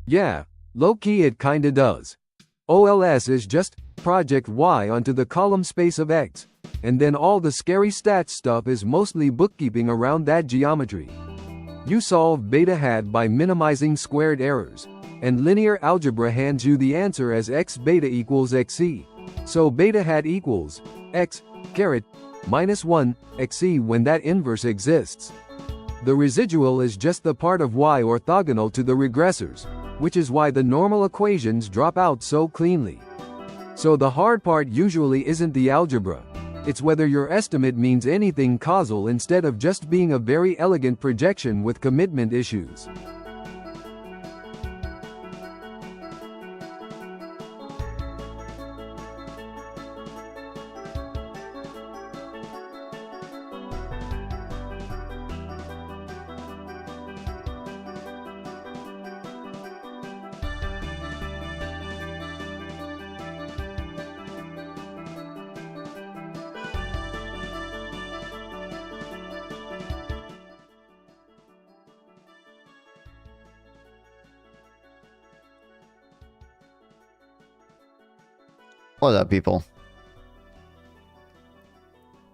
Yeah, low-key it kinda does. OLS is just project Y onto the column space of X, and then all the scary stats stuff is mostly bookkeeping around that geometry. You solve beta hat by minimizing squared errors, and linear algebra hands you the answer as x beta equals xc. So beta hat equals x caret minus 1 xc when that inverse exists. The residual is just the part of y orthogonal to the regressors, which is why the normal equations drop out so cleanly. So the hard part usually isn't the algebra, it's whether your estimate means anything causal instead of just being a very elegant projection with commitment issues. What up, people?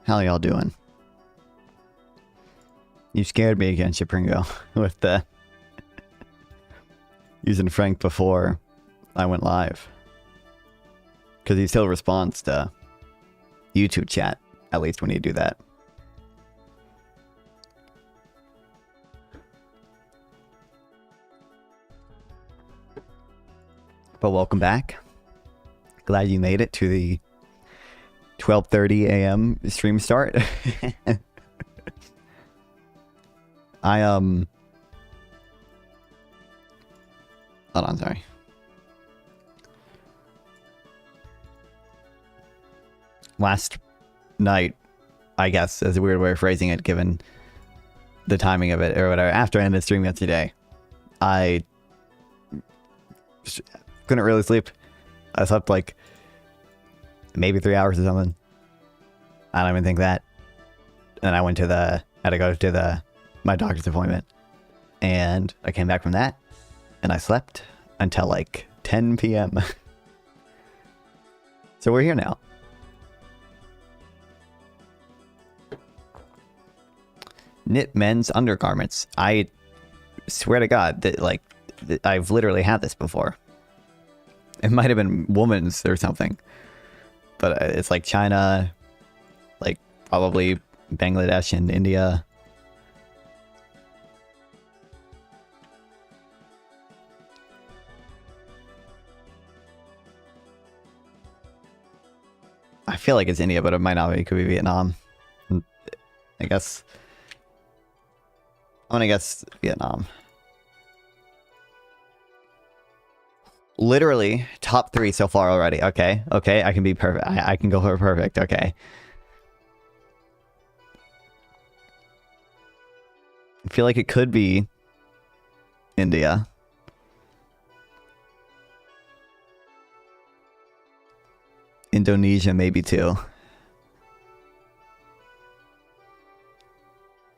How y'all doing? You scared me again, Chipringo, with the using Frank before I went live. Because he still responds to YouTube chat, at least when you do that. But welcome back. Glad you made it to the 12:30 a.m. stream start. Hold on, sorry. Last night, I guess, is a weird way of phrasing it, given the timing of it or whatever. After I ended stream yesterday, I couldn't really sleep. I slept like maybe 3 hours or something. I don't even think that. And I had to go to my doctor's appointment. And I came back from that and I slept until like 10 p.m. So we're here now. Knit men's undergarments. I swear to God that I've literally had this before. It might have been woman's or something. But it's like China, like probably Bangladesh and India. I feel like it's India, but it might not be. It could be Vietnam. I guess. I'm gonna guess Vietnam. Literally top 3 so far already. Okay, I can be perfect. I can go for perfect. Okay. I feel like it could be India. Indonesia maybe too.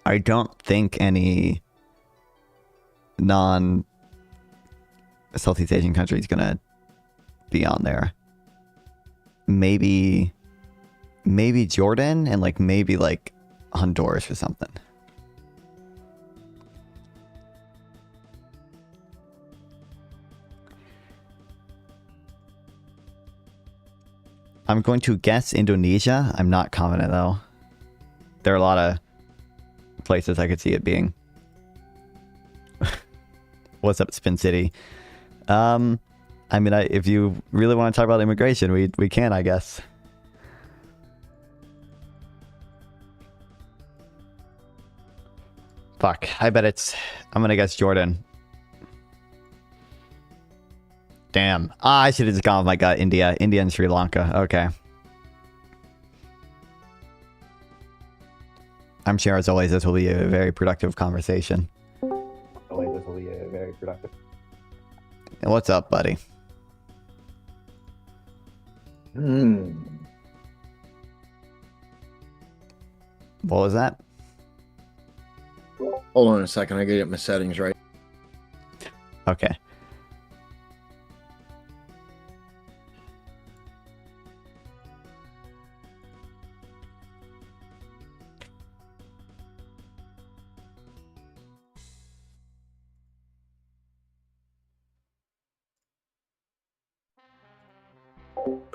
I don't think any Southeast Asian country is gonna be on there. Maybe Jordan and maybe Honduras or something. I'm going to guess Indonesia. I'm not confident though. There are a lot of places I could see it being. What's up, Spin City? I mean, if you really want to talk about immigration, we can, I guess. Fuck, I bet I'm gonna guess Jordan. Damn. I should have just gone with my gut. India and Sri Lanka. Okay. I'm sure, as always, this will be a very productive conversation. And what's up, buddy? What was that? Hold on a second. I gotta get my settings right. Okay.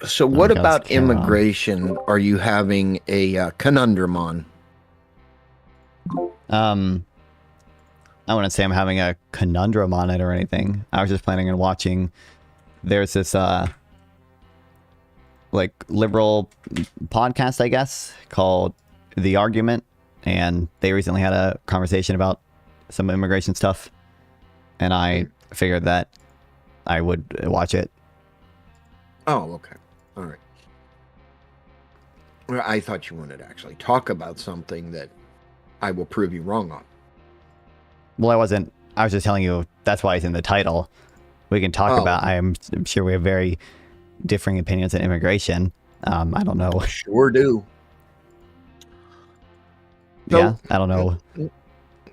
So, Oh, what God's about Chillin. immigration? Are you having a conundrum on? Um, I wouldn't say I'm having a conundrum on it or anything. I was just planning on watching. There's this like liberal podcast, I guess, called The Argument, and they recently had a conversation about some immigration stuff, and I figured that I would watch it. Oh, okay. All right. Well, I thought you wanted to actually talk about something that I will prove you wrong on. Well, I wasn't. I was just telling you that's why it's in the title. We can talk about. I'm sure we have very differing opinions on immigration. I don't know. Sure do. So, Yeah, I don't know.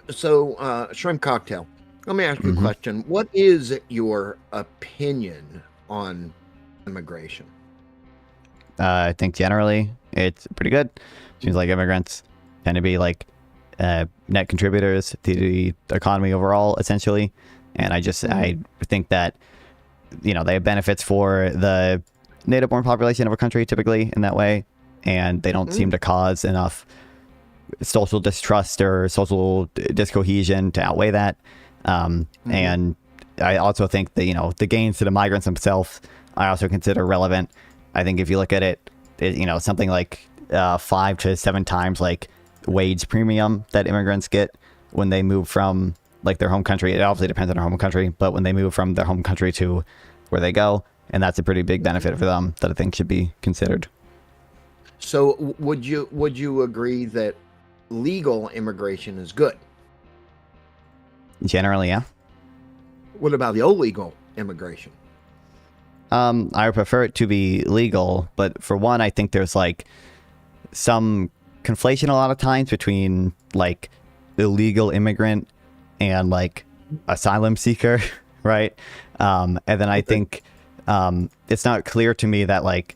So, shrimp cocktail. Let me ask you a question. What is your opinion on immigration? I think generally it's pretty good. Seems like immigrants tend to be like net contributors to the economy overall, essentially. And I think that, you know, they have benefits for the native-born population of a country typically in that way, and they don't seem to cause enough social distrust or social discohesion to outweigh that. And I also think that, you know, the gains to the migrants themselves, I also consider relevant. I think if you look at it, you know, something like 5 to 7 times like wage premium that immigrants get when they move from like their home country. It obviously depends on their home country, but when they move from their home country to where they go, and that's a pretty big benefit for them that I think should be considered. So, would you agree that legal immigration is good? Generally, yeah. What about the illegal immigration? I would prefer it to be legal, but for one, I think there's like some conflation a lot of times between like illegal immigrant and like asylum seeker, right? And then I think it's not clear to me that like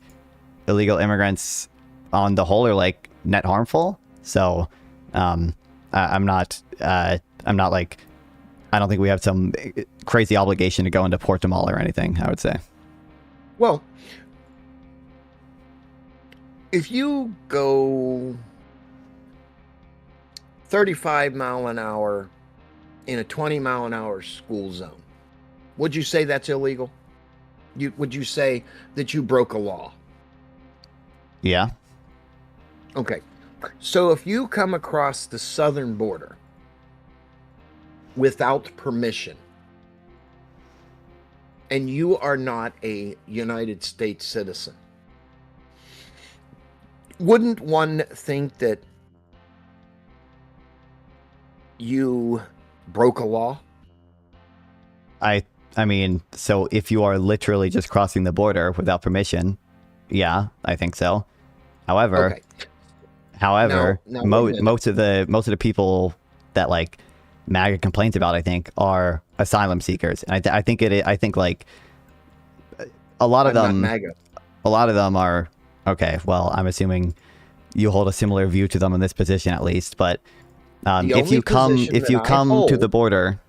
illegal immigrants on the whole are like net harmful. So I'm not like, I don't think we have some crazy obligation to go and deport them all or anything, I would say. Well, if you go 35 mile an hour in a 20 mile an hour school zone, would you say that's illegal? Would you say that you broke a law? Yeah. Okay. So if you come across the southern border without permission, and you are not a United States citizen, wouldn't one think that you broke a law? I mean, so if you are literally just crossing the border without permission, yeah, I think so. However, Okay. Now, most of the people that like MAGA complains about, I think, are asylum seekers, and I think like a lot of I'm them, not MAGA. a lot of them are okay. Well, I'm assuming you hold a similar view to them in this position, at least. But if you come to the border,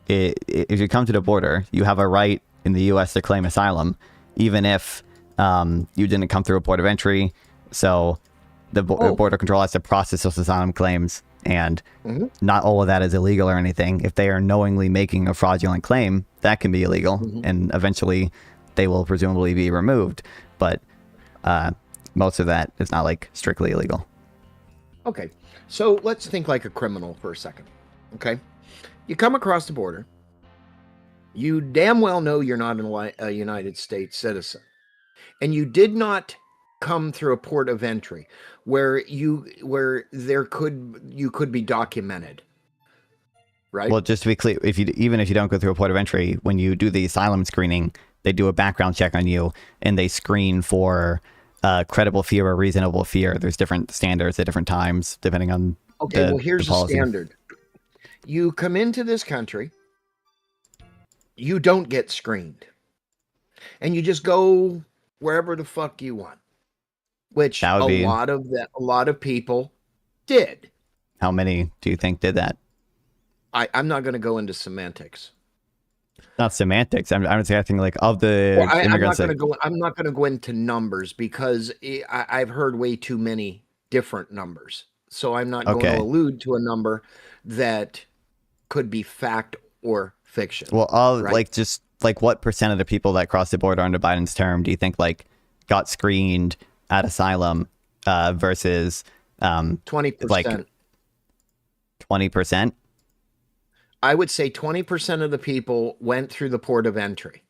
if you come to the border, you have a right in the U.S. to claim asylum, even if you didn't come through a port of entry. So the border control has to process those asylum claims, and not all of that is illegal or anything. If they are knowingly making a fraudulent claim, that can be illegal, and eventually they will presumably be removed. But most of that is not like strictly illegal. Okay. So let's think like a criminal for a second. Okay. You come across the border. You damn well know you're not a United States citizen. And you did not come through a port of entry where you could be documented. Right? Well, just to be clear, even if you don't go through a port of entry, when you do the asylum screening, they do a background check on you, and they screen for credible fear or reasonable fear. There's different standards at different times depending on well, here's the standard. You come into this country, you don't get screened, and you just go wherever the fuck you want, which a lot of people did. How many do you think did that? I'm not going to go into semantics. Not semantics. I'm saying like of Well, the immigrants that I'm not going to go into numbers because I've heard way too many different numbers. So I'm not going to okay. allude to a number that could be fact or fiction. Well, of Right? like just like what percent of the people that crossed the border under Biden's term do you think like got screened at asylum versus like 20%. 20%? I would say 20% of the people went through the port of entry.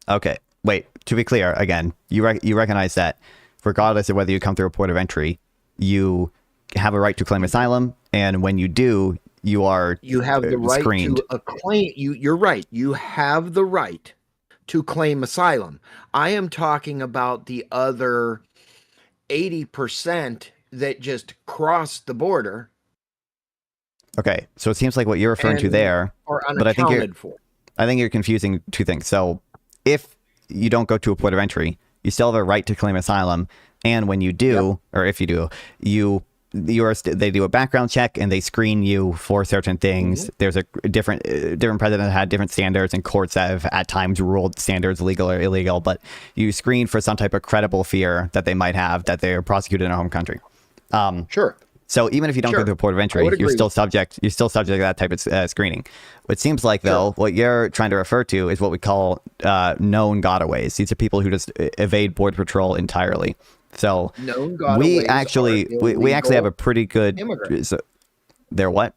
Okay. Wait, to be clear, again, you recognize that regardless of whether you come through a port of entry, you have a right to claim asylum, and when you do, you are You have the right screened. to claim. You're right. You have the right to claim asylum. I am talking about the other 80% that just crossed the border Okay, so it seems like what you're referring to and there, are but unaccounted for. I think you're confusing two things. So if you don't go to a port of entry, you still have a right to claim asylum, and when you do, or if you do, they do a background check and they screen you for certain things. There's a different president had different standards, and courts have at times ruled standards legal or illegal, but you screen for some type of credible fear that they might have that they're prosecuted in their home country. Sure. So even if you don't go to the port of entry, you're still subject to that type of screening. It seems like, though, what you're trying to refer to is what we call known gotaways. These are people who just evade border patrol entirely. So Known gotaways we actually have a pretty good immigrants. They're what?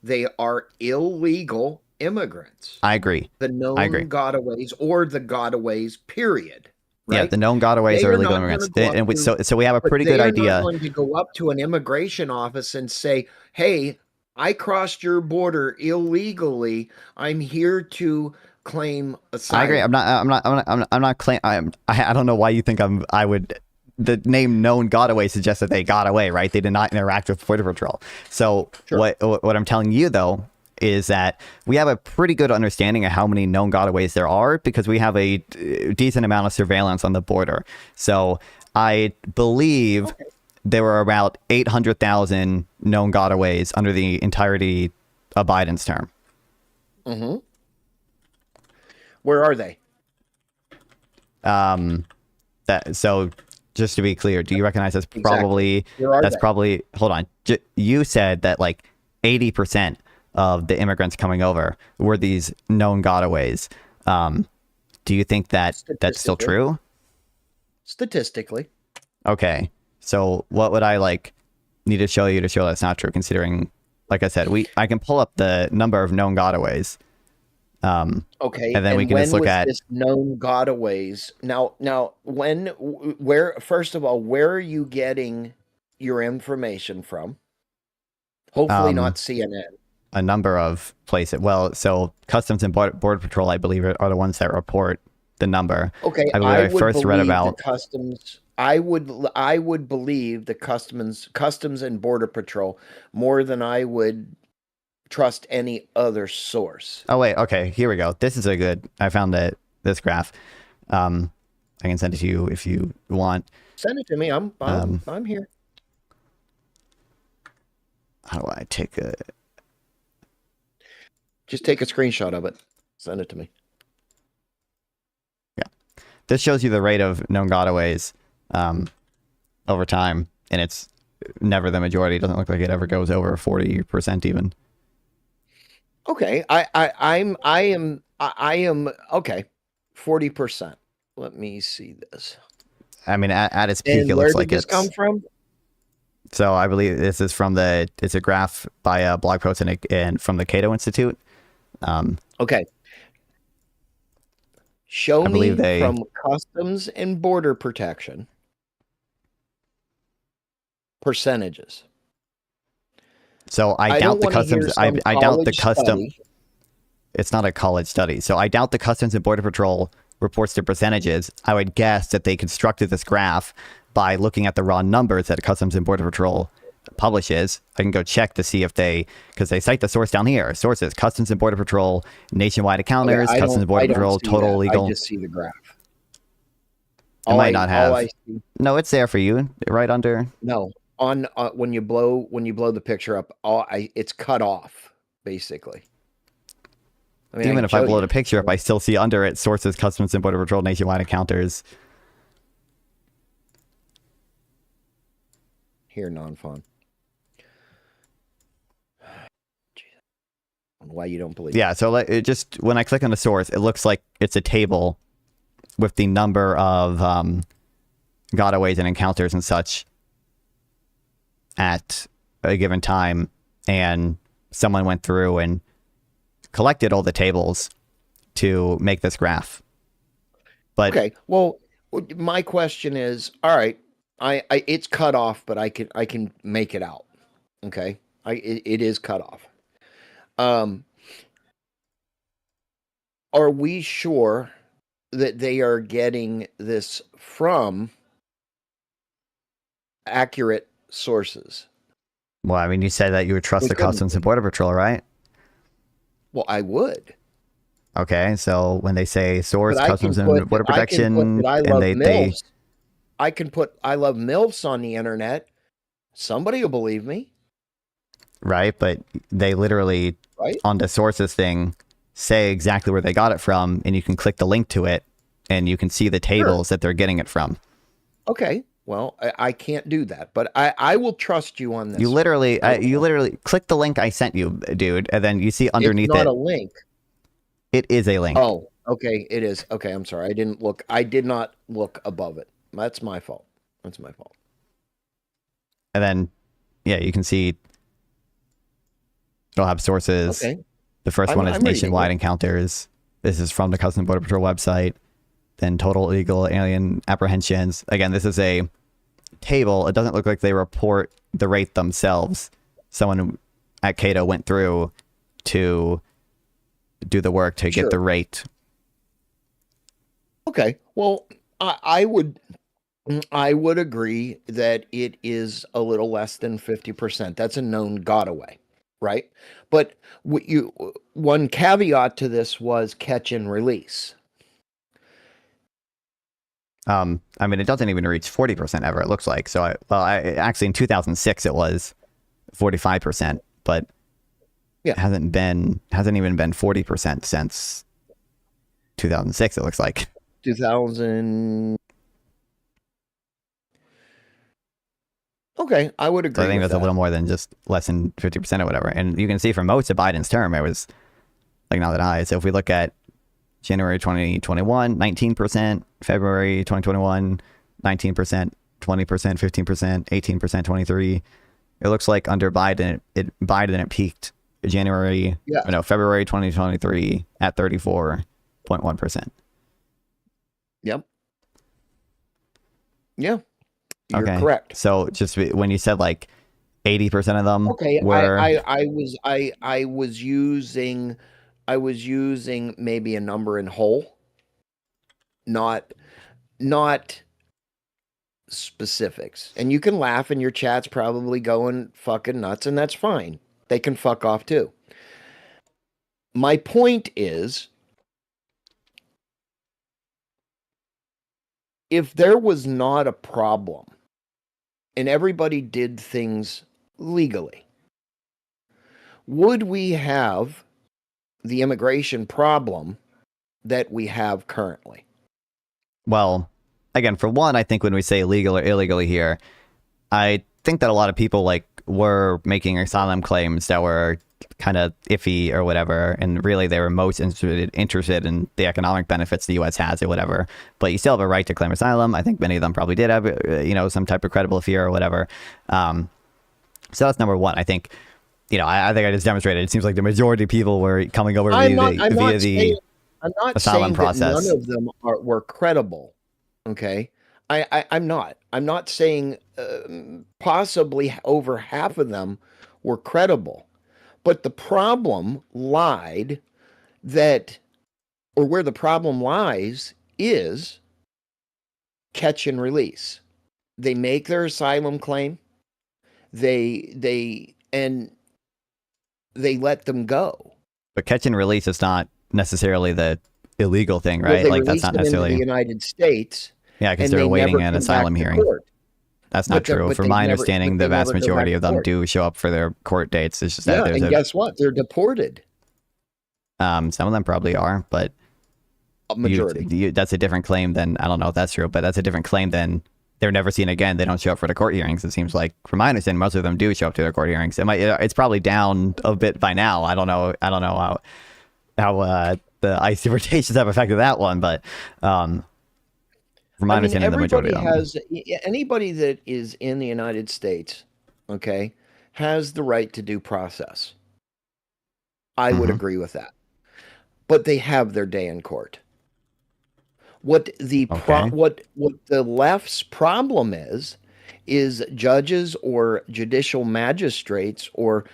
They are illegal immigrants. I agree. The known gotaways or the gotaways, period. Right? Yeah, the known gotaways are illegal immigrants, and so we have a pretty good idea. They're not going to go up to an immigration office and say, "Hey, I crossed your border illegally. I'm here to claim asylum." I agree. I'm not claiming. I don't know why you think I would. The name known gotaway suggests that they got away, right? They did not interact with border patrol. So what I'm telling you though is that we have a pretty good understanding of how many known gotaways there are because we have a decent amount of surveillance on the border. So I believe there were about 800,000 known gotaways under the entirety of Biden's term. Mm-hmm. Where are they? So just to be clear, do you recognize that's probably hold on. You said that like 80% of the immigrants coming over were these known gotaways. Do you think that that's still true? Statistically. Okay. So what would I need to show you to show that's not true, considering, like I said, I can pull up the number of known gotaways. Okay. And then we can just look at this known gotaways. Now, first of all, where are you getting your information from? Hopefully not CNN. A number of places. Well, so Customs and Border Patrol, I believe, are the ones that report the number. Okay, I first read about Customs. I would believe the Customs and Border Patrol more than I would trust any other source. Oh wait, okay, here we go. This is I found this graph. I can send it to you if you want. Send it to me. I'm here. How do I take a? Just take a screenshot of it. Send it to me. Yeah. This shows you the rate of known gotaways over time, and it's never the majority. It doesn't look like it ever goes over 40% even. Okay. I am okay. 40%. Let me see this. I mean, at its peak, it looks like it's come from. So I believe this is it's a graph by a blog post and from the Cato Institute. Okay. Show me from Customs and Border Protection percentages. So I doubt the Customs. I doubt the Customs. It's not a college study. So I doubt the Customs and Border Patrol reports the percentages. I would guess that they constructed this graph by looking at the raw numbers that Customs and Border Patrol publishes. I can go check to see if because they cite the source down here. Sources: Customs and Border Patrol, nationwide encounters, Customs and Border Patrol, total legal. I just see the graph. It might not have. No, it's there for you, right under. No, on when you blow the picture up, it's cut off basically. I mean, Even can if I show upload you. a picture, if I still see under it sources, Customs and Border Patrol, nationwide encounters. Here, non-fun. Why you don't believe? Yeah, so it just when I click on the source, it looks like it's a table with the number of gotaways and encounters and such at a given time, and someone went through and collected all the tables to make this graph. But Okay, well, my question is, all right, I it's cut off, but I can make it out. Okay, it is cut off. Are we sure that they are getting this from accurate sources? well, I mean, you said that you would trust We the couldn't Customs be. and Border Patrol, right? Well, I would. Okay, so when they say source, But I can Customs and put Border that I can put Protection, that I and love they MILFs. I can put I love MILFs on the internet. Somebody will believe me, right, but they literally right? on the sources thing say exactly where they got it from, and you can click the link to it, and you can see the tables that they're getting it from. Okay. Well, I can't do that, but I will trust you on this. You literally, click the link I sent you, dude, and then you see underneath It's not it. a link. It is a link. Oh, okay. It is. Okay. I'm sorry. I did not look above it. That's my fault. That's my fault. And then, yeah, you can see it'll have sources. Okay. The first one is I'm reading nationwide it. encounters. This is from the Customs and Border Patrol website. Then total illegal alien apprehensions. Again, this is a table. It doesn't look like they report the rate themselves. Someone at Cato went through to do the work to Sure. get the rate. Okay. Well, I would agree that it is a little less than 50%. That's a known got-away, right? But one caveat to this was catch and release. I mean, it doesn't even reach 40% ever, it looks like. So, actually, in 2006, it was 45%, but Yeah. it hasn't even been 40% since 2006, it looks like. 2000. Okay, I would agree. So I think with that's a that. little more than just less than 50% or whatever. And you can see for most of Biden's term, it was like not that high. So if we look at January 2021, 19%, February 2021, 19%, 20%, 15%, 18%, 23%. It looks like under Biden, it peaked February 2023 at 34.1%. Yep. Yeah. You're Okay. correct. So just when you said like 80% of them Okay, were I was using maybe a number in whole, not specifics. And you can laugh, and your chat's probably going fucking nuts, and that's fine. They can fuck off too. My point is, if there was not a problem and everybody did things legally, would we have the immigration problem that we have currently? Well, again, for one, I think when we say legal or illegally here, I think that a lot of people were making asylum claims that were kind of iffy or whatever, and really they were most interested in the economic benefits the U.S. has or whatever. But you still have a right to claim asylum. I think many of them probably did have, some type of credible fear or whatever. So that's number one. I think, I think I just demonstrated. It seems like the majority of people were coming over via the asylum process. None of them were credible. Okay, I'm not saying possibly over half of them were credible, but the problem where the problem lies is catch and release. They make their asylum claim, they let them go. But catch and release is not necessarily the illegal thing, right? Well, That's not necessarily into the United States. Yeah, because and they're they awaiting never an come asylum back to hearing. court. That's not true. From my understanding, the vast majority of them court. do show up for their court dates. It's just that and guess what? They're deported. Some of them probably are, but A majority. that's a different claim than, I don't know if that's true, but that's a different claim than they're never seen again. They don't show up for the court hearings. It seems like, from my understanding, most of them do show up to their court hearings. It's probably down a bit by now. I don't know how the ICE deportations have affected that one, but from my understanding, the majority of them. Anybody that is in the United States, okay, has the right to due process. I would agree with that. But they have their day in court. What the left's problem is judges or judicial magistrates or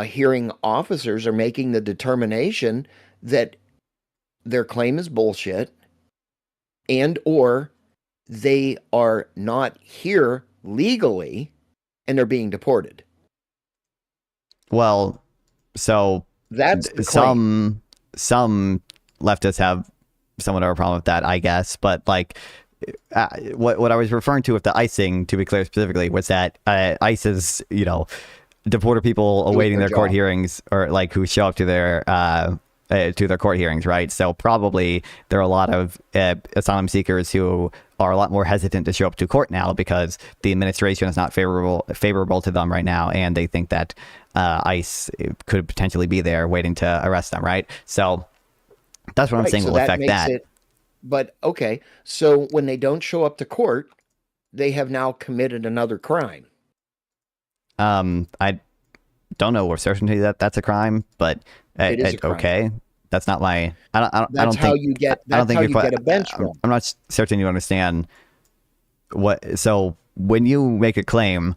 hearing officers are making the determination that their claim is bullshit, and or they are not here legally and they're being deported. Well, so that's the claim. Some leftists have somewhat of a problem with that, I guess. But like, what I was referring to with the icing, to be clear specifically, was that ICE is, deported people awaiting their court hearings, or like who show up to their court hearings, right? So probably there are a lot of asylum seekers who are a lot more hesitant to show up to court now because the administration is not favorable to them right now, and they think that ICE could potentially be there waiting to arrest them, right? So that's what I'm saying will affect that. But okay, so when they don't show up to court, they have now committed another crime. I don't know with certainty that that's a crime, but it is a crime. Okay. That's not my. That's how you get a bench warrant. I'm not certain you understand what. So when you make a claim,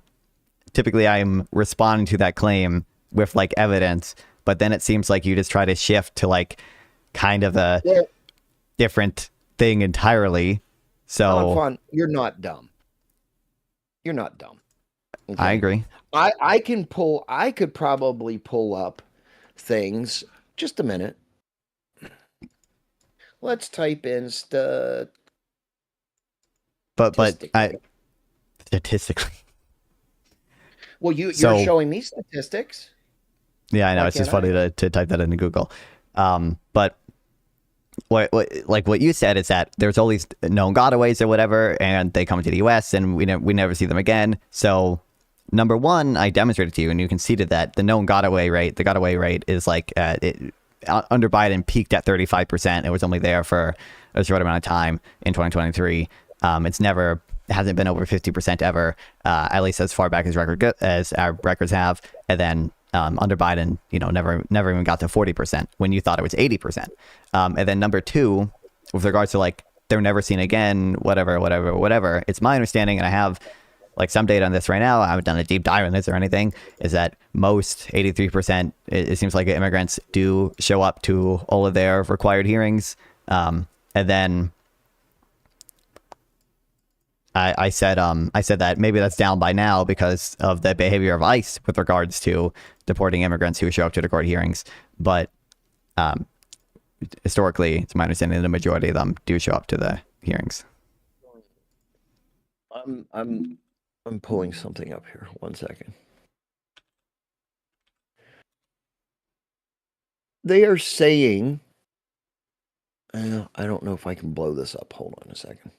typically I'm responding to that claim with like evidence, but then it seems like you just try to shift to like kind of a different thing entirely. So you're not dumb. You're not dumb. Okay? I agree. I could probably pull up things. Just a minute. Let's type in statistically. Well, you're showing me statistics. Yeah, I know. It's just funny to type that into Google. But what you said is that there's all these known gotaways or whatever, and they come to the U.S. and we never see them again. So number one, I demonstrated to you, and you conceded that the known gotaway rate is like under Biden peaked at 35%. It was only there for a short amount of time in 2023. It hasn't been over 50% ever, at least as far back as our records have. And then under Biden, never even got to 40% when you thought it was 80%. And then number two, with regards to like they're never seen again, whatever. It's my understanding, and I have like some data on this right now, I haven't done a deep dive on this or anything, is that most 83%, it seems like immigrants do show up to all of their required hearings. And then I said that maybe that's down by now because of the behavior of ICE with regards to deporting immigrants who show up to the court hearings. But historically, it's my understanding that the majority of them do show up to the hearings. I'm pulling something up here. 1 second. They are saying, I don't know if I can blow this up. Hold on a second.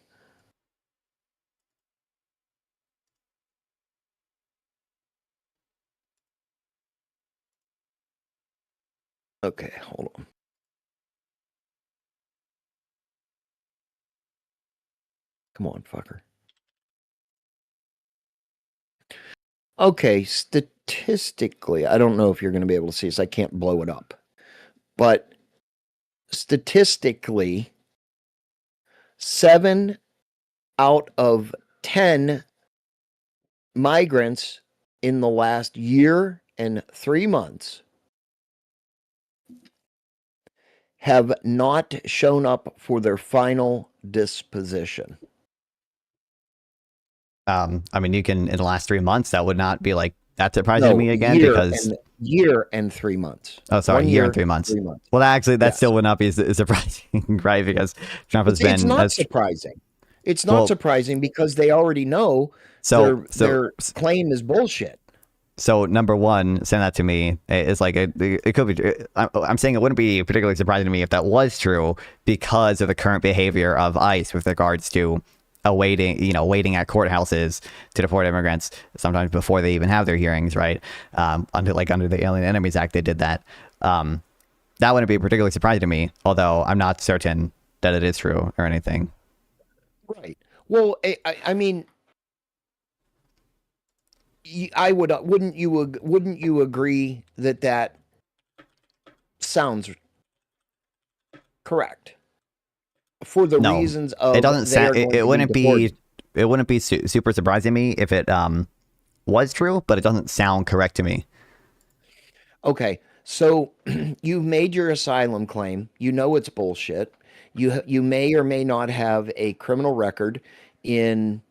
Okay, hold on. Come on, fucker. Okay, statistically, I don't know if you're going to be able to see this. I can't blow it up. But statistically, 7 out of 10 migrants in the last year and 3 months have not shown up for their final disposition. I mean, you can, in the last 3 months, that would not be like that surprising to me again, because year and 3 months. Oh, sorry, year and 3 months. 3 months. Well, actually, that still would not be surprising, right? Because Trump has been. It's not surprising. It's not surprising because they already know their claim is bullshit. So number one, send that to me. It's like it could be. I'm saying it wouldn't be particularly surprising to me if that was true because of the current behavior of ICE with regards to waiting at courthouses to deport immigrants, sometimes before they even have their hearings, right? Under the Alien Enemies Act, they did that. That wouldn't be particularly surprising to me, although I'm not certain that it is true or anything. Right. Well, I mean, wouldn't you agree that that sounds correct for the No, reasons of it doesn't sound. It wouldn't deported? be. It wouldn't be super surprising to me if it was true, but it doesn't sound correct to me. Okay, so you've made your asylum claim. You know it's bullshit. You may or may not have a criminal record in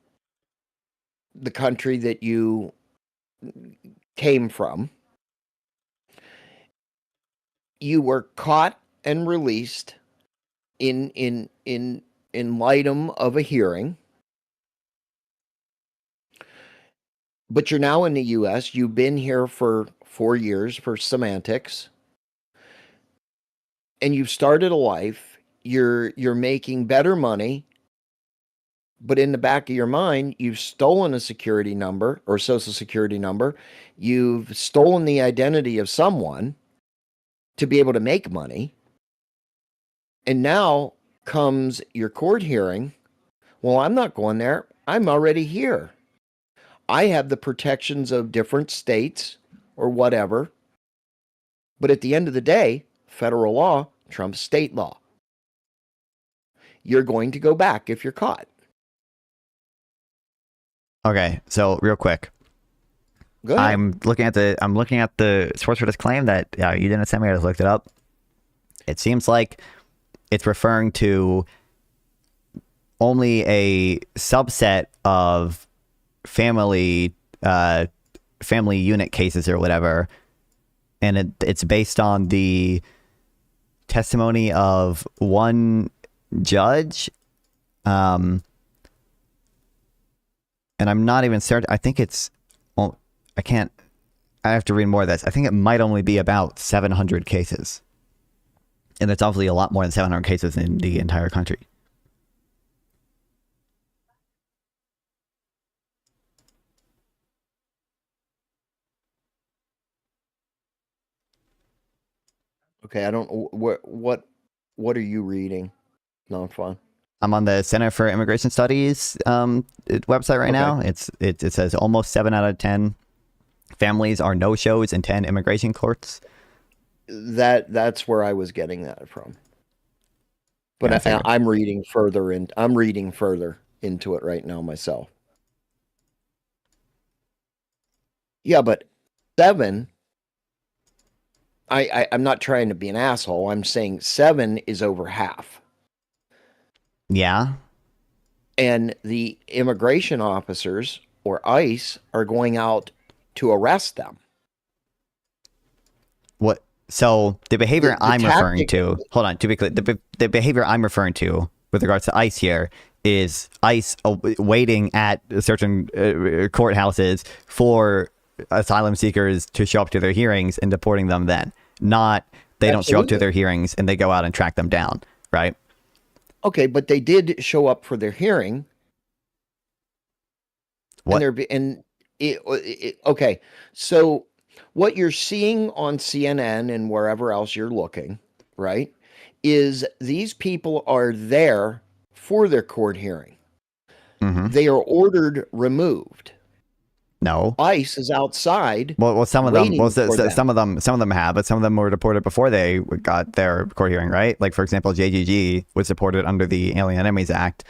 the country that you came from. You were caught and released in lightum of a hearing. But you're now in the US. You've been here for 4 years for semantics. And you've started a life. You're making better money. But in the back of your mind, you've stolen a security number or social security number. You've stolen the identity of someone to be able to make money. And now comes your court hearing. Well, I'm not going there. I'm already here. I have the protections of different states or whatever. But at the end of the day, federal law trumps state law. You're going to go back if you're caught. Okay, so real quick, Go ahead. I'm looking at the source for this claim that you didn't send me. I just looked it up. It seems like it's referring to only a subset of family unit cases or whatever, and it's based on the testimony of one judge. And I'm not even certain. I think it's, well, I have to read more of this. I think it might only be about 700 cases. And that's obviously a lot more than 700 cases in the entire country. Okay, I don't what are you reading? No, fun. I'm on the Center for Immigration Studies website right now. It says almost 7 out of 10 families are no-shows in 10 immigration courts. That's where I was getting that from. But Yeah, I'm reading further into it right now myself. Yeah, but 7. I'm not trying to be an asshole. I'm saying 7 is over half. Yeah. And the immigration officers or ICE are going out to arrest them. What? So the behavior I'm referring tactic- to, hold on, to be clear, the behavior I'm referring to with regards to ICE here is ICE waiting at certain courthouses for asylum seekers to show up to their hearings and deporting them then. Not they don't show up to their hearings and they go out and track them down, right? Okay, but they did show up for their hearing. What? Okay, so what you're seeing on CNN and wherever else you're looking, right, is these people are there for their court hearing. Mm-hmm. They are ordered removed. No. ICE is outside. Well, some of them. Well, them. some of them have, but some of them were deported before they got their court hearing, right? Like, for example, JGG was deported under the Alien Enemies Act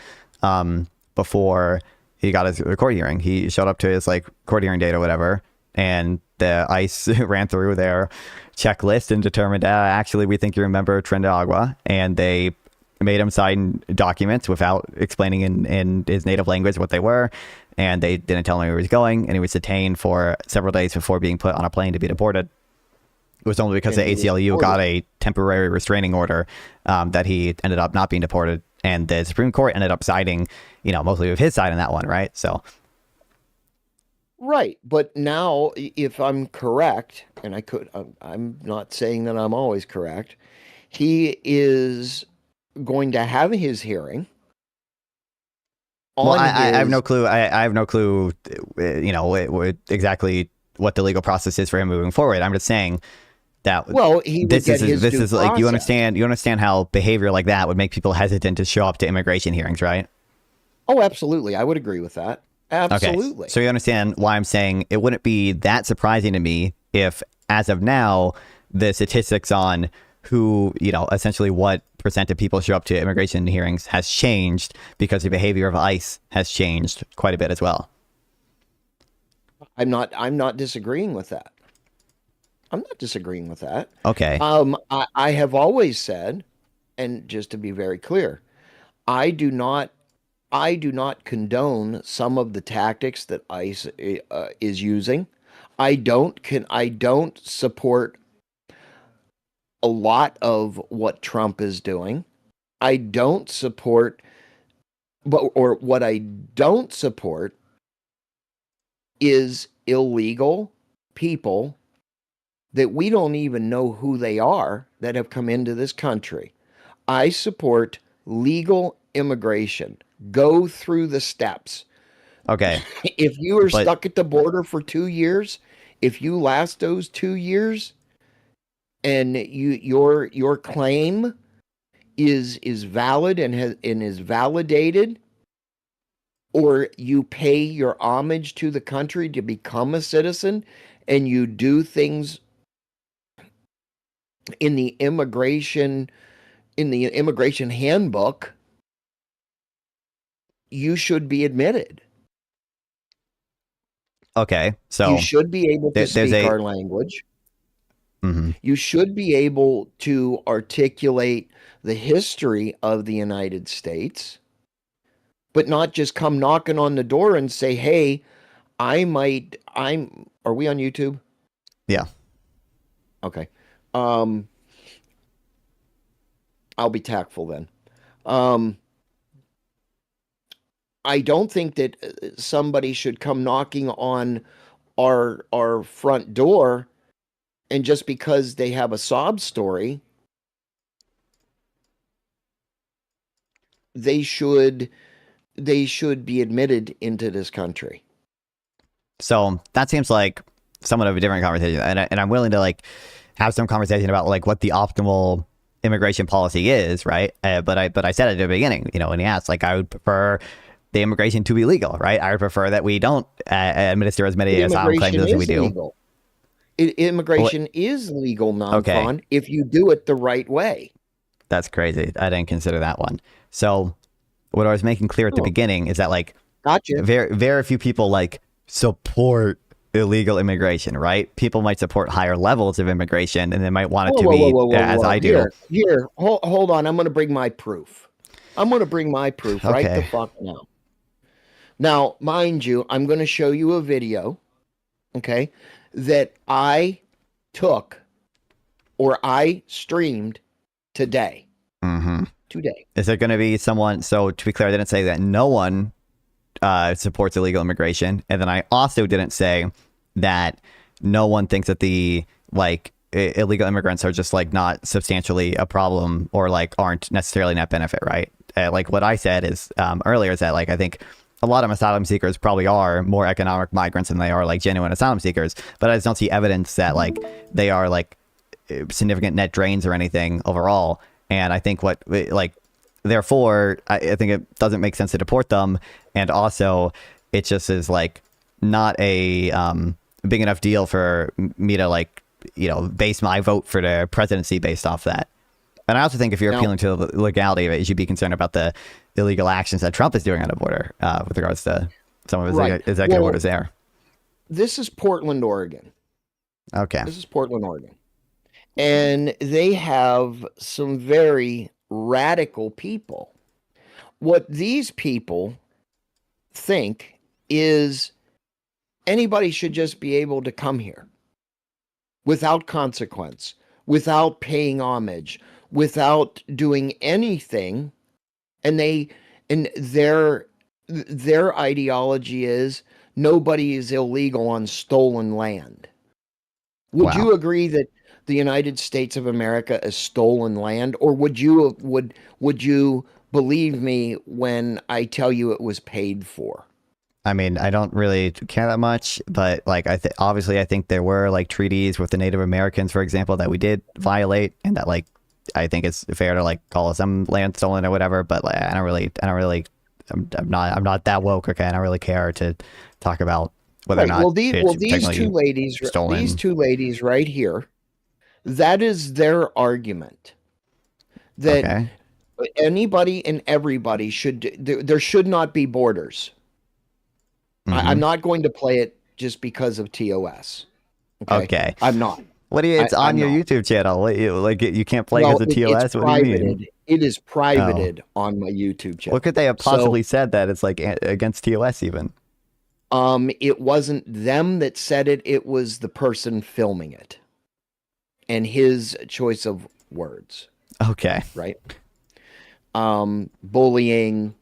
before he got his court hearing. He showed up to his court hearing date or whatever, and the ICE ran through their checklist and determined, actually, we think you're a member of Trinidad, and they made him sign documents without explaining in his native language what they were. And they didn't tell him where he was going, and he was detained for several days before being put on a plane to be deported. It was only because the ACLU got a temporary restraining order that he ended up not being deported, and the Supreme Court ended up siding, mostly with his side on that one, right? So, Right, but now, if I'm correct, and I'm not saying that I'm always correct, he is going to have his hearing Well, on I have no his. clue. I have no clue, exactly what the legal process is for him moving forward. I'm just saying that Well, he would get his this due is like process. you understand how behavior like that would make people hesitant to show up to immigration hearings, right? Oh, absolutely. I would agree with that. Okay, Absolutely. so you understand why I'm saying it wouldn't be that surprising to me if, as of now, the statistics on who, essentially what percent of people show up to immigration hearings has changed because the behavior of ICE has changed quite a bit as well. I'm not disagreeing with that. I'm not disagreeing with that. Okay. I have always said, and just to be very clear, I do not I do not condone some of the tactics that ICE is using. I don't support a lot of what Trump is doing. I don't support but or what I don't support is illegal people that we don't even know who they are that have come into this country. I support legal immigration. Go through the steps. Okay. If you are But stuck at the border for 2 years, if you last those 2 years and your claim is valid and is validated, or you pay your homage to the country to become a citizen, and you do things in the immigration handbook, you should be admitted. okay. You So should be able to there's speak a our language. mhm. You should be able to articulate the history of the United States, but not just come knocking on the door and say, "Hey, are we on YouTube?" Yeah. Okay. Um, I'll be tactful then. Um, I don't think that somebody should come knocking on our front door, and just because they have a sob story, they should be admitted into this country. So that seems like somewhat of a different conversation, and I'm willing to like have some conversation about like what the optimal immigration policy is, right? But I said at the beginning, when he asked, like I would prefer the immigration to be legal, right? I would prefer that we don't administer as many asylum claims Immigration as we is do. legal. Well, Immigration is legal, okay, non-con, if you do it the right way. that's crazy. I didn't consider that one. So what I was making clear at the Oh, beginning is that like gotcha. very few people like support illegal immigration, right? People might support higher levels of immigration and they might want it Whoa, to whoa, whoa, be whoa, whoa, as whoa. I do. Hold on. I'm going to bring my proof. I'm going to bring my proof right the Okay. fuck now. Now, mind you, I'm going to show you a video, okay, that I took or I streamed today. Mm-hmm. Today. Is there going to be someone? So to be clear, I didn't say that no one supports illegal immigration, and then I also didn't say that no one thinks that the like illegal immigrants are just like not substantially a problem or like aren't necessarily net benefit, right? Like what I said is earlier is that like I think a lot of asylum seekers probably are more economic migrants than they are like genuine asylum seekers, but I just don't see evidence that like they are like significant net drains or anything overall. And I think what like therefore I think it doesn't make sense to deport them, and also it just is like not a big enough deal for me to like base my vote for the presidency based off that. And I also think if you're Now, appealing to the legality of it, you should be concerned about the illegal actions that Trump is doing on the border with regards to some of his right. executive Well, orders there. this is Portland, Oregon. Okay. This is Portland, Oregon. And they have some very radical people. What these people think is anybody should just be able to come here without consequence, without paying homage, without doing anything. And their ideology is nobody is illegal on stolen land. Would Wow. you agree that the United States of America is stolen land, or would you believe me when I tell you it was paid for? I mean, I don't really care that much, but like obviously I think there were like treaties with the Native Americans, for example, that we did violate, and that like I think it's fair to like call some land stolen or whatever. But like, I'm not that woke. Okay, I don't really care to talk about whether or not these two ladies right here, that is their argument, that okay. anybody and everybody there should not be borders. I'm not going to play it just because of TOS. Okay. I'm not. What do you? It's on your YouTube channel. You can't play because of TOS. What do you mean? It is privated on my YouTube channel. What could they have possibly said that it's like against TOS even? It wasn't them that said it. It was the person filming it, and his choice of words. Okay. Right. Bullying,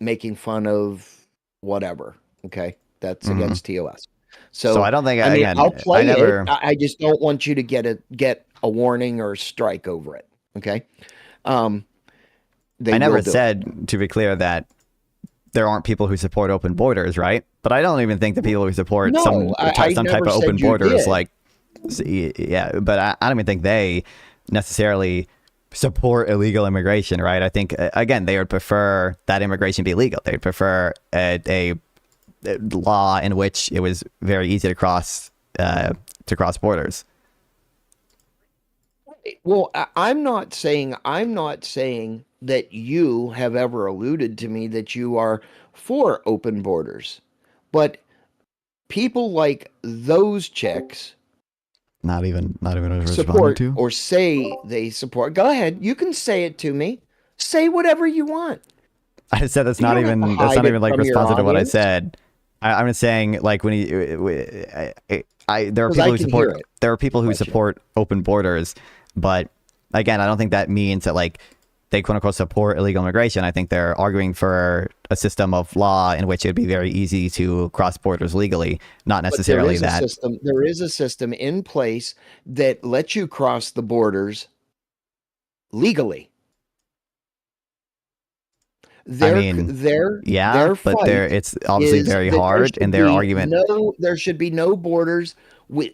making fun of whatever. Okay, that's against TOS. So I don't think I'll play it. I just don't want you to get a warning or a strike over it. Okay. I never said, to be clear, that there aren't people who support open borders, right? But I don't even think the people who support some type of open borders, like, yeah. But I don't even think they necessarily support illegal immigration, right? I think again they would prefer that immigration be legal. They'd prefer a law in which it was very easy to cross borders. Well, I'm not saying that you have ever alluded to me that you are for open borders, but people like those chicks not even support to or say they support. Go ahead, you can say it to me. Say whatever you want. I said that's not even like responsive to what I said. I'm just saying, like, when there are people who support open borders, but again, I don't think that means that like they quote unquote support illegal immigration. I think they're arguing for a system of law in which it would be very easy to cross borders legally, not necessarily that. There is a system in place that lets you cross the borders legally. It's obviously very hard, and their argument. There should be no borders.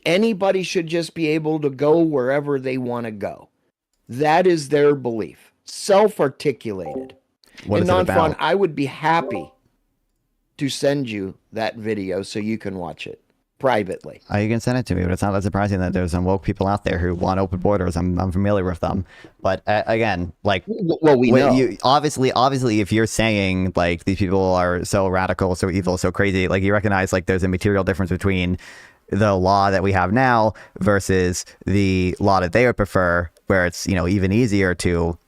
Anybody should just be able to go wherever they want to go. That is their belief, self-articulated. What is it about? Non-fun, I would be happy to send you that video so you can watch it privately. You can send it to me, but it's not that surprising that there's some woke people out there who want open borders. I'm familiar with them, but again, like, we know. Obviously, if you're saying like these people are so radical, so evil, so crazy, like you recognize like there's a material difference between the law that we have now versus the law that they would prefer, where it's even easier to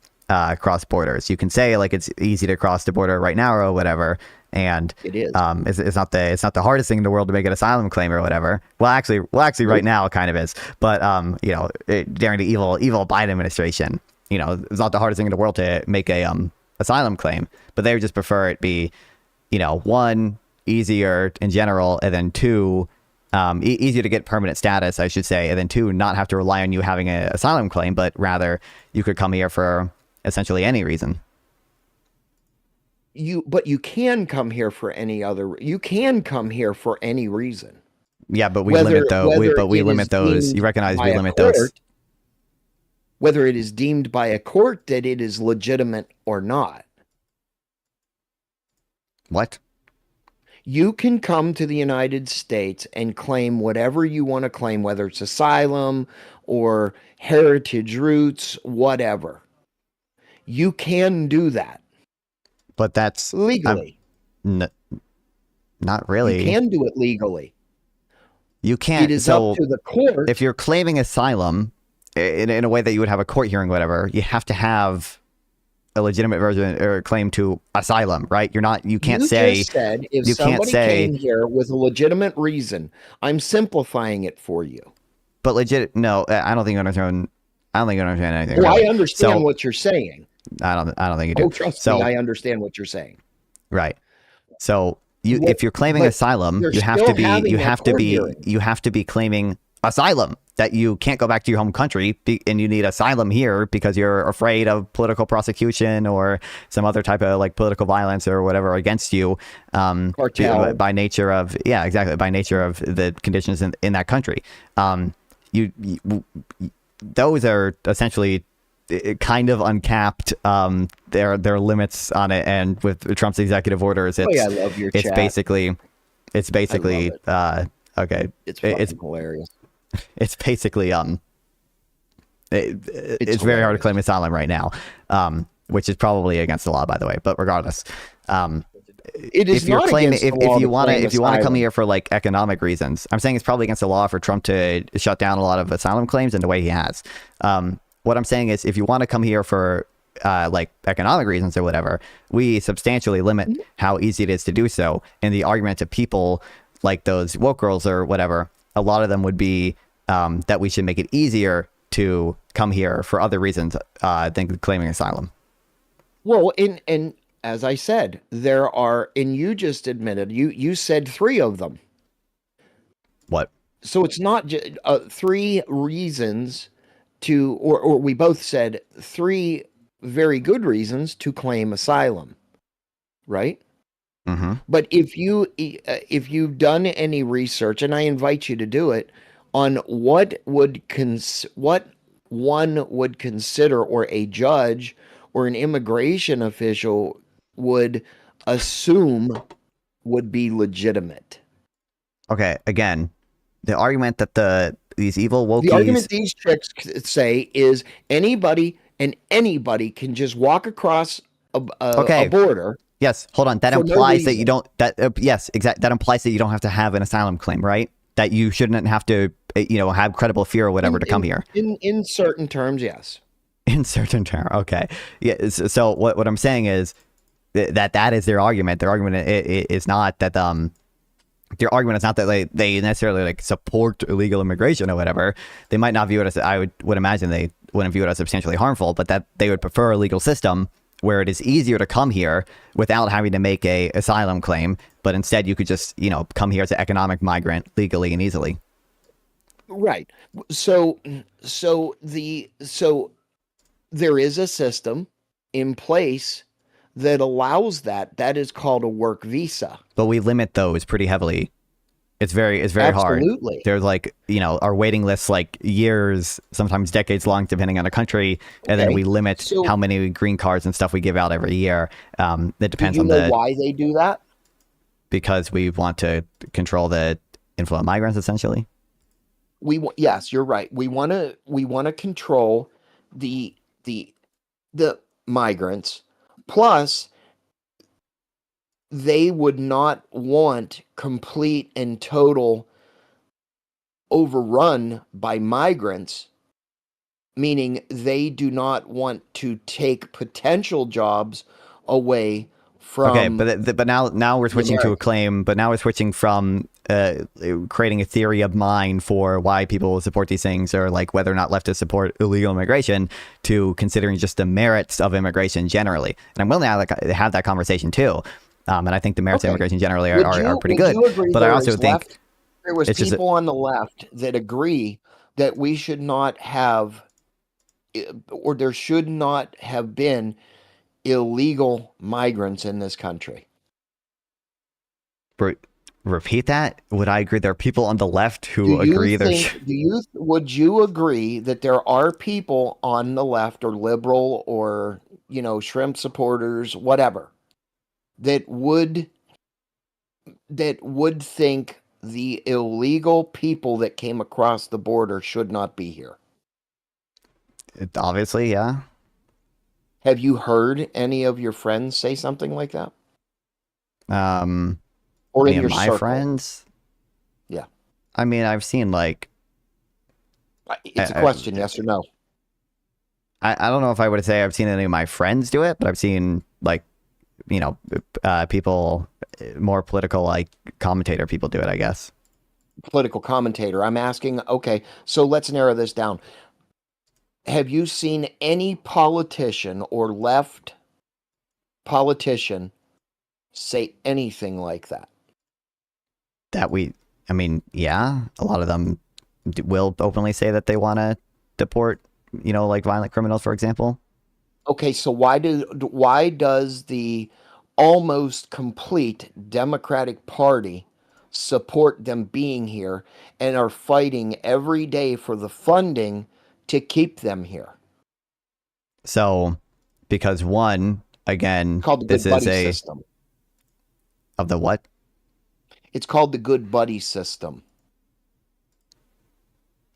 cross borders. You can say like it's easy to cross the border right now or whatever. And it is. It's not the hardest thing in the world to make an asylum claim or whatever. Well, actually, right now it kind of is. But during the evil Biden administration, it's not the hardest thing in the world to make a asylum claim. But they would just prefer it be, one, easier in general, and then two, easier to get permanent status, I should say, and then two, not have to rely on you having an asylum claim, but rather you could come here for essentially any reason. But you can come here for any reason. Yeah, but we limit those. We limit those. You recognize we limit those. Whether it is deemed by a court that it is legitimate or not. What? You can come to the United States and claim whatever you want to claim, whether it's asylum or heritage roots, whatever. You can do that. But that's legally. Not really. You can do it legally. You can't. It is up to the court. If you're claiming asylum in a way that you would have a court hearing, whatever, you have to have a legitimate version or claim to asylum, right? You can't say. Just said if somebody came here with a legitimate reason. I'm simplifying it for you. But no, I don't think you understand. I don't think you understand anything. Well, really. I understand what you're saying. I don't think you do. Oh, trust me, I understand what you're saying. Right. So if you're claiming but asylum, they're you have still to be having that court hearing. you have to be claiming asylum, that you can't go back to your home country and you need asylum here because you're afraid of political prosecution or some other type of like political violence or whatever against you, Cartel. by nature of by nature of the conditions in that country. You those are essentially kind of uncapped. There are limits on it, and with Trump's executive orders, I love your it's chat. basically okay. It's fucking hilarious. It's basically it's very hard to claim asylum right now, which is probably against the law, by the way. But regardless, It is if you're not claiming against the law if you to want to claim if you want to come asylum. here for like economic reasons, I'm saying it's probably against the law for Trump to shut down a lot of asylum claims in the way he has. What I'm saying is, if you want to come here for like economic reasons or whatever, we substantially limit how easy it is to do so. And the argument to people like those woke girls or whatever, a lot of them would be that we should make it easier to come here for other reasons than claiming asylum. Well, and as I said, there are, and you just admitted, you said 3 of them. What? So it's not just 3 reasons to, or we both said 3 very good reasons to claim asylum, right? Mm-hmm. But if you've done any research, and I invite you to do it, on what one would consider, or a judge or an immigration official would assume would be legitimate. Okay, again, the argument that these evil wokies... The argument these chicks say is anybody can just walk across a border. Yes, hold on. That implies that you don't. Yes, exactly. That implies that you don't have to have an asylum claim, right? That you shouldn't have to, have credible fear or whatever to come here. In certain terms, yes. In certain terms, okay. Yeah. So what I'm saying is that is their argument. Their argument is not that their argument is not that they necessarily like support illegal immigration or whatever. They might not view it as, I would imagine they wouldn't view it as substantially harmful, but that they would prefer a legal system where it is easier to come here without having to make a asylum claim, but instead you could just, come here as an economic migrant legally and easily. Right. So there is a system in place that allows that. That is called a work visa. But we limit those pretty heavily. It's very hard. Absolutely. There's like, our waiting lists like years, sometimes decades long, depending on the country. And then we limit how many green cards and stuff we give out every year. It depends on why they do that? Because we want to control the inflow of migrants, essentially. Yes, you're right. We want to control the migrants. Plus, they would not want complete and total overrun by migrants, meaning they do not want to take potential jobs away from... Okay, but now we're switching to a claim, but now we're switching from creating a theory of mind for why people support these things, or like whether or not leftists support illegal immigration, to considering just the merits of immigration generally. And I'm willing to have that conversation too. And I think the merits of immigration generally are pretty good. But I also think there was people on the left that agree that we should not have, or there should not have been, illegal migrants in this country. Repeat that? Would I agree? There are people on the left who agree. Would you agree that there are people on the left, or liberal, or shrimp supporters, whatever, that would think the illegal people that came across the border should not be here? Obviously, yeah. Have you heard any of your friends say something like that? Or in your my circle? Friends? Yeah. I mean, I've seen like... It's a question, yes or no? I don't know if I would say I've seen any of my friends do it, but I've seen like, people, more political, like commentator people do it, I guess. Political commentator. I'm asking, okay, so let's narrow this down. Have you seen any politician or left politician say anything like that? I mean, yeah, a lot of them will openly say that they want to deport, like violent criminals, for example. Okay, so why does the almost complete Democratic Party support them being here and are fighting every day for the funding to keep them here? So, because one, again, It's called the this Good is Buddy a system. of the what? It's called the Good Buddy system.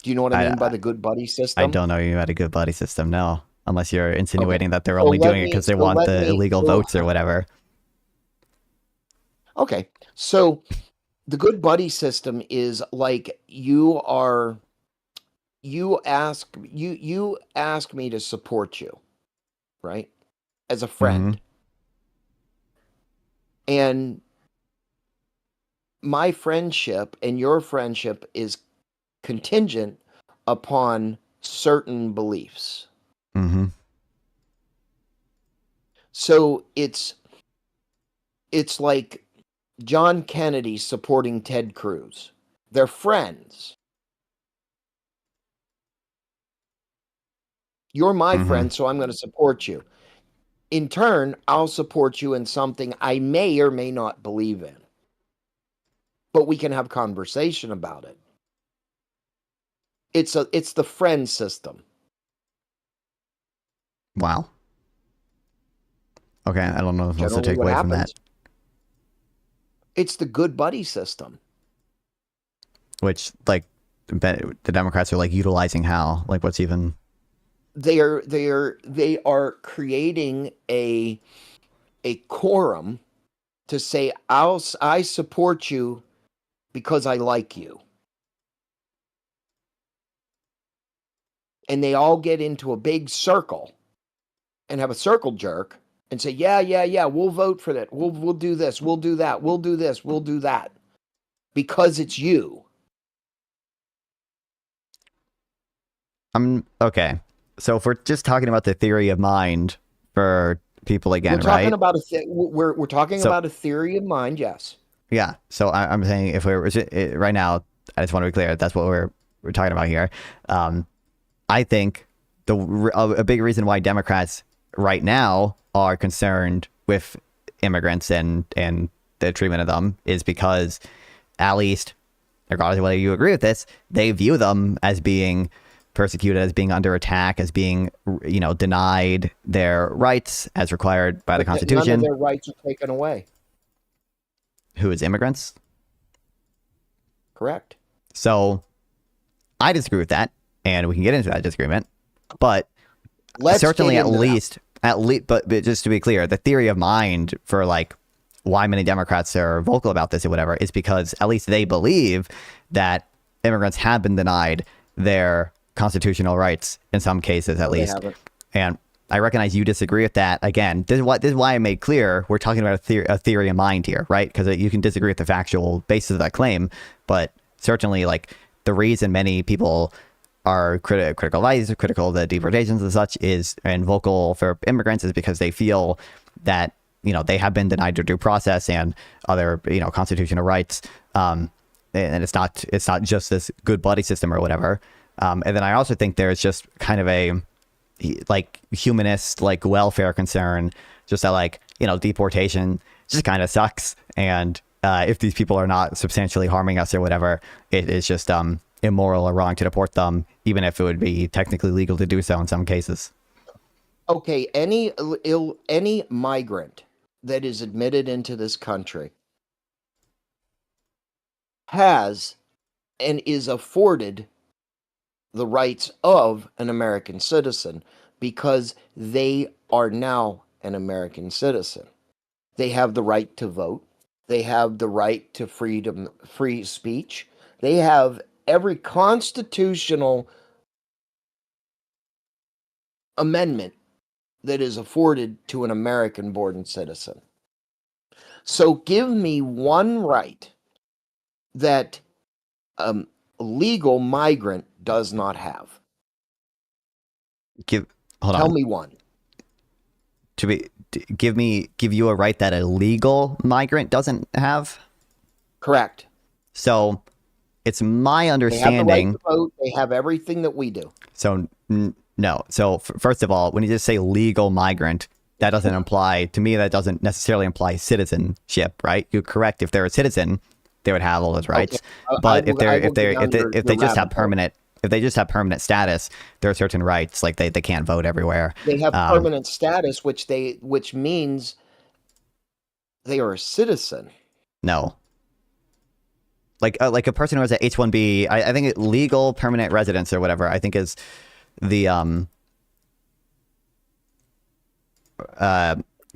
Do you know what I mean by the Good Buddy I system? don't know you had a good buddy system, no. Unless you're Okay. insinuating that they're So only let doing it me because they so want let the me illegal so votes or whatever. okay. So the Good Buddy system is like you ask me to support you, right? As a Mm-hmm. friend. And my friendship and your friendship is contingent upon certain beliefs. Mm-hmm. So it's like John Kennedy supporting Ted Cruz. They're friends. You're my Mm-hmm. friend, so I'm going to support you. In turn, I'll support you in something I may or may not believe in. But we can have conversation about it. It's the friend system. Wow. Okay, I don't know what else to Generally take what away from that. happens. It's the Good Buddy system. Which, like, the Democrats are like utilizing how? Like, what's even? They are creating a quorum to say I support you because I like you. And they all get into a big circle and have a circle jerk and say, yeah, we'll vote for that. We'll do this, we'll do that, we'll do this, we'll do that. Because it's you. Okay. So if we're just talking about the theory of mind for people again, We're talking right? about we're talking So- about a theory of mind, yes. Yeah. So I'm saying if we're right now, I just want to be clear. That's what we're talking about here. I think a big reason why Democrats right now are concerned with immigrants and the treatment of them is because, at least, regardless of whether you agree with this, they view them as being persecuted, as being under attack, as being, denied their rights as required by the Constitution. None of their rights are taken away. Who is immigrants? Correct. So I disagree with that, and we can get into that disagreement. But Let's certainly, get into but just to be clear, the theory of mind for like why many Democrats are vocal about this or whatever is because at least they believe that immigrants have been denied their constitutional rights in some cases, at least. And I recognize you disagree with that. Again, this is why I made clear we're talking about a theory of mind here, right? Because you can disagree with the factual basis of that claim, but certainly, like, the reason many people are critical of ICE, critical of the deportations and such and vocal for immigrants is because they feel that, they have been denied their due process and other, constitutional rights. And it's not just this good buddy system or whatever. And then I also think there's just kind of a like humanist, like welfare concern, just that, like, deportation just kind of sucks. And if these people are not substantially harming us or whatever, it is just immoral or wrong to deport them, even if it would be technically legal to do so in some cases. Okay, any migrant that is admitted into this country has and is afforded the rights of an American citizen because they are now an American citizen. They have the right to vote. They have the right to free speech. They have every constitutional amendment that is afforded to an American-born citizen. So give me one right that a legal migrant does not have. Tell me one. Give you a right that a legal migrant doesn't have? Correct. So it's my They have the right understanding. to vote. They have everything that we do. So no. So first of all, when you just say legal migrant, that doesn't imply, to me, that doesn't necessarily imply citizenship, right? You're correct. If they're a citizen, they would have all those rights. Okay. But if I will they go down if they your just have rabbit hole. permanent, if they just have permanent status, there are certain rights, like they can't vote everywhere. They have permanent status, which means they are a citizen. No. Like a person who has an H-1B, I think legal permanent residence or whatever, I think is the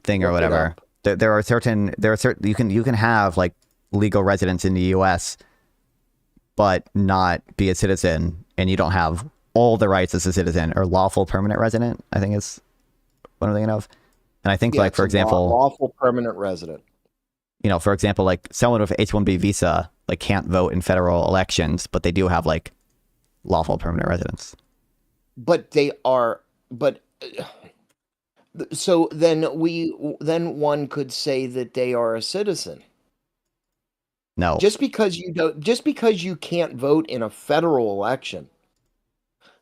thing or whatever. There are certain you can have like legal residence in the U.S. but not be a citizen, and you don't have all the rights as a citizen. Or lawful permanent resident, I think is what I'm thinking of. And I think like for example, lawful permanent resident. You know, for example, like someone with H-1B visa like can't vote in federal elections, but they do have like lawful permanent residence. But they are, but so then one could say that they are a citizen. No. Just because you can't vote in a federal election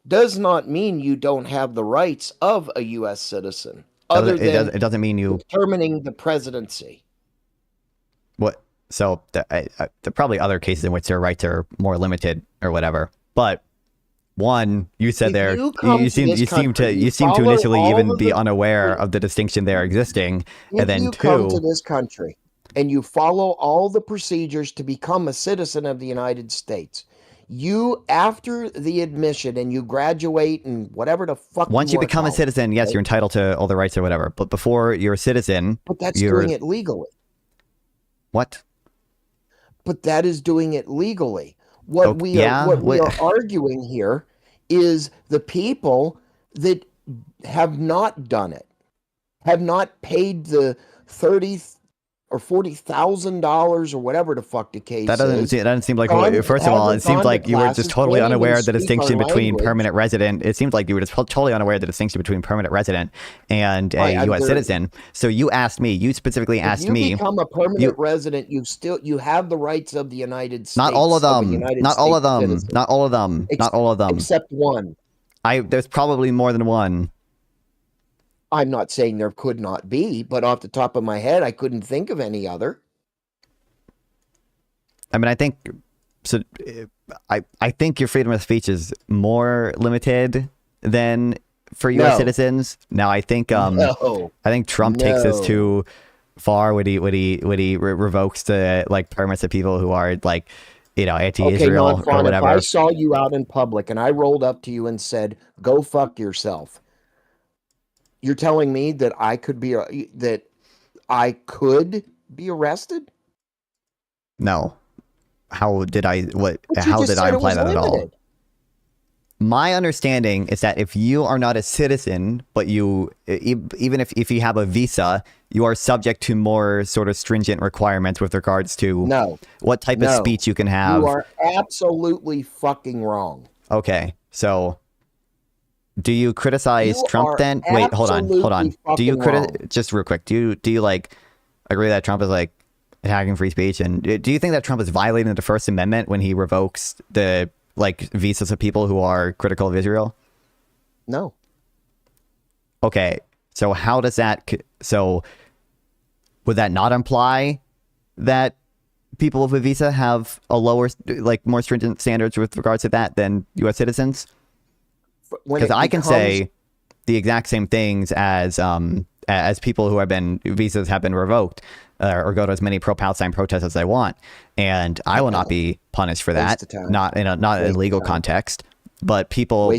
does not mean you don't have the rights of a U.S. citizen. It doesn't mean you determining the presidency. What? So there are probably other cases in which their rights are more limited or whatever. But one, you said there, you seem to initially even be unaware of the distinction there existing, and then you come to this country and you follow all the procedures to become a citizen of the United States. You, after the admission and you graduate and whatever the fuck. Once you become a citizen, yes, you're entitled to all the rights or whatever. But before you're a citizen, but that's doing it legally. What? But that is doing it legally. What we are arguing here is the people that have not done it, have not paid the $30,000 or $40,000 or whatever the fuck the case is. That doesn't seem like. First of all, it seems like you were just totally unaware of the distinction between permanent resident. It seems like you were just totally unaware of the distinction between permanent resident and a U.S. citizen. So you asked me. You specifically asked me. If you become a permanent resident, you have the rights of the United States. Not all of them. Not all of them. Not all of them. Not all of them. Except one. There's probably more than one. I'm not saying there could not be, but off the top of my head, I couldn't think of any other. I mean, I think so. I think your freedom of speech is more limited than for U.S. citizens. Now, I think I think Trump takes this too far when he revokes the like permits of people who are like, you know, anti-Israel or whatever. If I saw you out in public and I rolled up to you and said, "Go fuck yourself," you're telling me that I could be arrested? No. How did I imply that at all? My understanding is that if you are not a citizen, but you even if you have a visa, you are subject to more sort of stringent requirements with regards to what type of speech you can have. You are absolutely fucking wrong. Okay. So do you criticize Trump then? Wait, hold on. Do you just real quick? Do you like agree that Trump is like attacking free speech? And do you think that Trump is violating the First Amendment when he revokes the like visas of people who are critical of Israel? No. Okay. So how does that? So would that not imply that people with a visa have a lower, like more stringent standards with regards to that than U.S. citizens? Because I can say the exact same things as people who visas have been revoked or go to as many pro-Palestine protests as I want, and I will not be punished for that. Not in a legal context, but people.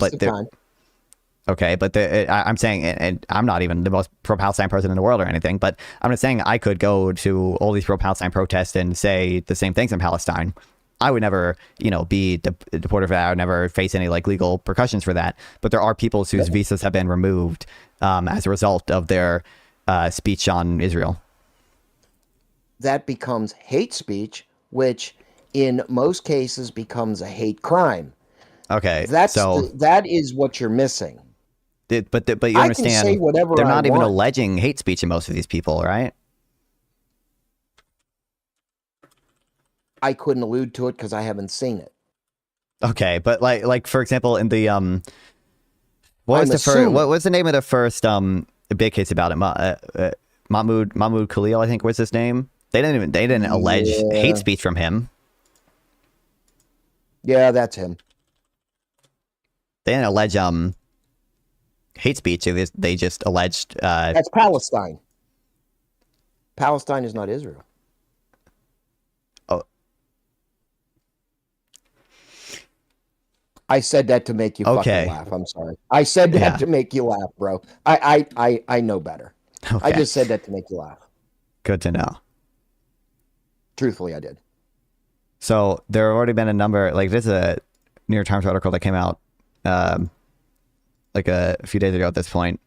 Okay, but I'm saying, and I'm not even the most pro-Palestine person in the world or anything, but I'm just saying I could go to all these pro-Palestine protests and say the same things in Palestine. I would never, be deported for that. I would never face any like legal repercussions for that. But there are people whose visas have been removed as a result of their speech on Israel. That becomes hate speech, which in most cases becomes a hate crime. Okay, that is what you're missing. But you understand, they're not even alleging hate speech in most of these people, right? I couldn't allude to it because I haven't seen it. Okay, but like for example, in the what was I'm the first? assuming. What was the name of the first big case about it? Mahmoud Khalil, I think was his name. They didn't allege hate speech from him. Yeah, that's him. They didn't allege hate speech. They just alleged That's Palestine. Palestine is not Israel. Oh. I said that to make you fucking laugh. I'm sorry. I said that to make you laugh, bro. I know better. Okay. I just said that to make you laugh. Good to know. Truthfully, I did. So there have already been a number, like this is a New York Times article that came out like a few days ago at this point.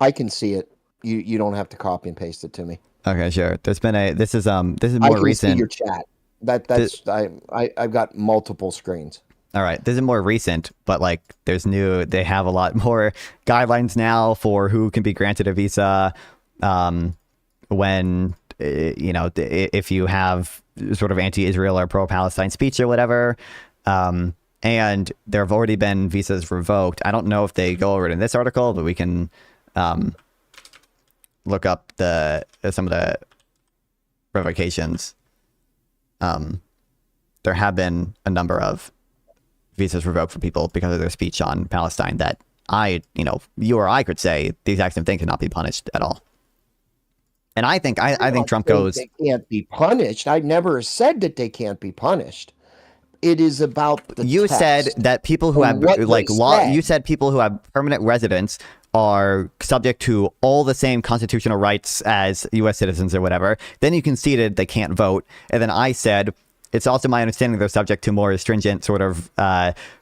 I can see it. You don't have to copy and paste it to me. Okay, sure. This is more I can recent. see your chat. I've got multiple screens. All right, this is more recent, but like they have a lot more guidelines now for who can be granted a visa when if you have sort of anti-Israel or pro-Palestine speech or whatever. And there have already been visas revoked. I don't know if they go over it in this article, but we can look up some of the revocations. There have been a number of visas revoked for people because of their speech on Palestine that you or I could say the exact same thing cannot be punished at all. And I think Trump goes. They can't be punished. I never said that they can't be punished. It is about the You text. said that people who have like law. You said people who have permanent residence are subject to all the same constitutional rights as U.S. citizens or whatever. Then you conceded they can't vote, and then I said it's also my understanding they're subject to more stringent sort of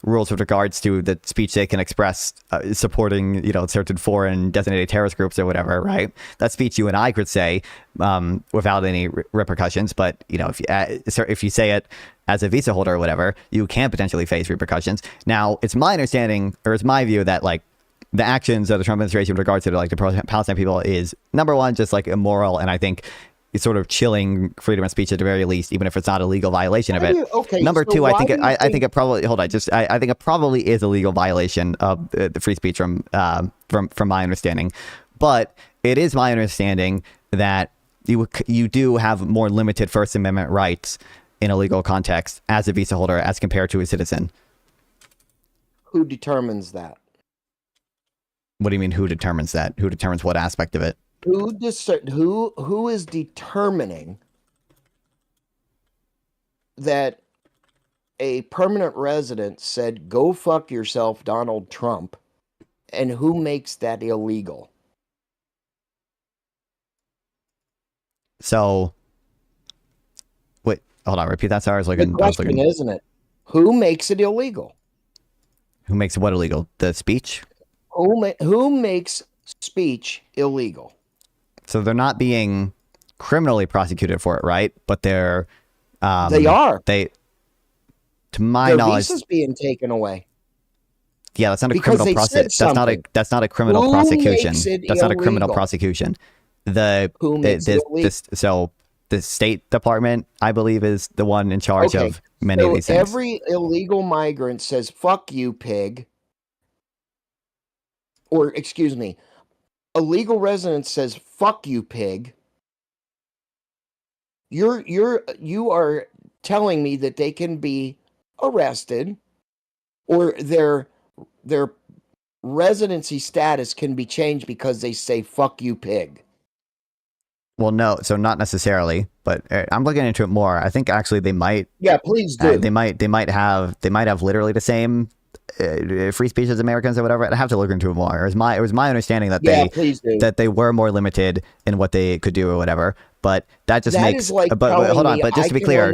rules with regards to the speech they can express supporting, certain foreign designated terrorist groups or whatever, right? That speech you and I could say without any repercussions. But, if you say it as a visa holder or whatever, you can potentially face repercussions. Now, it's my understanding, or it's my view that, like, the actions of the Trump administration with regards to, like, the Palestine people is, number one, just, like, immoral, and I think it's sort of chilling freedom of speech at the very least, even if it's not a legal violation of it. Number two, I think it probably I think it probably is a legal violation of the free speech from my understanding. But it is my understanding that you do have more limited First Amendment rights in a legal context as a visa holder as compared to a citizen. Who determines that? What do you mean? Who determines that? Who determines what aspect of it? Who is determining that a permanent resident said, "Go fuck yourself, Donald Trump," and who makes that illegal? So, wait, hold on. Repeat that. Sorry, I was looking. The question, isn't it? Who makes it illegal? Who makes what illegal? The speech? Who makes speech illegal? So they're not being criminally prosecuted for it, right? But they are. To my Their knowledge, visa's being taken away. Yeah, that's not a Because criminal process. That's not a criminal Who prosecution. makes it That's not a criminal illegal? prosecution. Who makes it illegal? So the State Department, I believe, is the one in charge of many of these things. Every illegal migrant says, "Fuck you, pig." Or, excuse me, a legal resident says, "Fuck you, pig." You are telling me that they can be arrested, or their residency status can be changed because they say, "Fuck you, pig." Well, no, so not necessarily, but I'm looking into it more. I think actually they might. Yeah, please do. They might have literally the same free speech as Americans or whatever. I have to look into it more. It was my understanding that they were more limited in what they could do or whatever. But that just makes. Like but hold on. But just to be clear,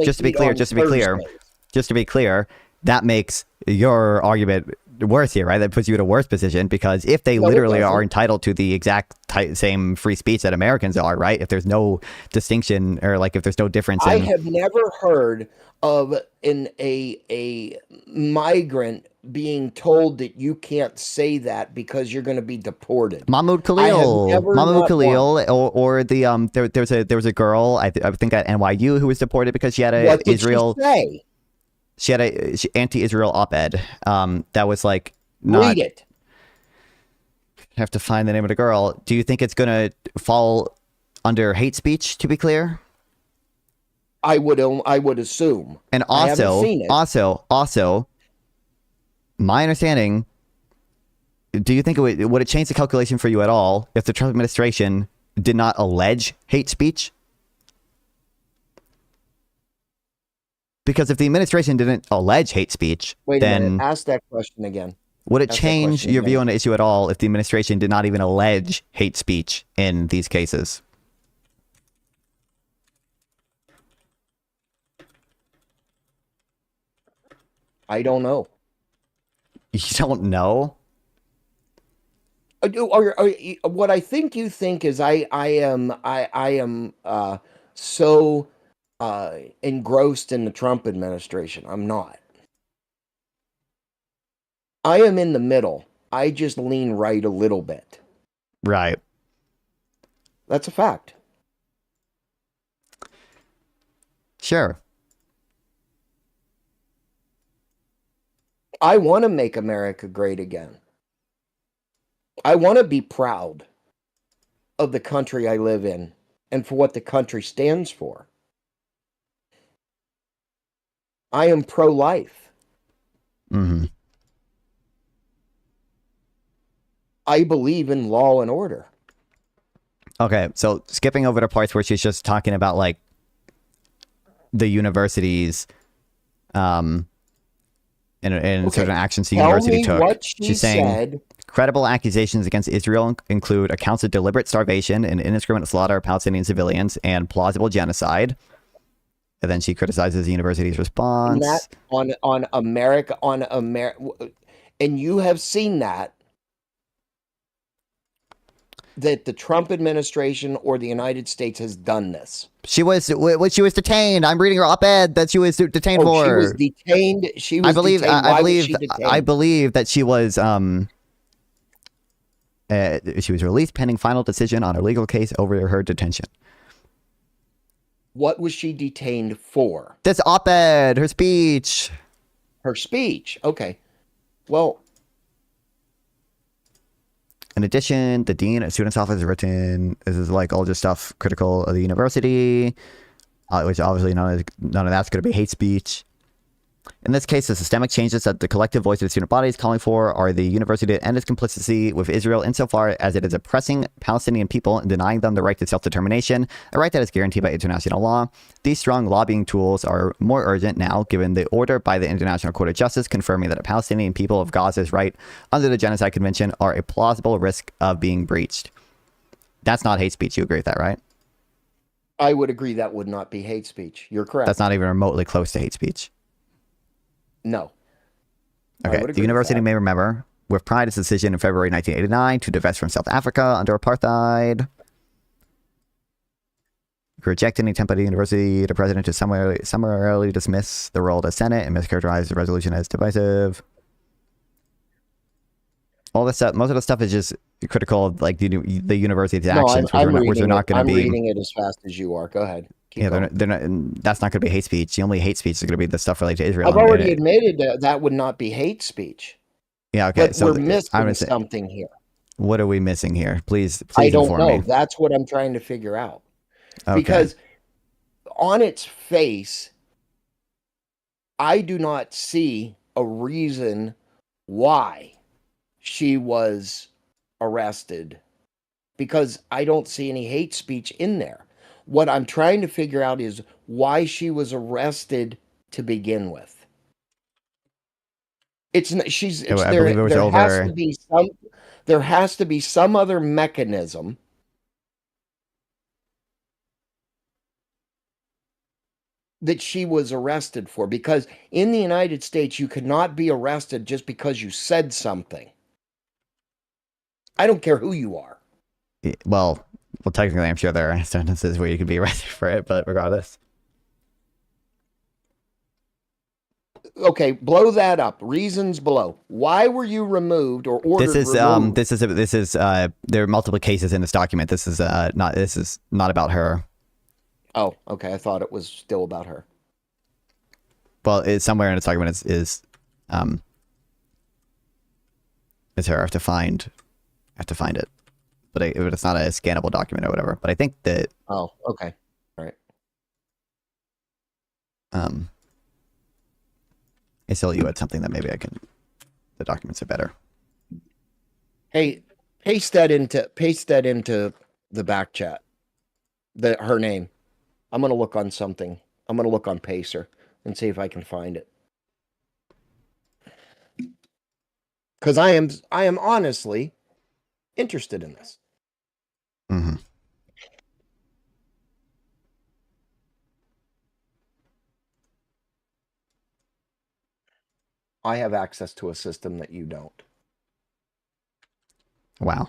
that makes your argument worse here, right? That puts you in a worse position, because if they literally are entitled to the exact same free speech that Americans are, right? If there's no distinction, or like if there's no difference I have never heard of a migrant being told that you can't say that because you're going to be deported. Mahmoud I have Khalil, never Mahmoud not Khalil, or the there was a girl I think at NYU who was deported because she had a What did Israel she say? she had a anti-Israel op-ed. That was like not. Read it. I have to find the name of the girl. Do you think it's gonna fall under hate speech? To be clear. I would assume. And I haven't also, seen it. also, my understanding. Do you think would it change the calculation for you at all if the Trump administration did not allege hate speech? Because if the administration didn't allege hate speech, Wait a then minute. Ask that question again. would it Ask that change question your view again. on the issue at all if the administration did not even allege hate speech in these cases? I don't know. You don't know? What I think you think is I am so engrossed in the Trump administration. I'm not. I am in the middle. I just lean right a little bit. Right. That's a fact. Sure. I want to make America great again. I want to be proud of the country I live in and for what the country stands for. I am pro-life. Mm-hmm. I believe in law and order. Okay, so skipping over the parts where she's just talking about like the universities, and certain actions the university took. What she's saying said. credible accusations against Israel include accounts of deliberate starvation and indiscriminate slaughter of Palestinian civilians and plausible genocide. And then she criticizes the university's response. And that on America, and you have seen that the Trump administration or the United States has done this. She was detained. I'm reading her op-ed that she was detained for. She was detained. She was detained. I Why was she detained? I believe that she was released pending final decision on a legal case over her detention. What was she detained for? This op-ed, her speech. Her speech. Okay. Well, in addition, the dean of students' office has written, this is like all just stuff critical of the university, which obviously none of that's going to be hate speech. In this case, the systemic changes that the collective voice of the student body is calling for are the university to end its complicity with Israel insofar as it is oppressing Palestinian people and denying them the right to self-determination, a right that is guaranteed by international law. These strong lobbying tools are more urgent now, given the order by the International Court of Justice confirming that the Palestinian people of Gaza's right under the Genocide Convention are a plausible risk of being breached. That's not hate speech. You agree with that, right? I would agree that would not be hate speech. You're correct. That's not even remotely close to hate speech. No. Okay, the university may remember with pride its decision in February 1989 to divest from South Africa under apartheid. Reject any attempt by the university, the president to summarily dismiss the role of the Senate and mischaracterize the resolution as divisive. All this stuff, most of the stuff is just critical of like the university's actions, which are not going to be. I'm reading it as fast as you are. Go ahead. Yeah, they're not. That's not going to be hate speech. The only hate speech is going to be the stuff related to Israel. I've already admitted that would not be hate speech. Yeah, okay. But so we're missing something here. What are we missing here? Please I don't inform know. me. That's what I'm trying to figure out. Okay. Because on its face, I do not see a reason why she was arrested, because I don't see any hate speech in there. What I'm trying to figure out is why she was arrested to begin with. There has to be some other mechanism that she was arrested for, because in the United States you could not be arrested just because you said something. I don't care who you are. Well, technically, I'm sure there are instances where you could be arrested for it, but regardless. Okay, blow that up. Reasons below. Why were you removed or ordered removed? There are multiple cases in this document. This is not about her. Oh, okay. I thought it was still about her. Well, it's somewhere in this document is her. I have to find it. But it's not a scannable document or whatever. But I think that Oh, okay. All right. ACLU had something that maybe the documents are better. Hey, paste that into the back chat. Her name. I'm gonna look on something. I'm gonna look on Pacer and see if I can find it. Because I am honestly interested in this. Mm-hmm. I have access to a system that you don't. Wow.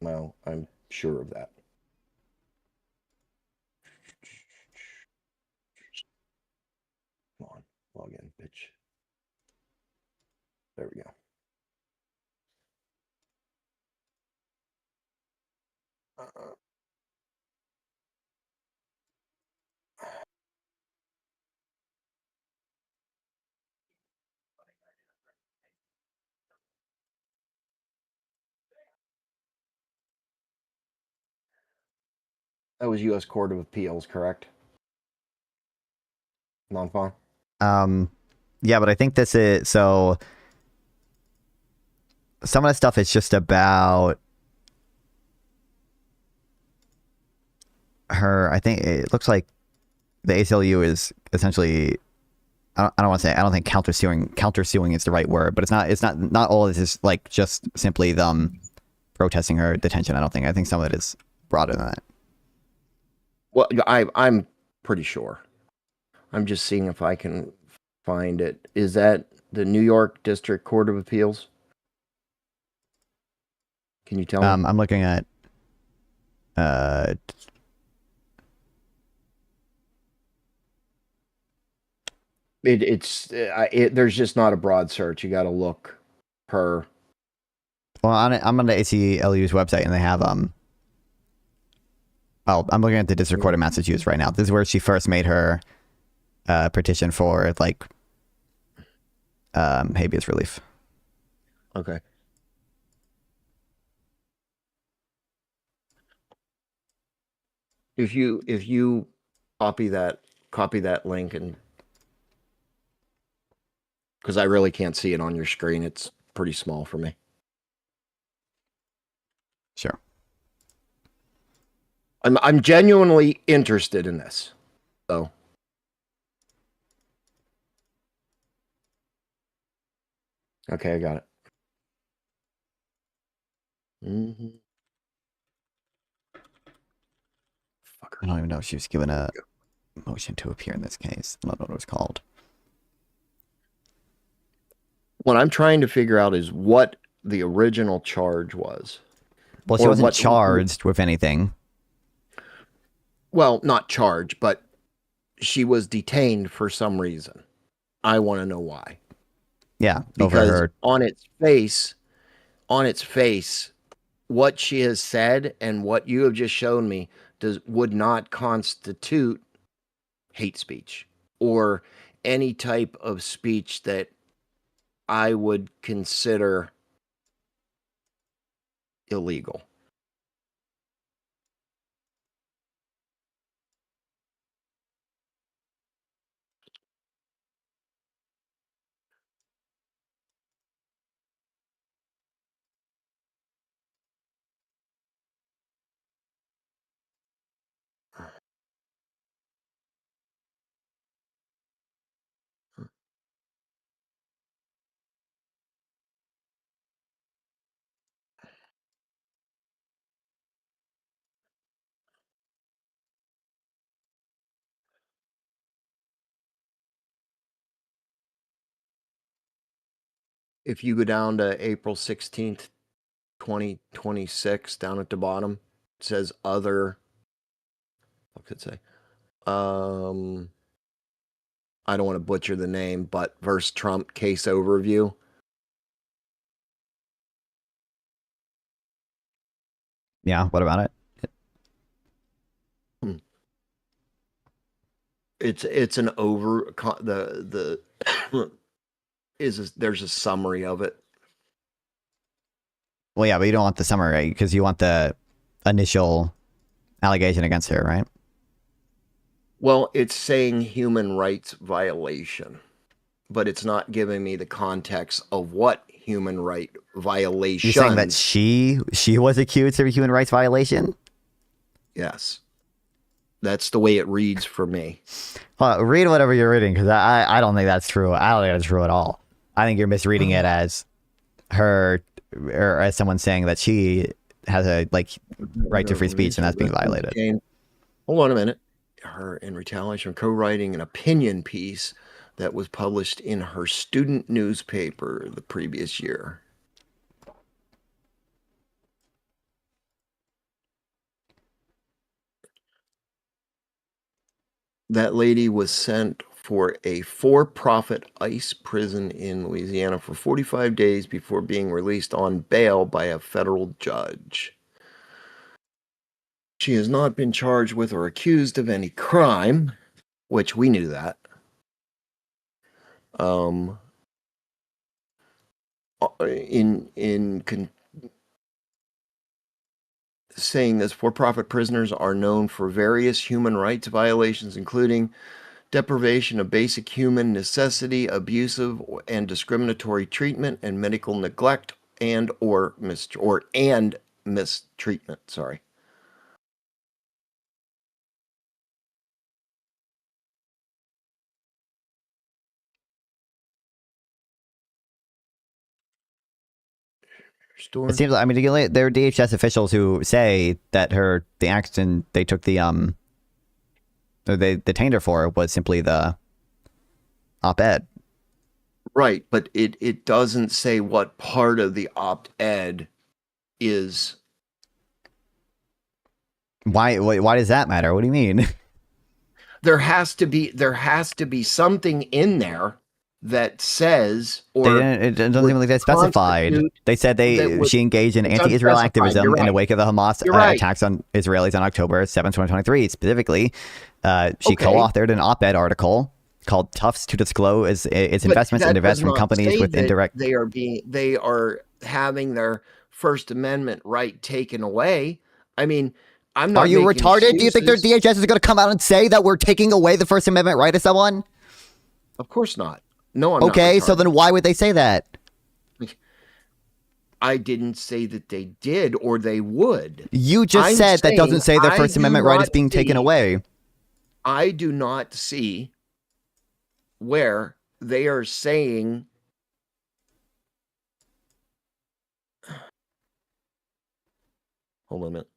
Well, I'm sure of that. Come on, log in, bitch. There we go. That was U.S. Court of Appeals, correct? Non-farm? Yeah, but I think this is so. Some of the stuff is just about her. I think it looks like the ACLU is essentially. I don't want to say. I don't think countersuing is the right word, but not all of this is like just simply them protesting her detention. I think some of it is broader than that. Well, I'm pretty sure. I'm just seeing if I can find it. Is that the New York District Court of Appeals? Can you tell me? I'm looking at. There's just not a broad search. You got to look per. Well, I'm on the ACLU's website, and they have Oh, I'm looking at the District Court of Massachusetts right now. This is where she first made her petition for like habeas relief. Okay. If you copy that link, and because I really can't see it on your screen, it's pretty small for me. Sure. I'm genuinely interested in this. So okay, I got it. Mm-hmm. I don't even know if she was given a motion to appear in this case. I don't know what it was called. What I'm trying to figure out is what the original charge was. Well, she wasn't charged with anything. Well, not charged, but she was detained for some reason. I want to know why. Yeah, because on its face, what she has said and what you have just shown me would not constitute hate speech or any type of speech that I would consider illegal. If you go down to April 16th, 2026, down at the bottom, it says other, what could it say? I don't want to butcher the name, but versus Trump case overview. Yeah, what about it? It's an over the there's a summary of it. Well, yeah, but you don't want the summary, right? Because you want the initial allegation against her, right? Well, it's saying human rights violation, but it's not giving me the context of what human right violation. You're saying that she was accused of a human rights violation? Yes. That's the way it reads for me. Well, read whatever you're reading, because I don't think that's true. I don't think that's true at all. I think you're misreading it as her, or as someone saying that she has a right to free speech and that's being violated. Hold on a minute. Her in retaliation for co-writing an opinion piece that was published in her student newspaper the previous year. That lady was sent for a for-profit ICE prison in Louisiana for 45 days before being released on bail by a federal judge. She has not been charged with or accused of any crime, which we knew that. Saying this, for-profit prisoners are known for various human rights violations, including deprivation of basic human necessity, abusive and discriminatory treatment, and medical neglect and mistreatment. Sorry. It seems like, I mean, there are DHS officials who say that the action they took they detained her for was simply the op-ed. Right, but it doesn't say what part of the op-ed is. Why does that matter? What do you mean? There has to be something in there that says, or it doesn't seem like they specified. They said she engaged in anti-Israel activism in the wake of the Hamas attacks on Israelis on October 7, 2023. Specifically, she co-authored an op-ed article called "Toughs to Disclose its investments and investment companies with indirect." They are having their First Amendment right taken away. I mean, I'm not. Are you retarded? Do you think their DHS is going to come out and say that we're taking away the First Amendment right of someone? Of course not. No, I'm not. Okay, so then why would they say that? I didn't say that they did or they would. You just said that doesn't say their First Amendment right is being taken away. I do not see where they are saying hold on a minute.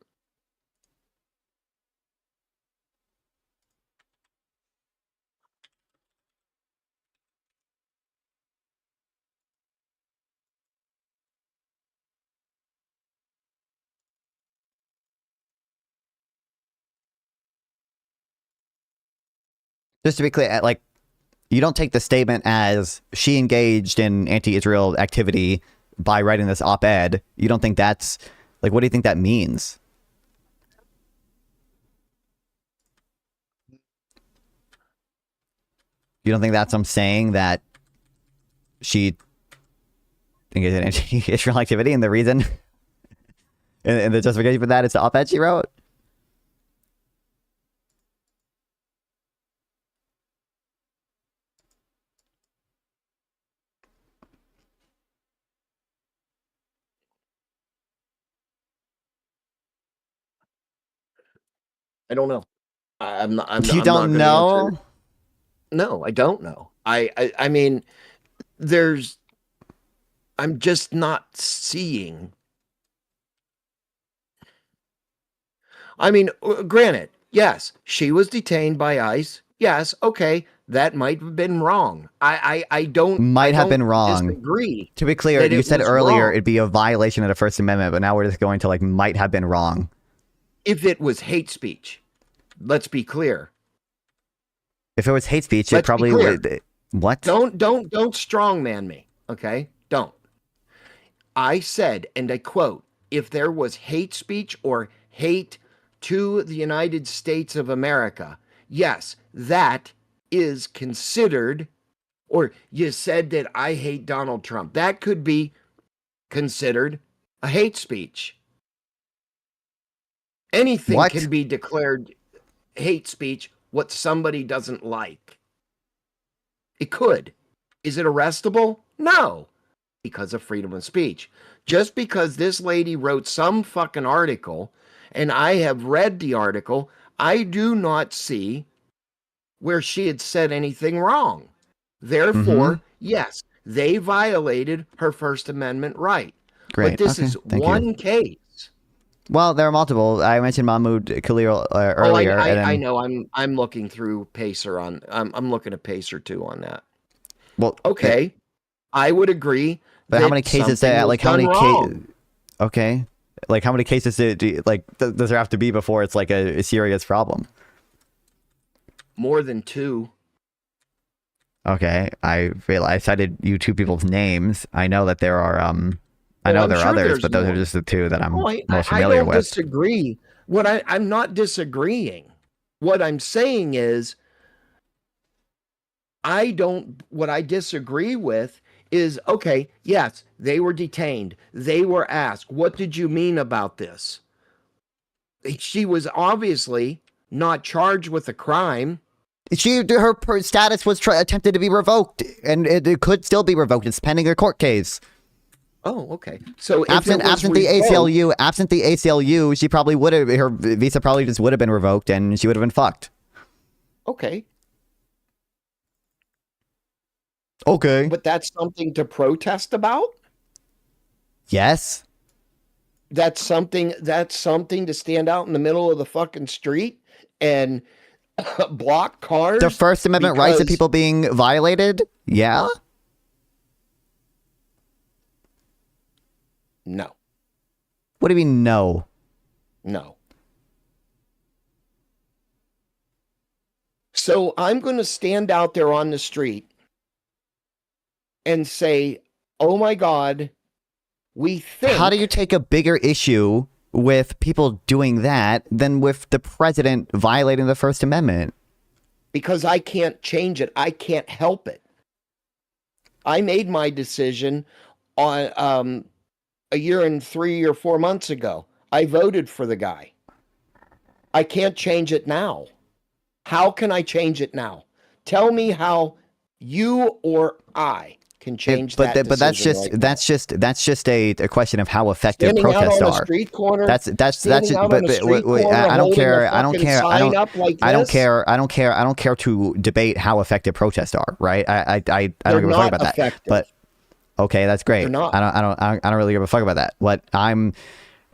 Just to be clear, you don't take the statement as she engaged in anti-Israel activity by writing this op-ed. You don't think that's what do you think that means? You don't think that's them saying that she engaged in anti-Israel activity and the reason and the justification for that is the op-ed she wrote? I don't know. I'm not. You don't know? No, I don't know. I mean, I'm just not seeing. I mean, granted, yes, she was detained by ICE. Yes, okay, that might have been wrong. I don't have been wrong. Disagree. To be clear, you said earlier it'd be a violation of the First Amendment, but now we're just going to might have been wrong. If it was hate speech, let's be clear. If it was hate speech, it Let's be probably clear. would. What? Don't strongman me, okay? Don't. I said, and I quote, if there was hate speech or hate to the United States of America, yes, that is considered, or you said that I hate Donald Trump. That could be considered a hate speech. Anything What? can be declared hate speech what somebody doesn't like. It could. Is it arrestable? No, because of freedom of speech. Just because this lady wrote some fucking article and I have read the article, I do not see where she had said anything wrong. Therefore, yes, they violated her First Amendment right. Great. But this Okay, is thank one you. case. Well, there are multiple. I mentioned Mahmoud Khalil earlier, and then I know. I'm looking through Pacer on. I'm looking at Pacer too on that. well, Okay, I would agree. but how many cases that like how many cases? Okay, like how many cases does there have to be before it's like a serious problem? More than two. Okay, I cited you two people's names. I know that there are I know there are others, but those are just the two that I'm most familiar I don't with. disagree. I'm not disagreeing. What I'm saying is, what I disagree with is, okay, yes, they were detained. They were asked, what did you mean about this? She was obviously not charged with a crime. Her status was attempted to be revoked, and it could still be revoked. It's pending a court case. Oh, okay. So absent the ACLU, she probably would have, her visa probably just would have been revoked, and she would have been fucked. Okay. Okay. But that's something to protest about? Yes. That's something to stand out in the middle of the fucking street and block cars? The First Amendment rights of people being violated? Yeah. No. What do you mean no? No. So I'm going to stand out there on the street and say, oh my God, we think... How do you take a bigger issue with people doing that than with the president violating the First Amendment? Because I can't change it. I can't help it. I made my decision on a year and 3 or 4 months ago. I voted for the guy. I can't change it now. How can I change it now? Tell me how you or I can change that decision. But that's just a question of how effective Standing protests out on are. a street corner, That's just, I don't care. I don't care to debate how effective protests are. Right? I don't give a fuck about that. But okay, that's great. I don't really give a fuck about that. What I'm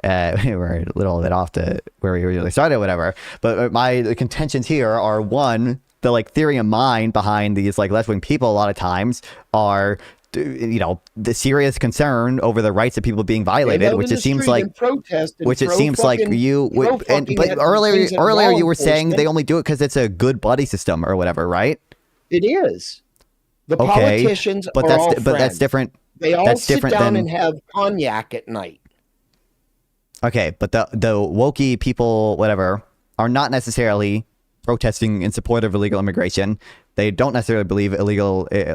we're a little bit off to where we originally started, or whatever. But my contentions here are, one, the like theory of mind behind these like left-wing people a lot of times are, you know, the serious concern over the rights of people being violated, which it seems like you would. But earlier you were saying they only do it because it's a good buddy system or whatever, right? It is. The politicians are all friends. But that's different. They all sit down and have cognac at night. Okay, but the wokey people, whatever, are not necessarily protesting in support of illegal immigration. They don't necessarily believe illegal, they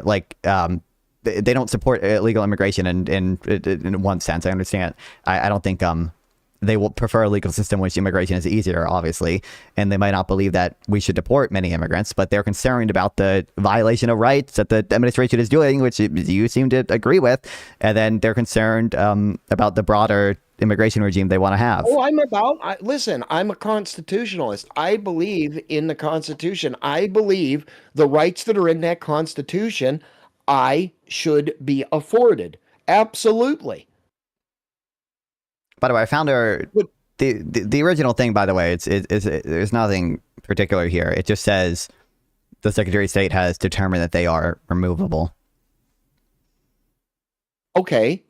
don't support illegal immigration in one sense. I understand. I don't think they will prefer a legal system which immigration is easier, obviously, and they might not believe that we should deport many immigrants, but they're concerned about the violation of rights that the administration is doing, which you seem to agree with, and then they're concerned about the broader immigration regime they want to have. Oh, listen, I'm a constitutionalist. I believe in the Constitution. I believe the rights that are in that Constitution, I should be afforded. Absolutely. By the way, I found the original thing, by the way, there's nothing particular here. It just says the Secretary of State has determined that they are removable. Okay.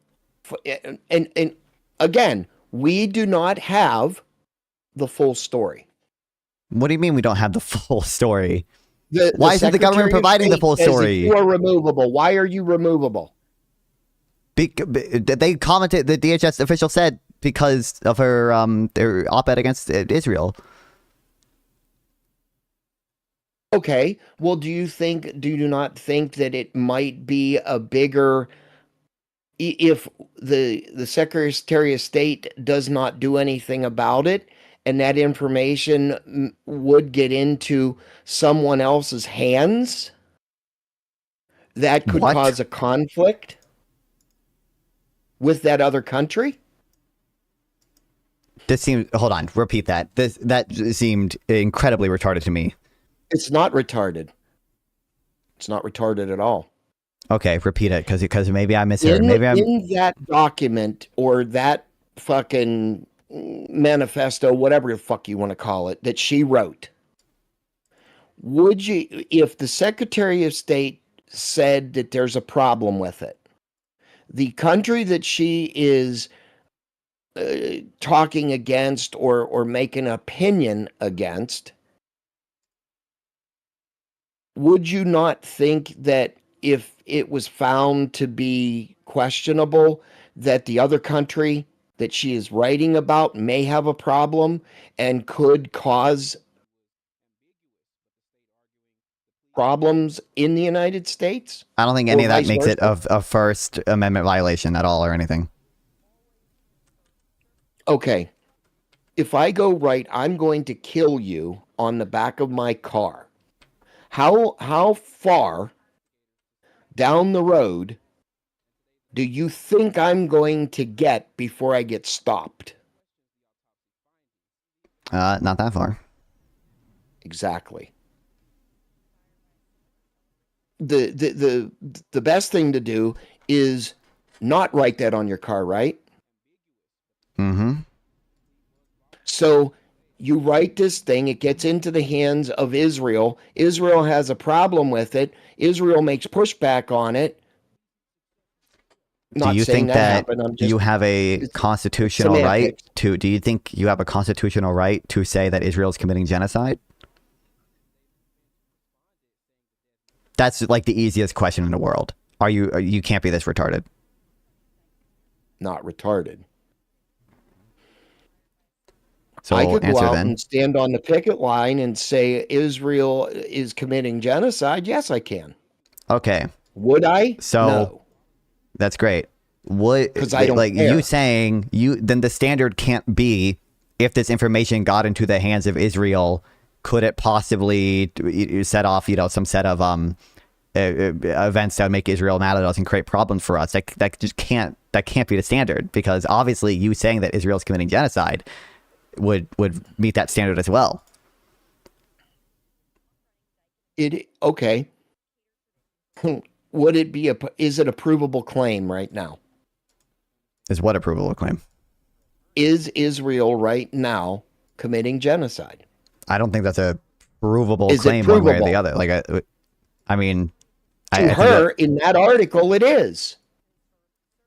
And again, we do not have the full story. What do you mean we don't have the full story? Why isn't the government Secretary of providing the State full says that story? you are removable. Why are you removable? They commented, the DHS official said, because of her their op-ed against Israel. Okay. Well, do you not think that it might be a bigger, if the Secretary of State does not do anything about it, and that information would get into someone else's hands, that could What? cause a conflict with that other country? This seemed, hold on, repeat that. That seemed incredibly retarded to me. It's not retarded. It's not retarded at all. Okay, repeat it, because maybe I misheard. Maybe I'm in that document, or that fucking manifesto, whatever the fuck you want to call it, that she wrote, would you, if the Secretary of State said that there's a problem with it, the country that she is talking against, or making an opinion against, would you not think that if it was found to be questionable, that the other country that she is writing about may have a problem and could cause problems in the United States? I don't think Or any of that vice makes it versa? a First Amendment violation at all or anything. Okay. If I go write, I'm going to kill you on the back of my car, how far down the road do you think I'm going to get before I get stopped? Not that far. Exactly. The best thing to do is not write that on your car, right? Mm-hmm. So you write this thing, it gets into the hands of Israel. Israel has a problem with it. Israel makes pushback on it. Do you think that you have a it's constitutional right semantics. to? Do you think you have a constitutional right to say that Israel is committing genocide? That's like the easiest question in the world. You can't be this retarded. Not retarded. So I could go answer out then. and stand on the picket line and say Israel is committing genocide. Yes, I can. Okay. Would I? So No. that's great. What? 'Cause I don't like care. you saying then the standard can't be, if this information got into the hands of Israel, could it possibly set off some set of events that would make Israel mad at us and create problems for us? That just can't be the standard, because obviously you saying that Israel is committing genocide would meet that standard as well. Okay. Would it be is it a provable claim right now? Is what a provable claim? Is Israel right now committing genocide? I don't think that's a provable Is it claim one way or provable? the other. Like, I mean, To I think her, that in that article, it is.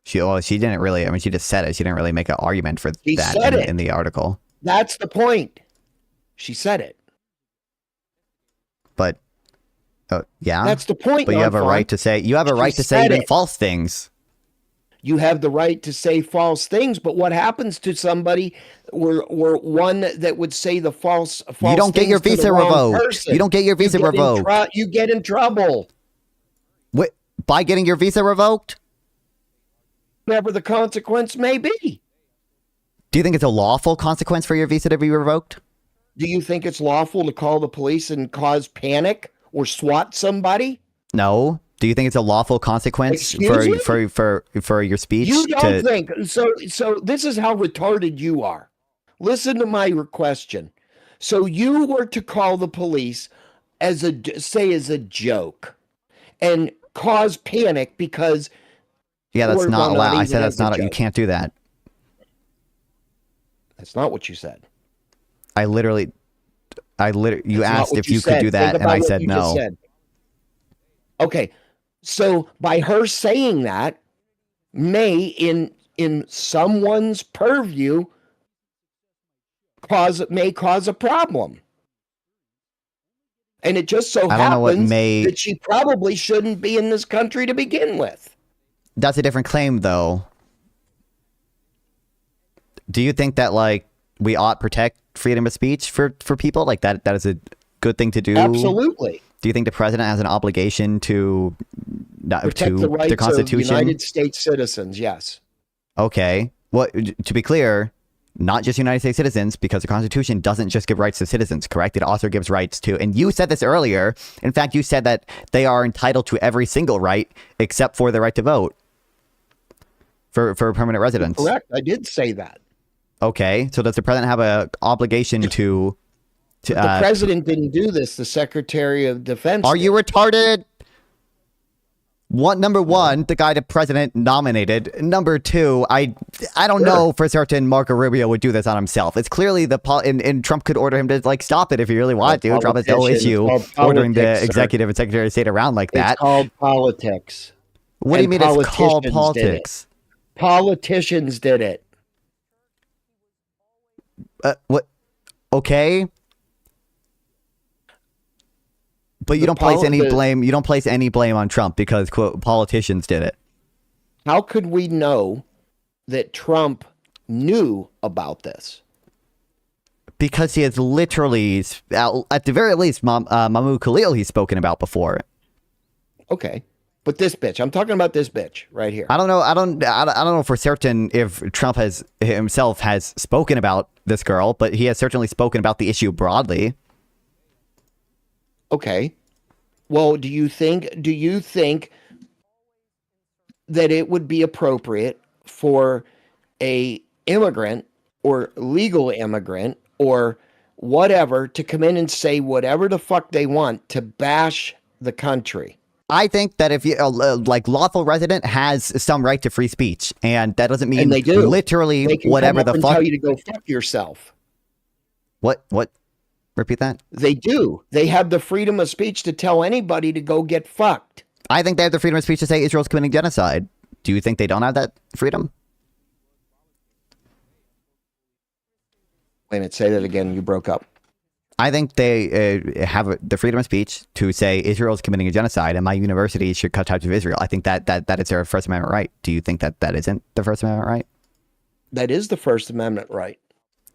she didn't really. I mean, she just said it. She didn't really make an argument for She that said it. in the article. That's the point. She said it. But yeah, That's the point. but you have a right to say. You have a right to say said even it. false things. You have the right to say false things, but what happens to somebody or one that would say the false You don't get your things to the visa wrong revoked. person? You don't get your visa revoked. You get in trouble. What, by getting your visa revoked? Whatever the consequence may be. Do you think it's a lawful consequence for your visa to be revoked? Do you think it's lawful to call the police and cause panic or SWAT somebody? No. Do you think it's a lawful consequence Excuse me? for your speech? You don't think so. So this is how retarded you are. Listen to my question. So you were to call the police as a joke and cause panic because that's or, not well, allowed. I even said that's as a not. You joke. can't do that. That's not what you said. I literally. You That's not asked what if you you could said. do that, Think and I about what said you just no. said. Okay, so by her saying that, may in someone's purview may cause a problem. And it just so I don't know what happens may. that she probably shouldn't be in this country to begin with. That's a different claim, though. Do you think that like we ought protect freedom of speech for people like that? That is a good thing to do. Absolutely. Do you think the president has an obligation to Protect the rights the Constitution? of United States citizens? Yes. Okay. Well, to be clear, not just United States citizens, because the Constitution doesn't just give rights to citizens, correct? It also gives rights to, and you said this earlier. In fact, you said that they are entitled to every single right except for the right to vote for permanent residents. Correct. I did say that. Okay. So does the president have an obligation to the president didn't do this. The Secretary of Defense. Are you retarded? Number one, the guy the president nominated. Number two, I don't know for certain Marco Rubio would do this on himself. It's clearly and Trump could order him to like stop it if he really wanted to. Trump has no issue ordering the executive and secretary of state around like that. It's called politics. What do you mean it's called politics? Politicians did it. What? Okay. But you don't place any blame. You don't place any blame on Trump because quote politicians did it. How could we know that Trump knew about this? Because he has literally, at the very least, Mahmoud Khalil he's spoken about before. Okay, but this bitch, I'm talking about this bitch right here. I don't know. I don't know for certain if Trump himself has spoken about this girl, but he has certainly spoken about the issue broadly. Okay. Well, do you think that it would be appropriate for a immigrant or legal immigrant or whatever to come in and say whatever the fuck they want to bash the country? I think that if you like lawful resident has some right to free speech, and that doesn't mean they do. Literally they can whatever come up the and fuck. Tell you to go fuck yourself. What? Repeat that. They do. They have the freedom of speech to tell anybody to go get fucked. I think they have the freedom of speech to say Israel's committing genocide. Do you think they don't have that freedom? Wait a minute. Say that again. You broke up. I think they have the freedom of speech to say Israel is committing a genocide and my university should cut ties with Israel. I think that is their First Amendment right. Do you think that isn't the First Amendment right? That is the First Amendment right.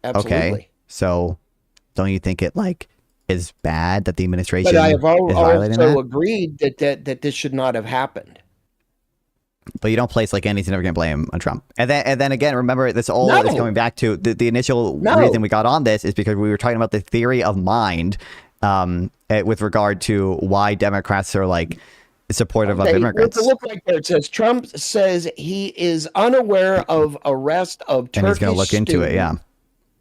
Absolutely. Okay. So don't you think it like is bad that the administration But I have also that? agreed that this should not have happened. But you don't place like any significant blame on Trump. And then again, remember this all is coming back to the initial reason we got on this is because we were talking about the theory of mind with regard to why Democrats are like supportive of immigrants. Look right there. It says Trump says he is unaware of arrest of Turkish and he's going to look into it. Yeah.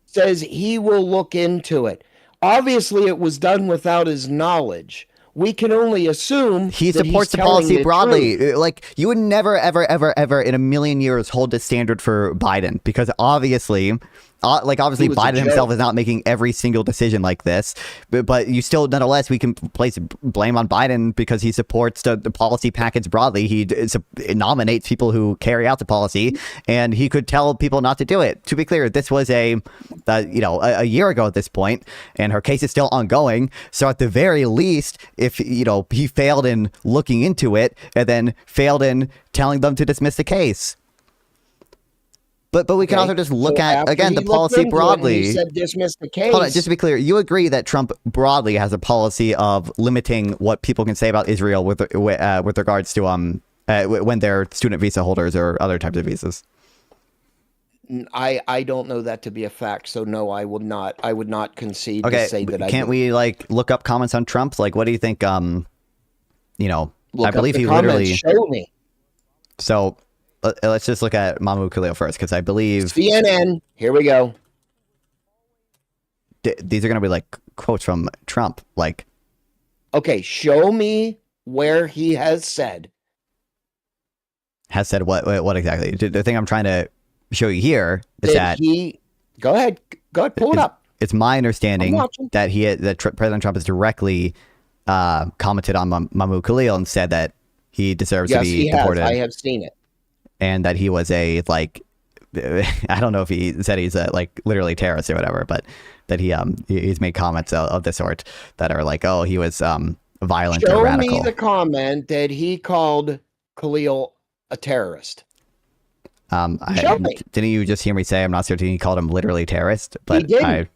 Says he will look into it. Obviously, it was done without his knowledge. We can only assume he supports the policy broadly. Like you would never, ever, ever, ever in a million years hold this standard for Biden because obviously Biden himself is not making every single decision like this. But you still, nonetheless, we can place blame on Biden because he supports the policy package broadly. He nominates people who carry out the policy, and he could tell people not to do it. To be clear, this was a year ago at this point, and her case is still ongoing. So at the very least, if he failed in looking into it and then failed in telling them to dismiss the case. But we can also just look at, again, the policy broadly. He said dismiss the case. Hold on, just to be clear, you agree that Trump broadly has a policy of limiting what people can say about Israel with regards to when they're student visa holders or other types of visas? I don't know that to be a fact, so no, I would not concede to say that. Can't we like look up comments on Trump? Like, what do you think? I believe he literally. Show me. So. Let's just look at Mahmoud Khalil first, because I believe CNN. Here we go. These are going to be like quotes from Trump. Like, okay, show me where he has said. Has said what? What exactly? The thing I'm trying to show you here is that he. Go ahead, pull it up. It's my understanding that President Trump has directly commented on Mahmoud Khalil and said that he deserves to be deported. I have seen it. And that he was a I don't know if he said he's like literally terrorist or whatever, but that he's made comments of this sort that are like, oh, he was violent or radical. Show me the comment that he called Khalil a terrorist. Show me. Didn't you just hear me say I'm not certain he called him literally terrorist? But he didn't.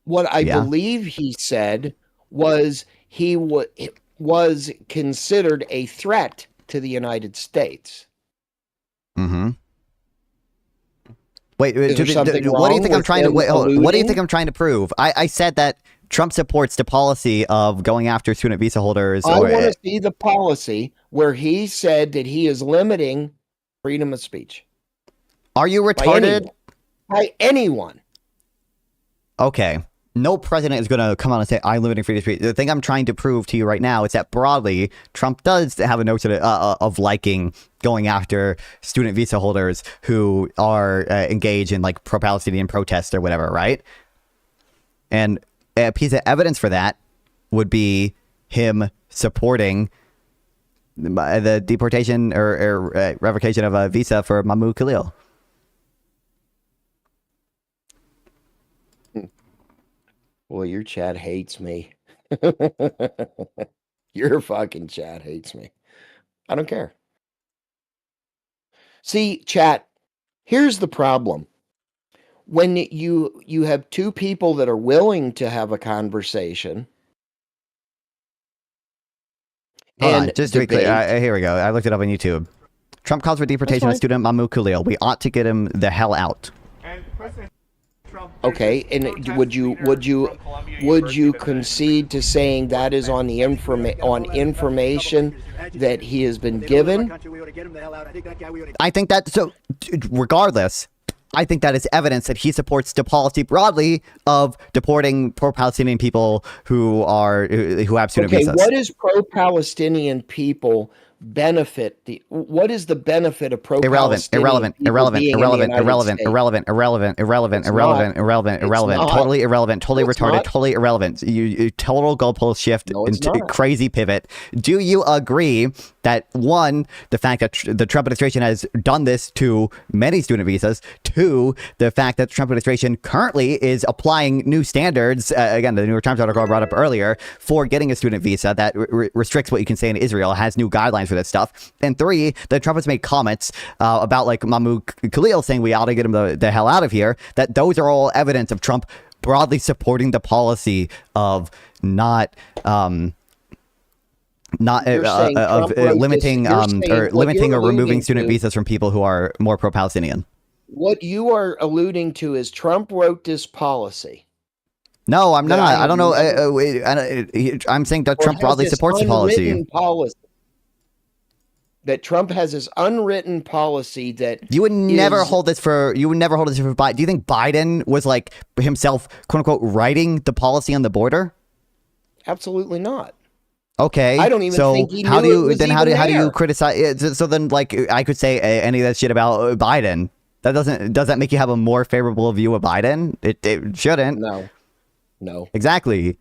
What I believe he said was he was considered a threat to the United States. Mm-hmm. Wait, what do you think I'm trying to? What do you think I'm trying to prove? I said that Trump supports the policy of going after student visa holders. I want to see the policy where he said that he is limiting freedom of speech. Are you retarded? By anyone. Okay. No president is going to come out and say, I'm limiting freedom of speech. The thing I'm trying to prove to you right now is that broadly, Trump does have a notion of liking going after student visa holders who are engaged in like pro-Palestinian protests or whatever, right? And a piece of evidence for that would be him supporting the deportation or revocation of a visa for Mahmoud Khalil. Well, your chat hates me. Your fucking chat hates me. I don't care. See, chat, here's the problem. When you have two people that are willing to have a conversation. Hold on, just to be clear, here we go. I looked it up on YouTube. Trump calls for deportation of student Mahmoud Khalil. We ought to get him the hell out. Okay, and would you concede to saying that is on the information that he has been given? I think that, so regardless, I think that is evidence that he supports the policy broadly of deporting pro-Palestinian people who have student visas. Okay, what is pro-Palestinian people benefit? What is the benefit of pro-Palestinian irrelevant, totally irrelevant, totally retarded, totally irrelevant. You total goalpost shift, crazy pivot. Do you agree that one, the fact that the Trump administration has done this to many student visas, two, the fact that the Trump administration currently is applying new standards, again, the New York Times article I brought up earlier, for getting a student visa that restricts what you can say in Israel, has new guidelines for this stuff, and three, that Trump has made comments about like Mahmoud Khalil saying we ought to get him the hell out of here, that those are all evidence of Trump broadly supporting the policy of limiting or removing student visas from people who are more pro-Palestinian. What you are alluding to is Trump wrote this policy. No, I'm not. I don't know. I'm saying that Trump broadly supports the policy. That Trump has this unwritten policy that you would never hold this for Biden. Do you think Biden was like himself, quote unquote, writing the policy on the border? Absolutely not. Okay, I don't even think he knew how do you it was then even how do there. you criticize? So then, like, I could say any of that shit about Biden. Does that make you have a more favorable view of Biden? It shouldn't. No. Exactly.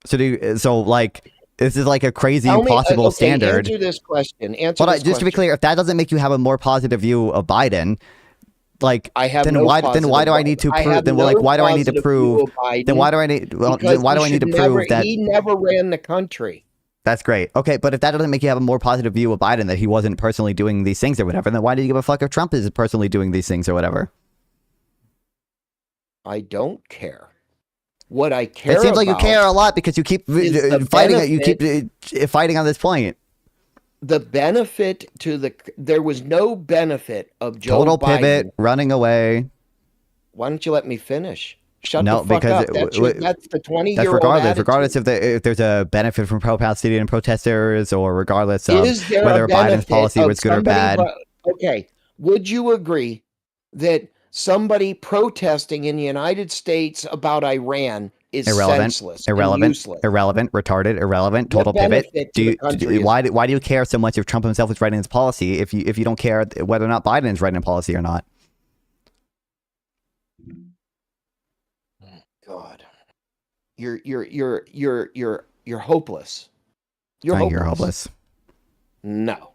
So like this is like a crazy impossible standard. Answer this question. Just to be clear, if that doesn't make you have a more positive view of Biden, like I have then no why do I need to prove? Then like why do I need to prove? Then why do I need? Well, then why do I need to prove that he never ran the country? That's great. Okay, but if that doesn't make you have a more positive view of Biden, that he wasn't personally doing these things or whatever, then why do you give a fuck if Trump is personally doing these things or whatever? I don't care. What I care about. It seems like you care a lot because you keep fighting. You keep fighting on this point. The benefit to there was no benefit of Joe Biden. Total pivot, running away. Why don't you let me finish? Shut the fuck up. That's the 20-year-old regardless if there's a benefit from pro-Palestinian protesters or regardless of whether Biden's policy was good or bad. Okay. Would you agree that somebody protesting in the United States about Iran is senseless, useless, retarded, irrelevant, total pivot? Why do you care so much if Trump himself is writing his policy if you don't care whether or not Biden is writing a policy or not? God, you're hopeless. You're hopeless. No.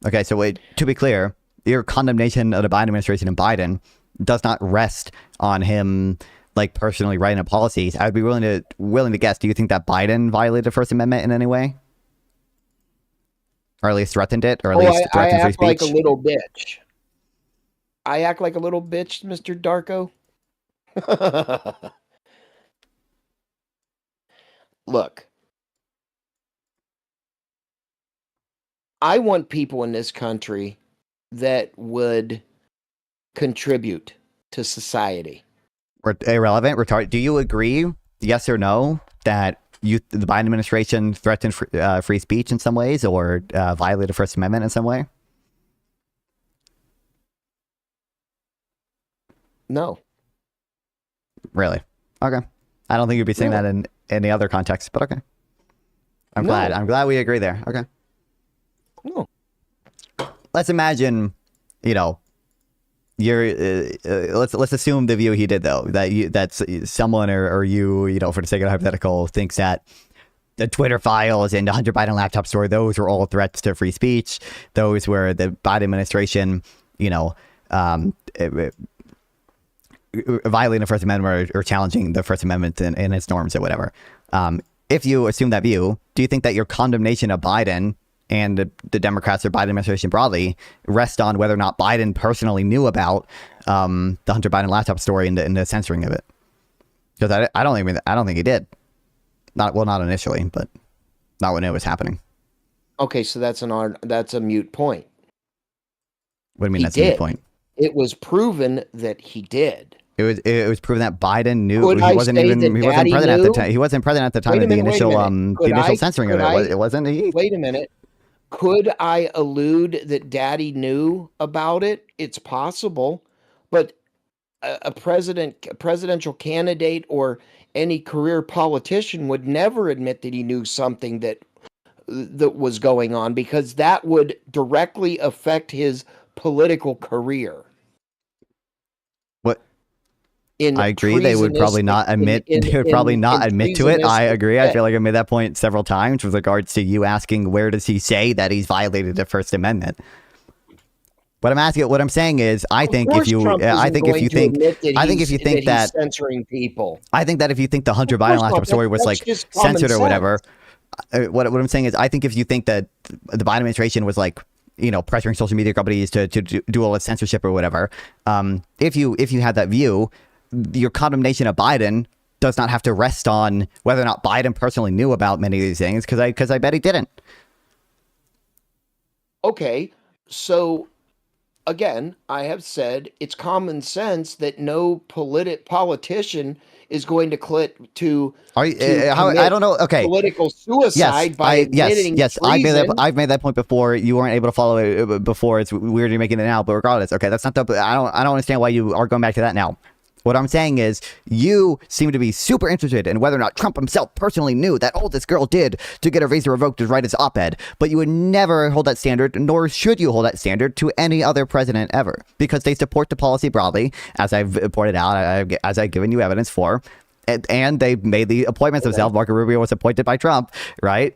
Okay, so wait, to be clear, your condemnation of the Biden administration and Biden does not rest on him like personally writing the policies. I would be willing to guess. Do you think that Biden violated the First Amendment in any way, or at least threatened it, or at least I threatened free act like a speech? little bitch. I act like a little bitch, Mr. Darko. Look, I want people in this country that would contribute to society. Irrelevant, retarded. Do you agree, yes or no, that the Biden administration threatened free speech in some ways, or violated the First Amendment in some way? No. Really? Okay. I don't think you'd be saying No. that in any other context, but okay. I'm glad. I'm glad we agree there. Okay. No. Let's imagine, you know, you're let's assume the view he did though, that's someone or you know, for the sake of hypothetical, thinks that the Twitter files and the Hunter Biden laptop story, those were all threats to free speech. Those were the Biden administration, you know, violating the First Amendment or challenging the First Amendment and its norms or whatever. If you assume that view, do you think that your condemnation of Biden and the Democrats or Biden administration broadly rest on whether or not Biden personally knew about the Hunter Biden laptop story and the censoring of it? Because I don't think he did. Not initially, but not when it was happening. Okay, so that's a mute point. What do you mean He that's a mute did. point? It was proven that he did. It was proven that Biden knew. Could he I wasn't say even that he wasn't Daddy president at the knew? time. He wasn't president at the time Wait a of the minute, wait a initial minute. Could initial I- censoring of could it. I- It wasn't he? Wait a minute. Could I allude that Daddy knew about it? It's possible, but a presidential candidate, or any career politician would never admit that he knew something that was going on, because that would directly affect his political career. What? In I agree. They would probably not admit. They would probably not admit to it. I agree. I feel like I made that point several times with regards to you asking where does he say that he's violated the First Amendment. What I'm saying is, I think if you think that censoring people, I think that if you think the Hunter Biden laptop story was like censored or whatever, what I'm saying is, I think if you think that the Biden administration was like, you know, pressuring social media companies to do all this censorship or whatever, if you had that view, your condemnation of Biden does not have to rest on whether or not Biden personally knew about many of these things, because I bet he didn't. Okay, so again, I have said it's common sense that no politician is going to I don't know. Okay, political suicide by admitting treason. I've made that point before. You weren't able to follow it before. It's weird you're making it now, but regardless, okay, that's not the. I don't understand why you are going back to that now. What I'm saying is, you seem to be super interested in whether or not Trump himself personally knew that all this girl did to get her visa revoked to write his op-ed, but you would never hold that standard, nor should you hold that standard to any other president ever, because they support the policy broadly, as I've pointed out, as I've given you evidence for, and they made the appointments themselves. Marco Rubio was appointed by Trump, right?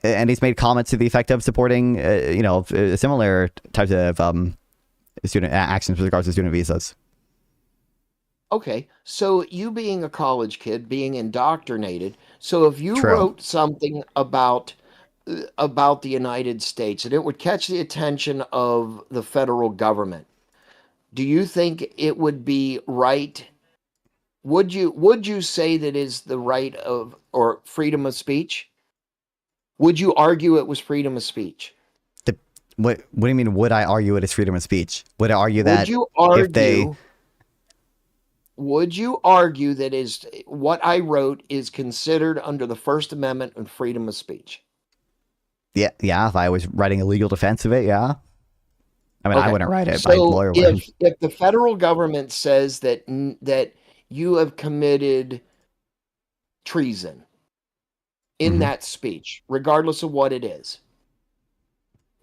And he's made comments to the effect of supporting, similar types of student actions with regards to student visas. Okay, so you being a college kid, being indoctrinated, so if you True. wrote something about the United States and it would catch the attention of the federal government, do you think it would be right? Would you say that is the right of, or freedom of speech? Would you argue it was freedom of speech? What do you mean? Would I argue it is freedom of speech? Would I argue that Would you argue? if they Would you argue that is what I wrote is considered under the First Amendment and freedom of speech? Yeah. If I was writing a legal defense of it, yeah. I mean, Okay. I wouldn't write it. So My lawyer would. if the federal government says that you have committed treason in Mhm. that speech, regardless of what it is,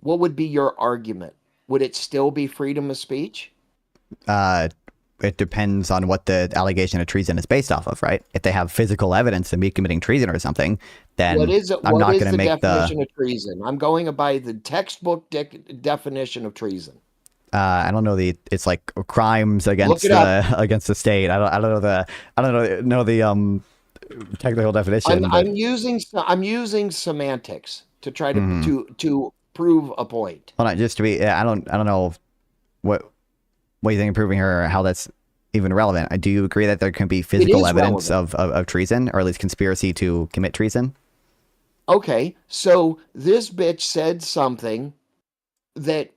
what would be your argument? Would it still be freedom of speech? it depends on what the allegation of treason is based off of, right? If they have physical evidence of me committing treason or something, then I'm not going to make definition of treason. I'm going by the textbook definition of treason. I don't know it's like crimes against against the state. I don't know the technical definition. I'm using semantics to try to prove a point. Hold on, just to be, I don't know what you think of proving her, or how that's even relevant. Do you agree that there can be physical evidence of treason, or at least conspiracy to commit treason? Okay, so this bitch said something that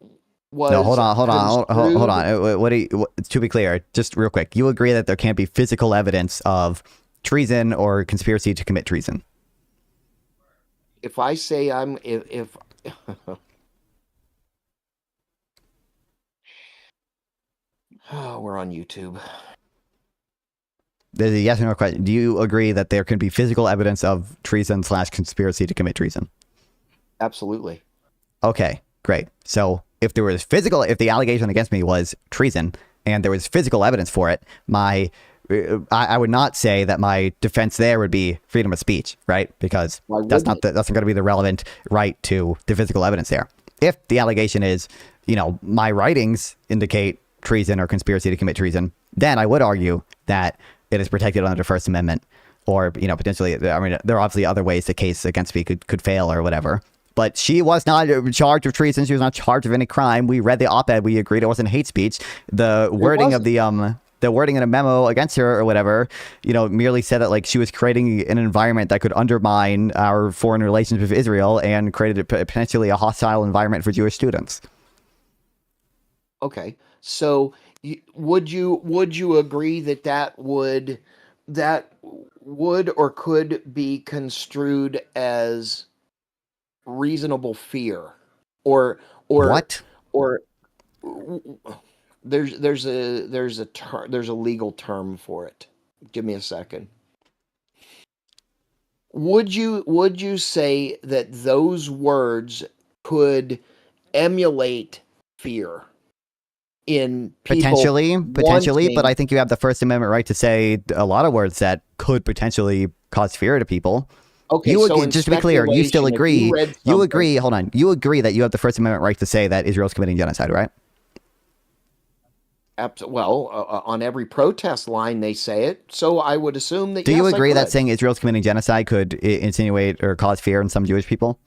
was... No, hold on. To be clear, just real quick, you agree that there can't be physical evidence of treason or conspiracy to commit treason? If I say if oh, we're on YouTube. There's a yes or no question. Do you agree that there can be physical evidence of treason / conspiracy to commit treason? Absolutely. Okay, great. So if the allegation against me was treason and there was physical evidence for it, I would not say that my defense there would be freedom of speech, right? Because that's not going to be the relevant right to the physical evidence there. If the allegation is, my writings indicate treason or conspiracy to commit treason, then I would argue that it is protected under the First Amendment, or, potentially, I mean, there are obviously other ways the case against me could fail or whatever. But she was not charged of treason. She was not charged of any crime. We read the op-ed. We agreed it wasn't hate speech. The wording of the wording in a memo against her or whatever, merely said that, like, she was creating an environment that could undermine our foreign relations with Israel and created potentially a hostile environment for Jewish students. Okay, so would you agree that would or could be construed as reasonable fear, or what? Or there's a legal term for it. Give me a second. Would you say that those words could emulate fear in people? Potentially, but I think you have the First Amendment right to say a lot of words that could potentially cause fear to people. Okay, just to be clear, you still agree. You agree. Hold on. You agree that you have the First Amendment right to say that Israel's committing genocide, right? Well, on every protest line they say it, so I would assume that. Do you agree that saying Israel's committing genocide could insinuate or cause fear in some Jewish people?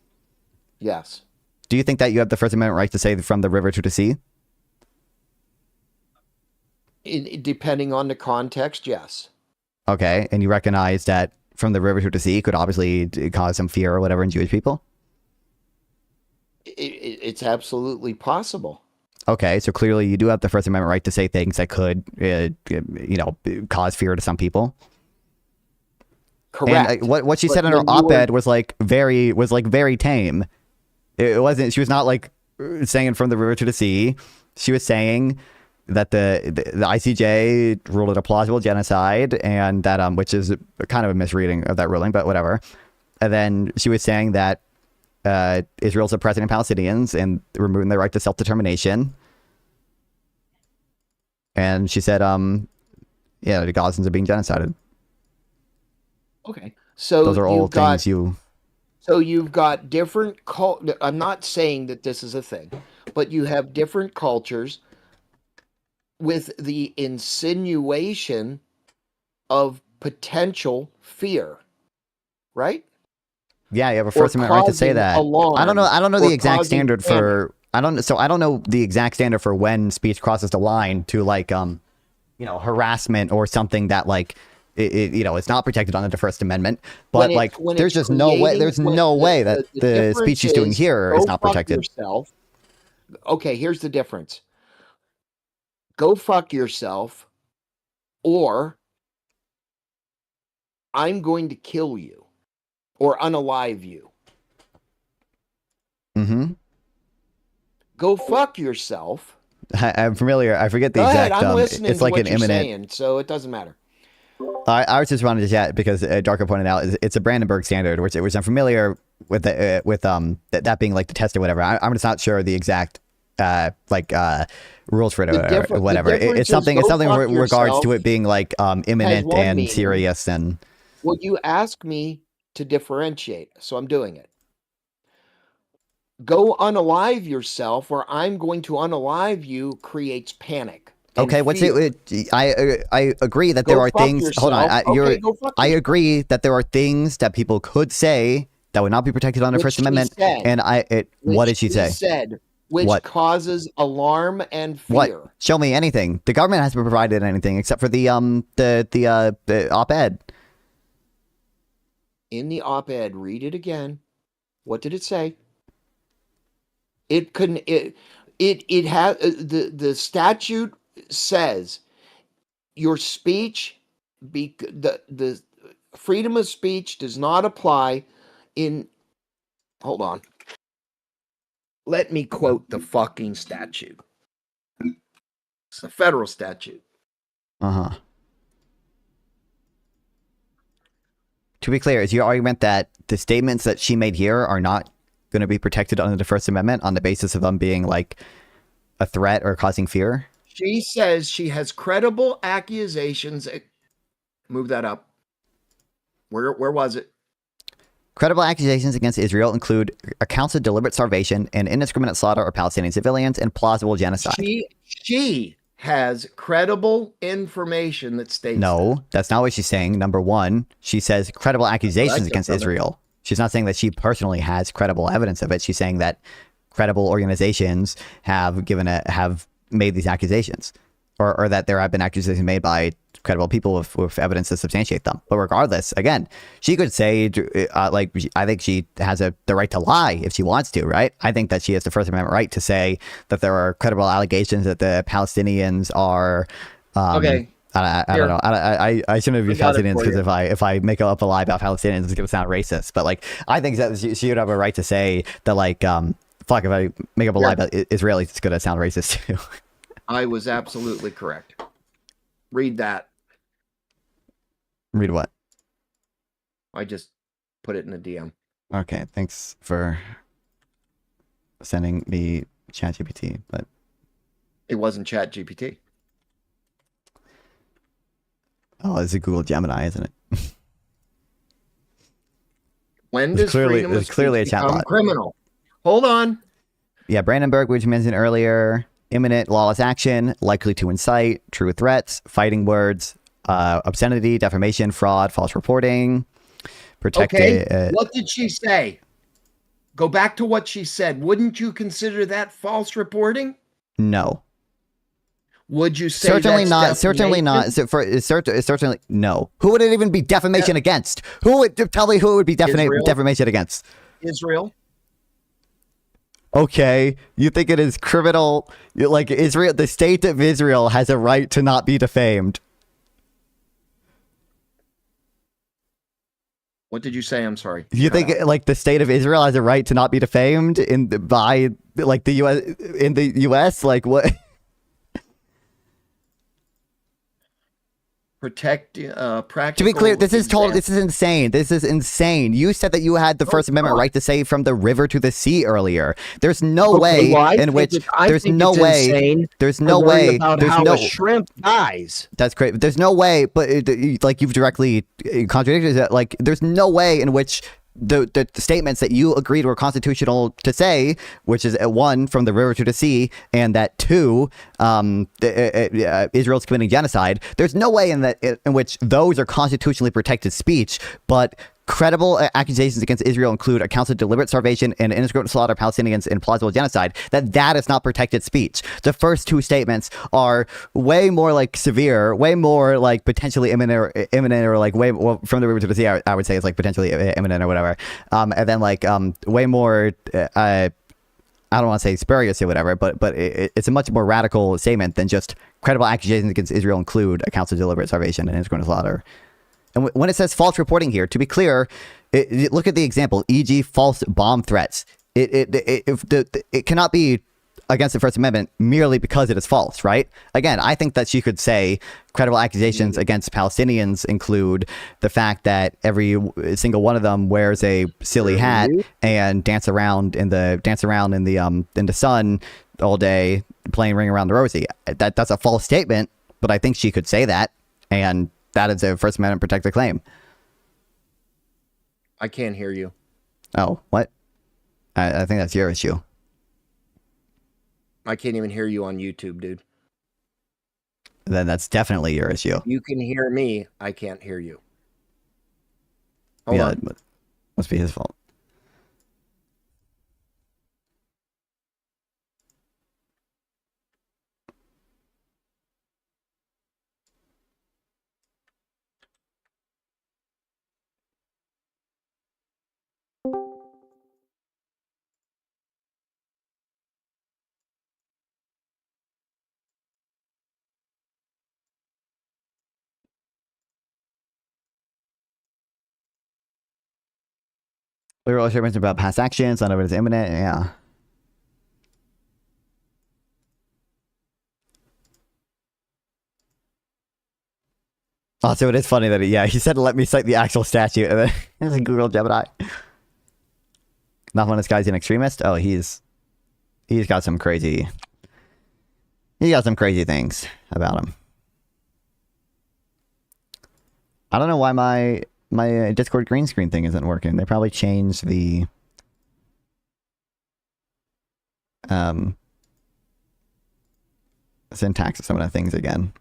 Yes. Do you think that you have the First Amendment right to say from the river to the sea? Depending on the context, yes. Okay, and you recognize that from the river to the sea could obviously cause some fear or whatever in Jewish people? It's absolutely possible. Okay, so clearly you do have the First Amendment right to say things that could, cause fear to some people. Correct. And what she said in her op-ed was very tame. It wasn't. She was not like saying from the river to the sea. She was saying that the ICJ ruled it a plausible genocide, and that which is kind of a misreading of that ruling, but whatever. And then she was saying that Israel's oppressing Palestinians and removing their right to self-determination. And she said, the Gazans are being genocided. Okay. So those are all things you... So you've got different... I'm not saying that this is a thing, but you have different cultures with the insinuation of potential fear, right? Yeah, you have a First Amendment right to say that. I don't know the exact standard for... I don't know the exact standard for when speech crosses the line to, like, harassment or something that, like, it's not protected under the First Amendment. But there's just no way. There's no way that the speech she's doing here is not protected. Yourself. Okay, here's the difference. Go fuck yourself, or I'm going to kill you or unalive you. Mm-hmm. Go fuck yourself. I'm familiar. I forget the exact. I'm listening it's like an imminent. Saying, so it doesn't matter. I was just wanted to chat because Darko pointed out it's a Brandenburg standard, which I'm familiar with. That being like the test or whatever. I'm just not sure the exact rules for it or The whatever. difference It's is something. go It's something fuck in regards to yourself it being like has imminent one and meaning. serious and. Well, you ask me to differentiate, so I'm doing it. Go unalive yourself, or I'm going to unalive you, creates panic. Okay, what's fear. it? I agree that there Go are fuck things. Hold on, yourself. Okay, go fuck I yourself. agree that there are things that people could say that would not be protected under Which First she Amendment. said. And what did she say? Said, which What? causes alarm and fear. What? Show me anything. The government hasn't provided anything except for the op-ed. In the op-ed, read it again. What did it say? It couldn't. It has the statute says your speech, the freedom of speech does not apply in. Hold on. Let me quote the fucking statute. It's a federal statute. Uh-huh. To be clear, is your argument that the statements that she made here are not going to be protected under the First Amendment on the basis of them being like a threat or causing fear? She says she has credible accusations. Move that up. Where was it? Credible accusations against Israel include accounts of deliberate starvation and indiscriminate slaughter of Palestinian civilians and plausible genocide. She has credible information that states No, that's not what she's saying. Number one, she says credible accusations against Israel. She's not saying that she personally has credible evidence of it. She's saying that credible organizations have made these accusations, or that there have been accusations made by credible people with evidence to substantiate them. But regardless, again, she could say, I think she has the right to lie if she wants to, right? I think that she has the First Amendment right to say that there are credible allegations that the Palestinians are. Okay. I don't know. I shouldn't have used Palestinians because if I make up a lie about Palestinians, it's gonna sound racist. But like, I think that she would have a right to say that fuck, if I make up a lie about Israelis, it's gonna sound racist too. I was absolutely correct. Read that. Read what? I just put it in a DM. Okay, thanks for sending me ChatGPT, but it wasn't ChatGPT. Oh, it's a Google Gemini, isn't it? When does freedom of speech become criminal? Hold on. Yeah, Brandenburg, which you mentioned earlier, imminent lawless action, likely to incite, true threats, fighting words, obscenity, defamation, fraud, false reporting, protected. Okay, what did she say? Go back to what she said. Wouldn't you consider that false reporting? No. Would you say certainly that's not? Certainly not. Certainly no. Who would it even be defamation against? Who would tell me who it would be defamation against? Israel. Okay, you think it is criminal? Like Israel, the state of Israel has a right to not be defamed. What did you say? I'm sorry. You think like the state of Israel has a right to not be defamed by like the U.S. in the U.S. Like what? Protect practical. To be clear, this is insane. This is insane. You said that you had the First Amendment right to say from the river to the sea earlier. There's no way in which there's no way about how a shrimp dies. That's great. There's no way, but like you've directly contradicted that. Like there's no way in which the statements that you agreed were constitutional to say, which is one, from the river to the sea, and that two, Israel's committing genocide. There's no way in which those are constitutionally protected speech, but credible accusations against Israel include accounts of deliberate starvation and indiscriminate slaughter of Palestinians and plausible genocide. That is not protected speech. The first two statements are way more like severe, way more like potentially imminent or like way from the river to the sea. I would say it's like potentially imminent or whatever. And then like way more. I don't want to say spurious or whatever, but it's a much more radical statement than just credible accusations against Israel include accounts of deliberate starvation and indiscriminate slaughter. And when it says false reporting here, to be clear, look at the example, e.g. false bomb threats. It cannot be against the First Amendment merely because it is false, right? Again, I think that she could say credible accusations against Palestinians include the fact that every single one of them wears a silly hat and dance around in the sun all day playing Ring Around the Rosie. That's a false statement, but I think she could say that, and that is a First Amendment protected claim. I can't hear you. Oh, what? I think that's your issue. I can't even hear you on YouTube, dude. Then that's definitely your issue. You can hear me. I can't hear you. Hold on. It must be his fault. Literal statements about past actions, none of it is imminent. Yeah. Also, it is funny that he said let me cite the actual statute, and then it's like Google Gemini. Not when this guy's an extremist. Oh, he's got some crazy. He got some crazy things about him. I don't know why my Discord green screen thing isn't working. They probably changed the syntax of some of the things again.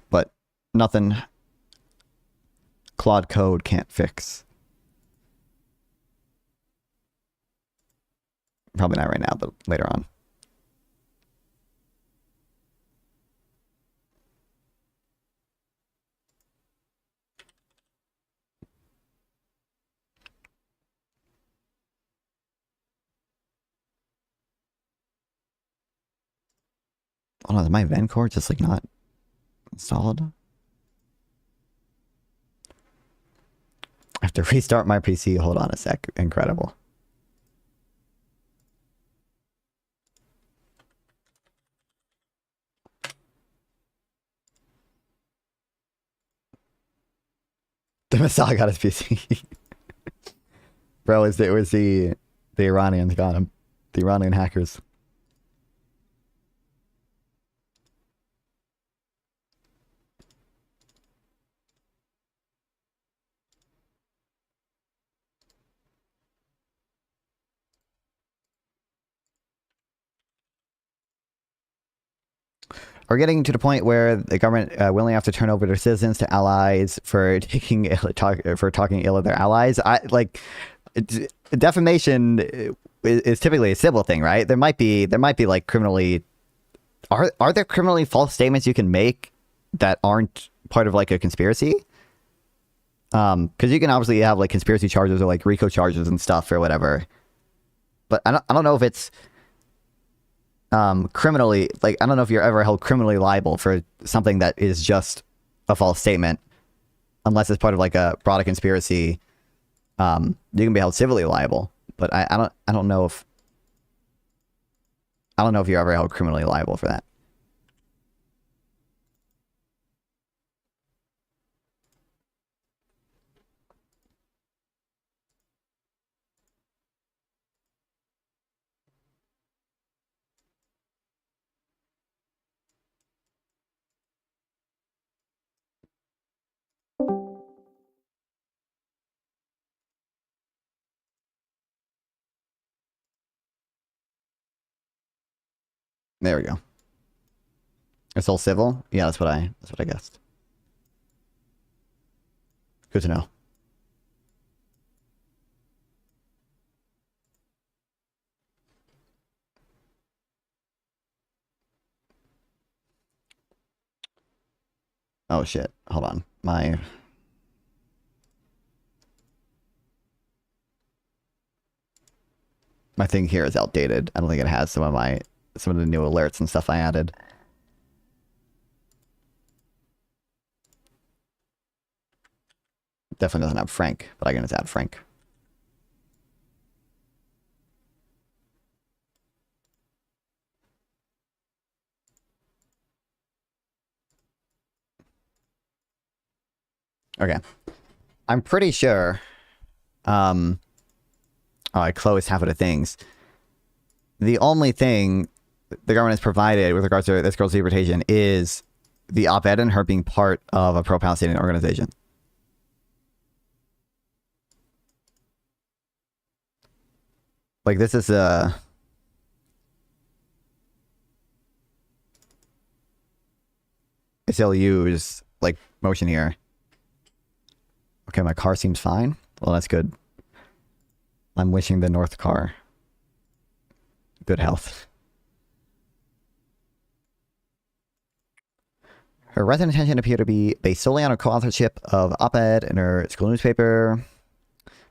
But nothing Claude Code can't fix. Probably not right now, but later on. Oh no, is my Vencore just like not installed? I have to restart my PC. Hold on a sec. Incredible. The Messiah got his PC. Bro, it was the Iranians got him. The Iranian hackers. We're getting to the point where the government willingly have to turn over their citizens to allies for talking ill of their allies. Defamation is typically a civil thing, right? There might be like criminally. Are there criminally false statements you can make that aren't part of like a conspiracy? Because you can obviously have like conspiracy charges or like RICO charges and stuff or whatever. But I don't know if it's criminally, like, I don't know if you're ever held criminally liable for something that is just a false statement, unless it's part of like a broader conspiracy. You can be held civilly liable, but I don't know if you're ever held criminally liable for that. There we go. It's all civil? Yeah, that's what I guessed. Good to know. Oh shit. Hold on. My thing here is outdated. I don't think it has some of the new alerts and stuff I added. Definitely doesn't have Frank, but I can just add Frank. Okay. I'm pretty sure. Oh, I closed half of the things. The only thing the government has provided with regards to this girl's deportation is the op-ed and her being part of a pro-Palestinian organization. Like, this is a... SLU's, like, motion here. Okay, my car seems fine. Well, that's good. I'm wishing the North car good health. Her resident attention appeared to be based solely on her co-authorship of op-ed in her school newspaper.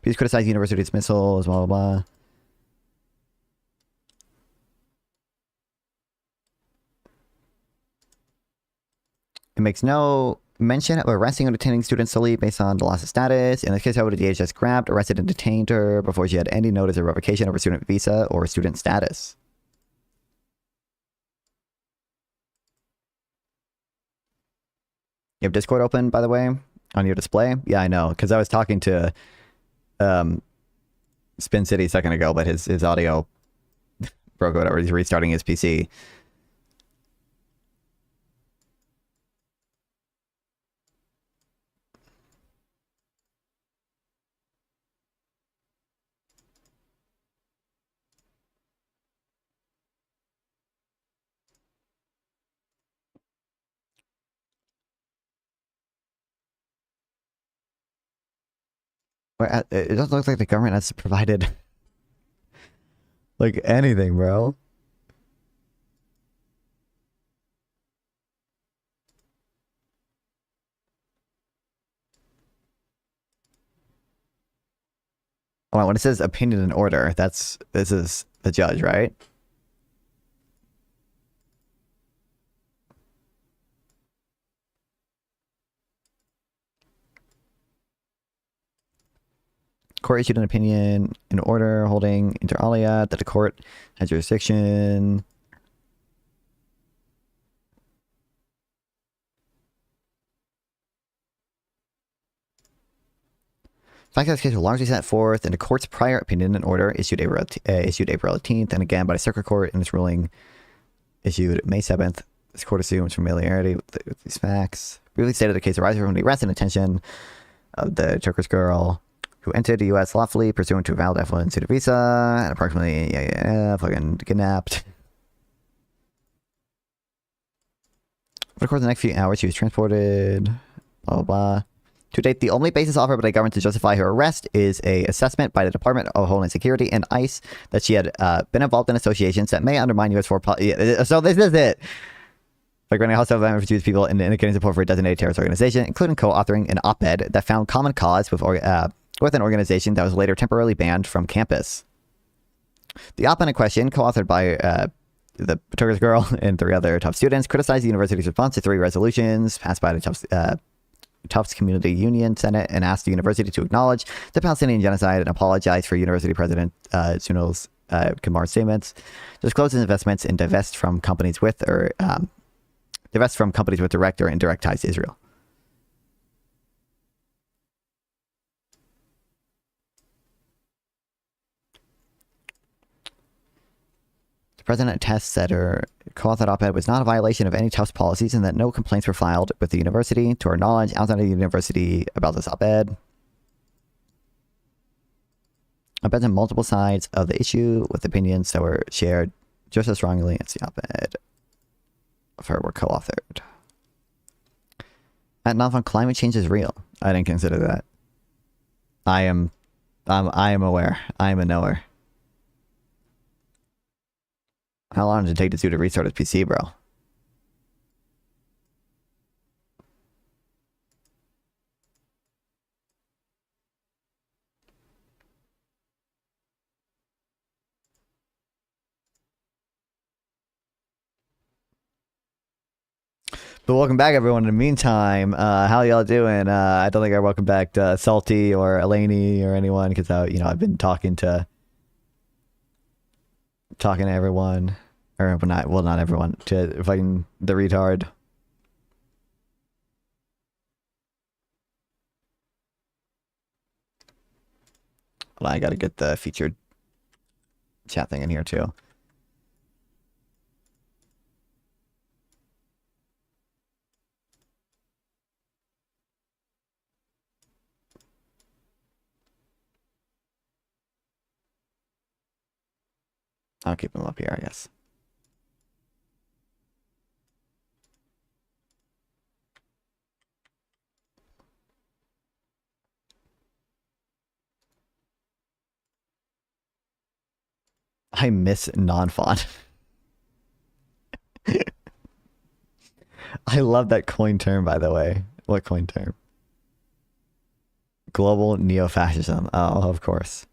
Please criticize university dismissals, blah, blah, blah. It makes no mention of arresting or detaining students solely based on the loss of status. In this case, however, the DHS grabbed, arrested, and detained her before she had any notice of revocation of her student visa or student status. You have Discord open, by the way, on your display? Yeah, I know, because I was talking to Spin City a second ago, but his audio broke or whatever. He's restarting his PC. It doesn't look like the government has provided like anything, bro. Well, when it says opinion and order, this is the judge, right? Court issued an opinion in order holding inter alia that the court has jurisdiction. Facts of this case were largely set forth in the court's prior opinion and order issued April 18th, and again by the circuit court in its ruling issued May 7th. This court assumes familiarity with these facts. Briefly stated the case arises from the arrest and detention of the Turkish girl who entered the U.S. lawfully pursuant to a valid F1 student visa and approximately fucking kidnapped. Over the course of the next few hours, she was transported. Blah blah blah. To date, the only basis offered by the government to justify her arrest is a assessment by the Department of Homeland Security and ICE that she had been involved in associations that may undermine U.S. foreign policy. So this is it. Like running hostile violence for Jewish people and indicating support for a designated terrorist organization, including co-authoring an op-ed that found common cause with an organization that was later temporarily banned from campus. The op-ed in question, co-authored by the Turkish girl and 3 other Tufts students, criticized the university's response to 3 resolutions passed by the Tufts Community Union Senate and asked the university to acknowledge the Palestinian genocide and apologize for University President Sunil Kamar's statements, disclose his investments, and divest from companies with direct or indirect ties to Israel. The president attests that her co-authored op-ed was not a violation of any Tufts policies and that no complaints were filed with the university, to her knowledge, outside of the university about this op-ed. Op-eds on multiple sides of the issue with opinions that were shared just as strongly as the op-ed of her were co-authored. At Nalvan, climate change is real. I didn't consider that. I am aware. I am a knower. How long did it take this dude to restart his PC, bro? But welcome back, everyone. In the meantime, how y'all doing? I don't think I welcome back Salty or Elaney or anyone because I've been talking to everyone, or not everyone, to fucking the retard. But I gotta get the featured chat thing in here too. I'll keep them up here, I guess. I miss non-font. I love that coin term, by the way. What coin term? Global neo-fascism. Oh, of course.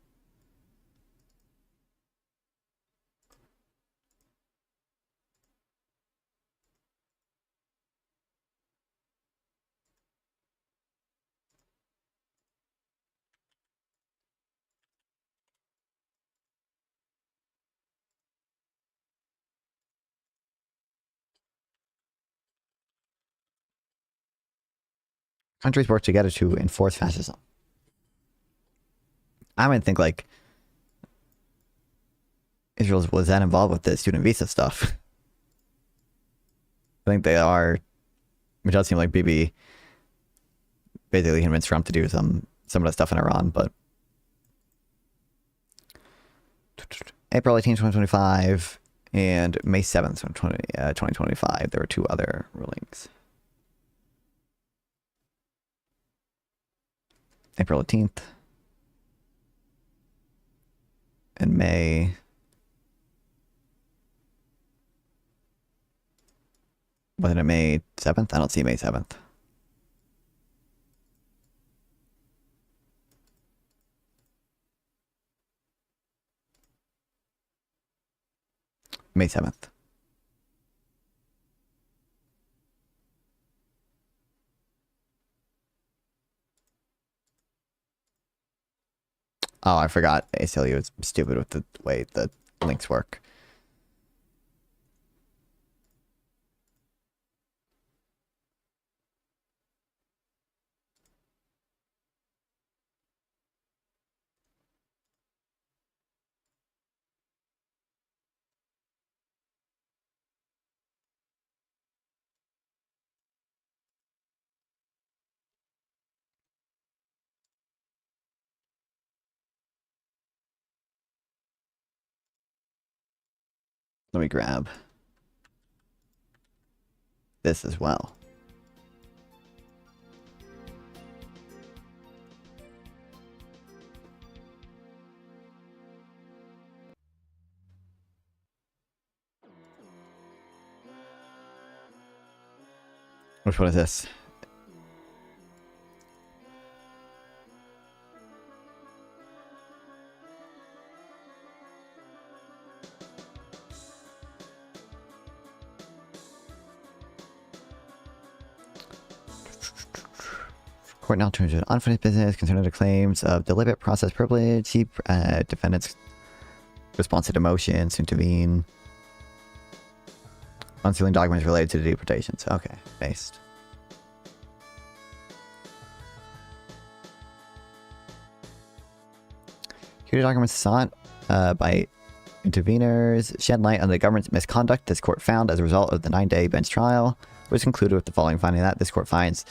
Countries work together to enforce fascism. I would think like Israel was that involved with the student visa stuff. I think they are. It does seem like Bibi basically convinced Trump to do some of the stuff in Iran, but April 18th, 2025 and May 7th, 2025, there were two other rulings. April 18th and May. Wasn't it May 7th? I don't see May 7th. May 7th. Oh, I forgot. ACLU is stupid with the way the links work. Let me grab this as well. Which one is this? Court now turns to unfinished business concerning the claims of deliberate process privilege. Defendants' response to motions to intervene. Unsealing documents related to the deportations. Okay, based. Here, documents sought by interveners shed light on the government's misconduct. This court found as a result of the 9-day bench trial, which concluded with the following finding that this court finds,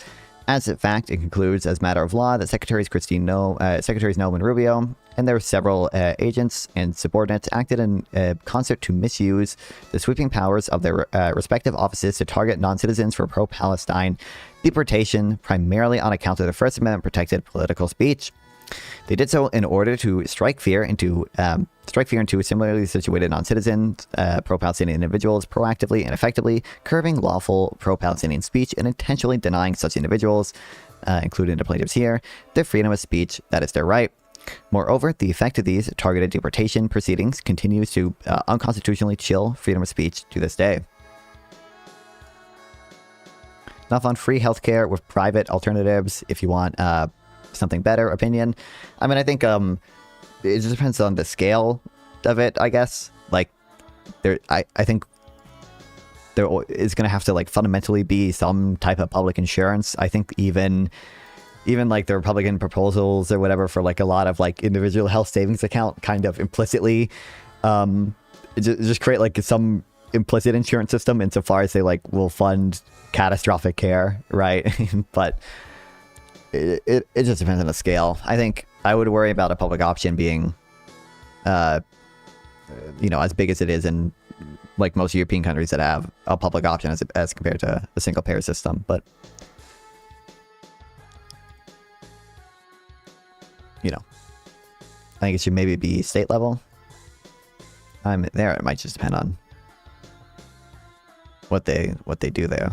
as a fact, it concludes as a matter of law that Secretaries Noem and Rubio and their several agents and subordinates acted in concert to misuse the sweeping powers of their respective offices to target non-citizens for pro-Palestine deportation, primarily on account of the First Amendment protected political speech. They did so in order to strike fear into similarly situated non-citizens, pro-Palestinian individuals, proactively and effectively curbing lawful pro-Palestinian speech and intentionally denying such individuals, including the plaintiffs here, their freedom of speech that is their right. Moreover, the effect of these targeted deportation proceedings continues to unconstitutionally chill freedom of speech to this day. Enough on free healthcare with private alternatives if you want something better opinion. I mean, I think it just depends on the scale of it, I guess. Like, I think there is going to have to, like, fundamentally be some type of public insurance. I think even even like the Republican proposals or whatever for like a lot of like individual health savings account kind of implicitly just create like some implicit insurance system insofar as they like will fund catastrophic care, right? But it just depends on the scale. I think I would worry about a public option being as big as it is in like most European countries that have a public option as compared to a single payer system. But I think it should maybe be state level. There it might just depend on what they do there.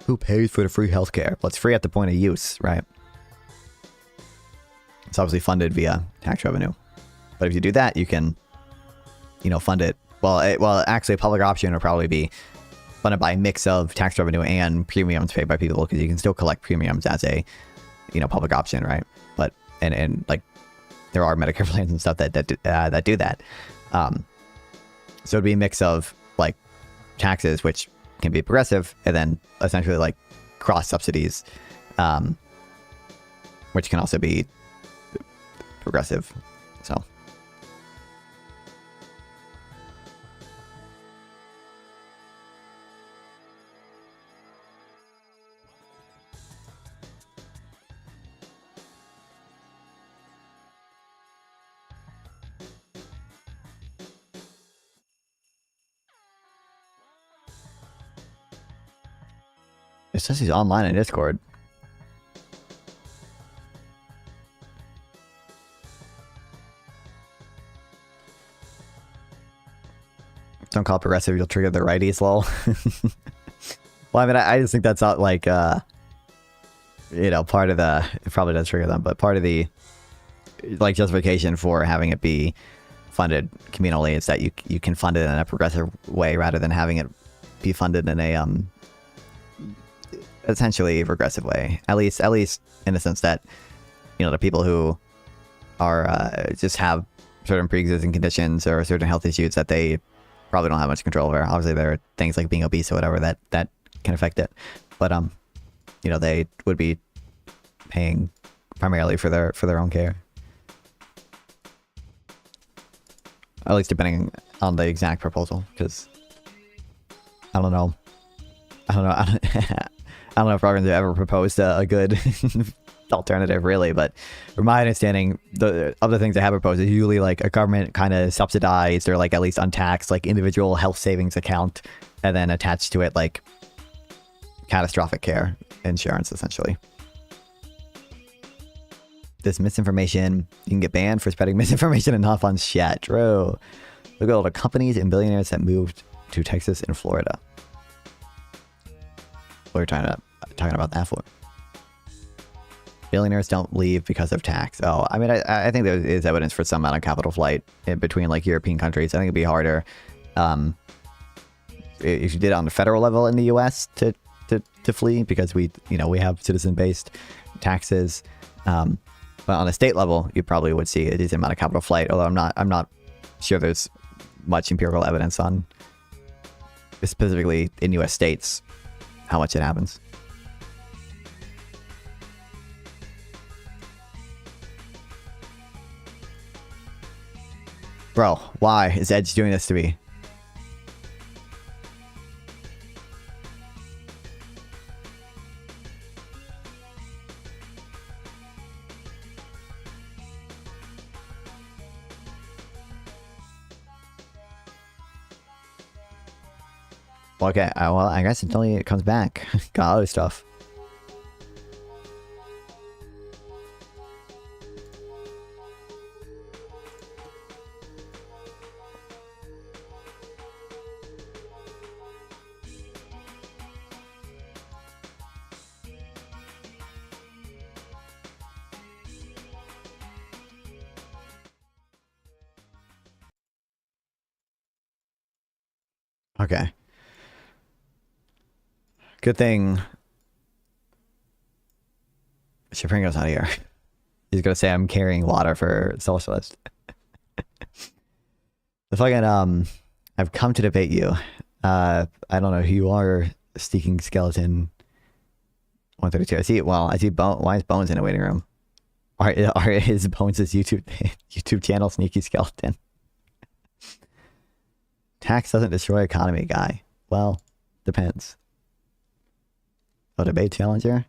Who pays for the free healthcare? Well, it's free at the point of use, right? It's obviously funded via tax revenue. But if you do that, you can, fund it. Well, actually, a public option would probably be funded by a mix of tax revenue and premiums paid by people, because you can still collect premiums as a, public option, right? But and like there are Medicare plans and stuff that do that. So it'd be a mix of like taxes, which can be progressive, and then essentially like cross subsidies, which can also be progressive. So it says he's online in Discord. Don't call it progressive, you'll trigger the righties, lol. Well, I mean, I just think that's not like, part of the, it probably does trigger them, but part of the, like, justification for having it be funded communally is that you can fund it in a progressive way rather than having it be funded in a, essentially regressive way, at least in the sense that the people who are just have certain pre-existing conditions or certain health issues that they probably don't have much control over. Obviously there are things like being obese or whatever that can affect it, but they would be paying primarily for their own care, at least depending on the exact proposal, because I don't know I don't know if Roggins have ever proposed a good alternative, really, but from my understanding, the other things they have proposed is usually like a government kind of subsidized or like at least untaxed like individual health savings account, and then attached to it like catastrophic care insurance, essentially. This misinformation, you can get banned for spreading misinformation and not fun shit. True. Look at all the companies and billionaires that moved to Texas and Florida. What are we talking about that for? Billionaires don't leave because of tax. Oh, I mean, I think there is evidence for some amount of capital flight in between like European countries. I think it'd be harder if you did it on the federal level in the U.S. to flee, because we have citizen-based taxes. But on a state level, you probably would see a decent amount of capital flight. Although I'm not sure there's much empirical evidence on, specifically in U.S. states, how much it happens. Bro, why is Edge doing this to me? Okay, well, I guess until it comes back. Got other stuff. Okay. Good thing Shapringo's not here. He's gonna say I'm carrying water for Socialist. The fucking I've come to debate you. I don't know who you are, Sneaking Skeleton 132. I see Bone. Why is Bones in a waiting room? Are his Bones' YouTube channel Sneaky Skeleton? Tax doesn't destroy economy, guy. Well, depends. Oh, debate challenger?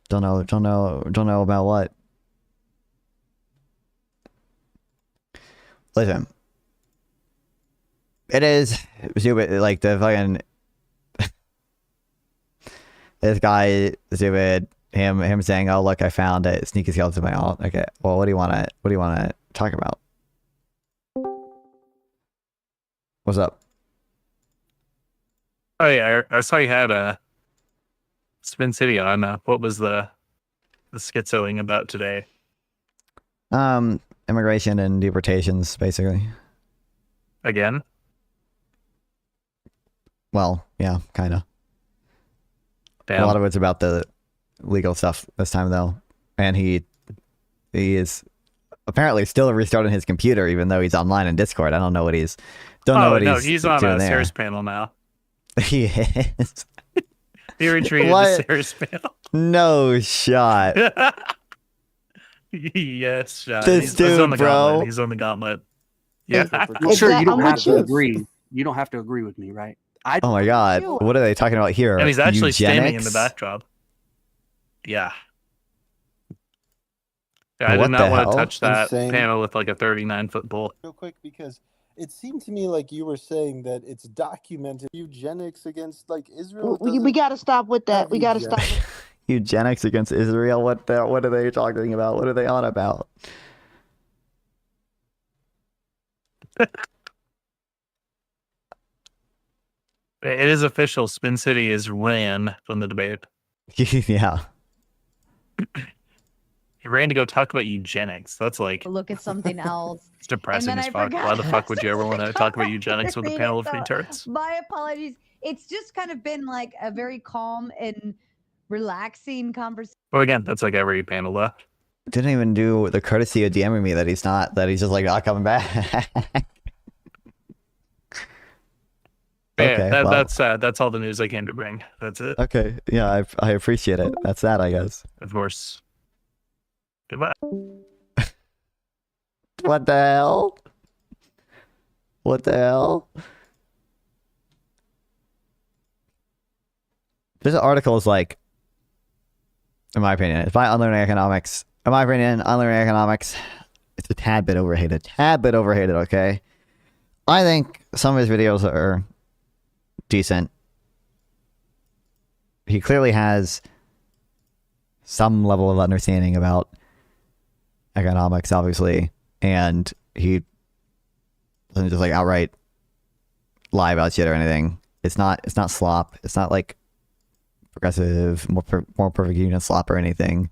Don't know about what. Listen. It is stupid, like the fucking this guy stupid. Him saying, "Oh look, I found a sneaky skeleton in my alt." Okay, well, what do you wanna talk about? What's up? Oh yeah, I saw you had a Spin City on. What was the schizoing about today? Immigration and deportations, basically. Again? Well, yeah, kind of. Damn. A lot of it's about the legal stuff this time, though, and he is apparently still restarting his computer, even though he's online in Discord. I don't know what he's. Don't know what he's on doing a there. Sarah's panel now. He is. He retreated What? to Sarah's panel. No shot. Yes, This he's on the dude, bro. gauntlet. He's on the gauntlet. Yeah. Well, sure, you don't I'm have with to you. agree. You don't have to agree with me, right? I Oh my god. What are they talking about here? And he's actually standing in Eugenics? the backdrop. Yeah. Yeah, I What did the not want hell? to touch that Insane. panel with like a 39-foot bull. Real quick, because it seemed to me like you were saying that it's documented eugenics against like Israel. We got to stop with that. have We got to stop. eugenics. Eugenics against Israel? What are they talking about? What are they on about? It is official. Spin City is ran from the debate. Yeah. He ran to go talk about eugenics. That's like Look at something else. it's depressing And as then I fuck. forgot Why the fuck would you ever want to talk about eugenics with a Read panel it, of though. retards? My apologies. It's just kind of been like a very calm and relaxing conversation. Well, again, that's like every panel though. Didn't even do the courtesy of DMing me that he's just like not coming back. Yeah, well, that's all the news I came to bring. That's it. okay. Yeah, I appreciate it. That's that, I guess. Of course. Goodbye. What the hell? What the hell? This article is like, in my opinion, it's by Unlearning Economics. In my opinion, Unlearning Economics, it's a tad bit overhated. Okay? I think some of his videos are decent. He clearly has some level of understanding about economics, obviously, and he doesn't just like outright lie about shit or anything. It's not slop. It's not like progressive, more perfect union slop or anything.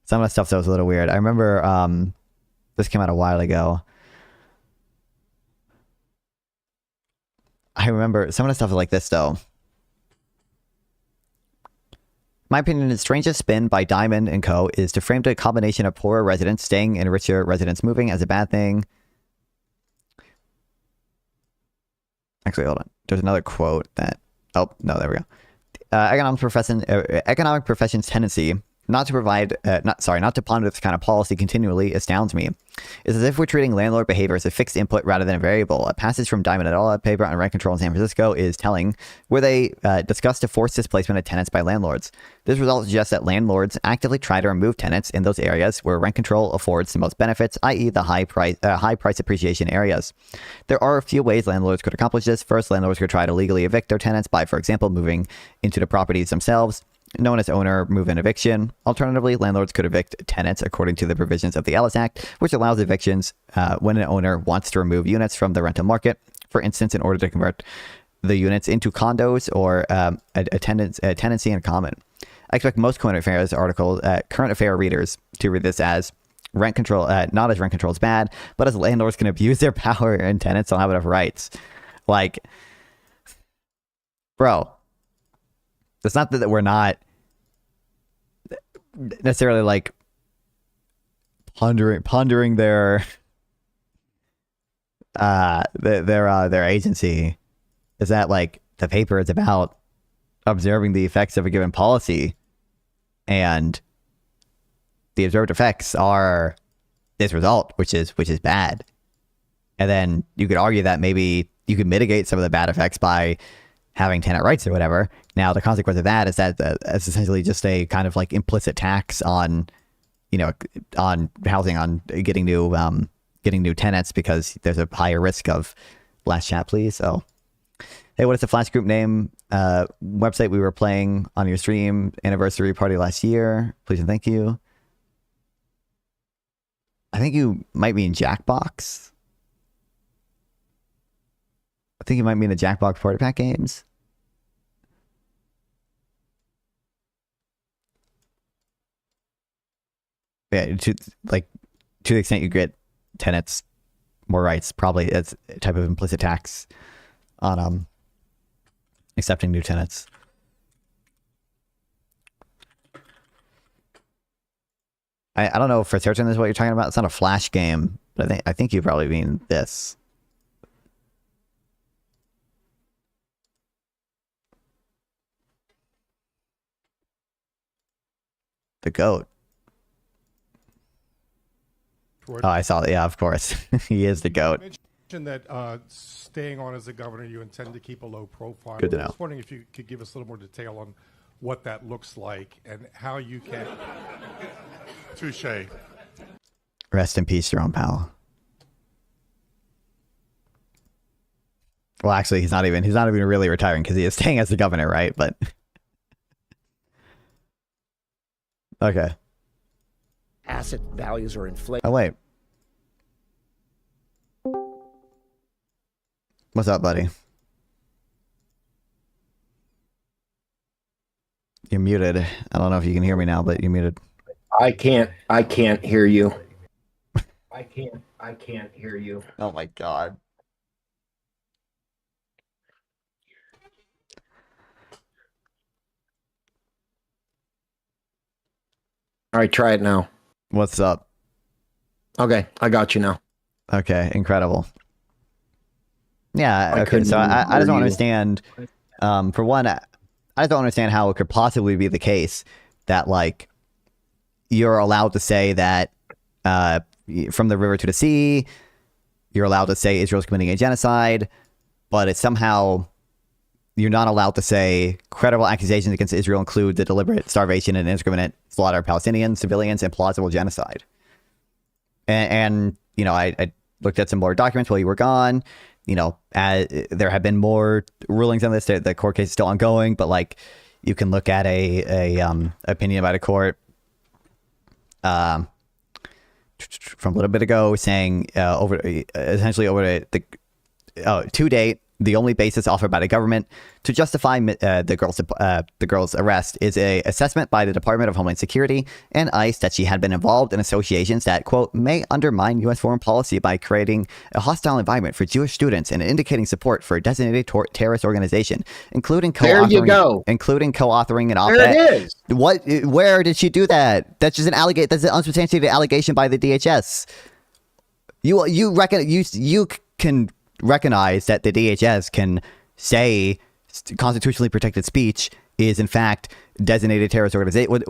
Some of the stuff that was a little weird. I remember this came out a while ago. I remember some of the stuff like this, though. My opinion, the strangest spin by Diamond and Co. is to frame the combination of poorer residents staying and richer residents moving as a bad thing. Actually, hold on. There's another quote that... Oh, no, there we go. Economic profession's tendency not to ponder this kind of policy continually astounds me. It's as if we're treating landlord behavior as a fixed input rather than a variable. A passage from Diamond et al. A paper on rent control in San Francisco is telling, where they discuss the forced displacement of tenants by landlords. This result suggests that landlords actively try to remove tenants in those areas where rent control affords the most benefits, i.e. the high price appreciation areas. There are a few ways landlords could accomplish this. First, landlords could try to legally evict their tenants by, for example, moving into the properties themselves, known as owner move-in eviction. Alternatively, landlords could evict tenants according to the provisions of the Ellis Act, which allows evictions when an owner wants to remove units from the rental market. For instance, in order to convert the units into condos or a tenancy in common. I expect most current affair readers to read this as rent control, not as rent control is bad, but as landlords can abuse their power and tenants don't have enough rights. Like, bro, it's not that we're not necessarily like pondering their their agency is that like the paper is about observing the effects of a given policy, and the observed effects are this result, which is bad. And then you could argue that maybe you could mitigate some of the bad effects by having tenant rights or whatever. Now, the consequence of that is that it's essentially just a kind of like implicit tax on, on housing, on getting new tenants, because there's a higher risk of last chat, please. So, hey, what is the Flash group name? Website we were playing on your stream anniversary party last year. Please and thank you. I think you might be in Jackbox. I think you might be in the Jackbox Party Pack games. Yeah, to the extent you get tenants more rights, probably it's a type of implicit tax on accepting new tenants. I don't know for certain this is what you're talking about. It's not a Flash game, but I think you probably mean this. The goat. Oh, I saw that. Yeah, of course. He is the goat. You mentioned that staying on as a governor, you intend to keep a low profile. Good to know. I was wondering if you could give us a little more detail on what that looks like and how you can... Touche. Rest in peace, Jerome Powell. Well, actually, he's not even really retiring because he is staying as the governor, right? But okay. Asset values are inflated. Oh wait. What's up, buddy? You're muted. I don't know if you can hear me now, but you're muted. I can't hear you. I can't hear you. Oh my god. All right, try it now. What's up? Okay, I got you now. Okay, incredible. Yeah, okay, couldn't so I just hear don't you. understand. For one, I just don't understand how it could possibly be the case that, like, you're allowed to say that from the river to the sea, you're allowed to say Israel's committing a genocide, but it's somehow you're not allowed to say credible accusations against Israel include the deliberate starvation and indiscriminate slaughter of Palestinian civilians and plausible genocide. And I looked at some more documents while you were gone. There have been more rulings on this. The court case is still ongoing, but like you can look at a opinion by the court from a little bit ago saying to date, the only basis offered by the government to justify the girl's arrest is a assessment by the Department of Homeland Security and ICE that she had been involved in associations that, quote, may undermine U.S. foreign policy by creating a hostile environment for Jewish students and indicating support for a designated terrorist organization, including co-authoring an op-ed. There it is. Where did she do that? That's just that's an unsubstantiated allegation by the DHS. You can recognize that the DHS can say constitutionally protected speech is in fact designated terrorist organization,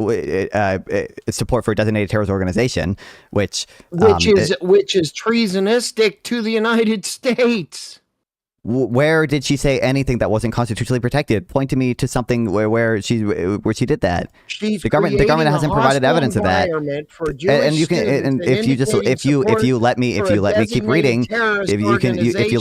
support for a designated terrorist organization, which is treasonistic to the United States. Where did she say anything that wasn't constitutionally protected? Point to me to something where she did that. The government hasn't provided evidence of that. And you can, and if you let me keep reading, if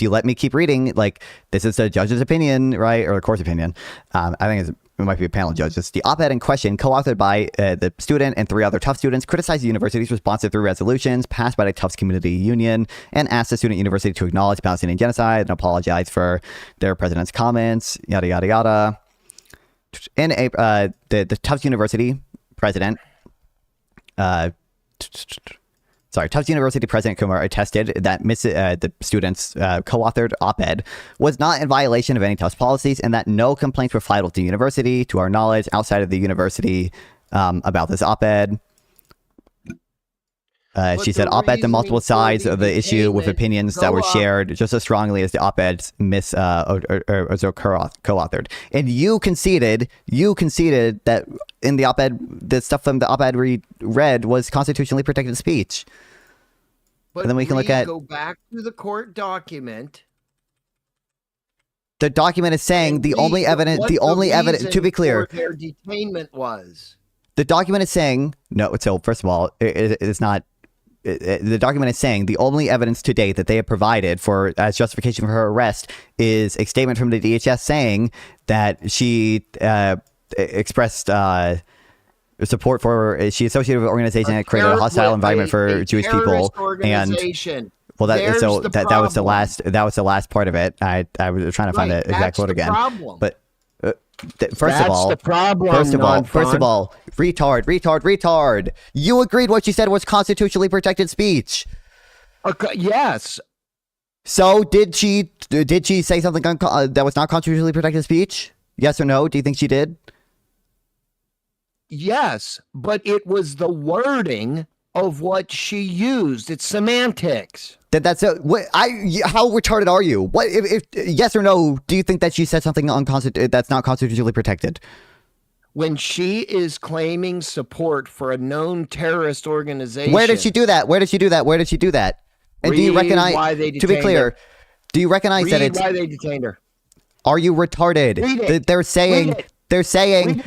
you let me keep reading, like this is the judge's opinion, right, or the court's opinion. I think it might be a panel of judges. The op-ed in question, co-authored by the student and 3 other Tufts students, criticized the university's response to 3 resolutions passed by the Tufts Community Union and asked the student university to acknowledge Palestinian genocide and apologize for their president's comments, yada, yada, yada. In the Tufts University president, Tufts University President Kumar attested that the students' co-authored op-ed was not in violation of any Tufts policies and that no complaints were filed with the university, to our knowledge, outside of the university about this op-ed. She said op-eds on multiple sides of the issue with opinions that were shared just as strongly as the op-eds co-authored. And you conceded that in the op-ed, the stuff from the op-ed read was constitutionally protected speech. But and then we can look at go back to the court document. The document is saying the only evidence, to be clear, their detainment was. The document is saying, no, so first of all, it's not, the document is saying the only evidence to date that they have provided for as justification for her arrest is a statement from the DHS saying that she expressed support for, she associated with an organization that created a hostile environment for Jewish people. And well, that was the last part of it. I was trying to find the exact quote again. But first of all, retard. You agreed what she said was constitutionally protected speech. Okay, yes. So did she say something that was not constitutionally protected speech? Yes or no? Do you think she did? Yes, but it was the wording of what she used. It's semantics. How retarded are you? What if yes or no? Do you think that she said something that's not constitutionally protected? When she is claiming support for a known terrorist organization, where did she do that? And do you recognize? To be clear, do you recognize that it's why they detained her? Are you retarded? They're saying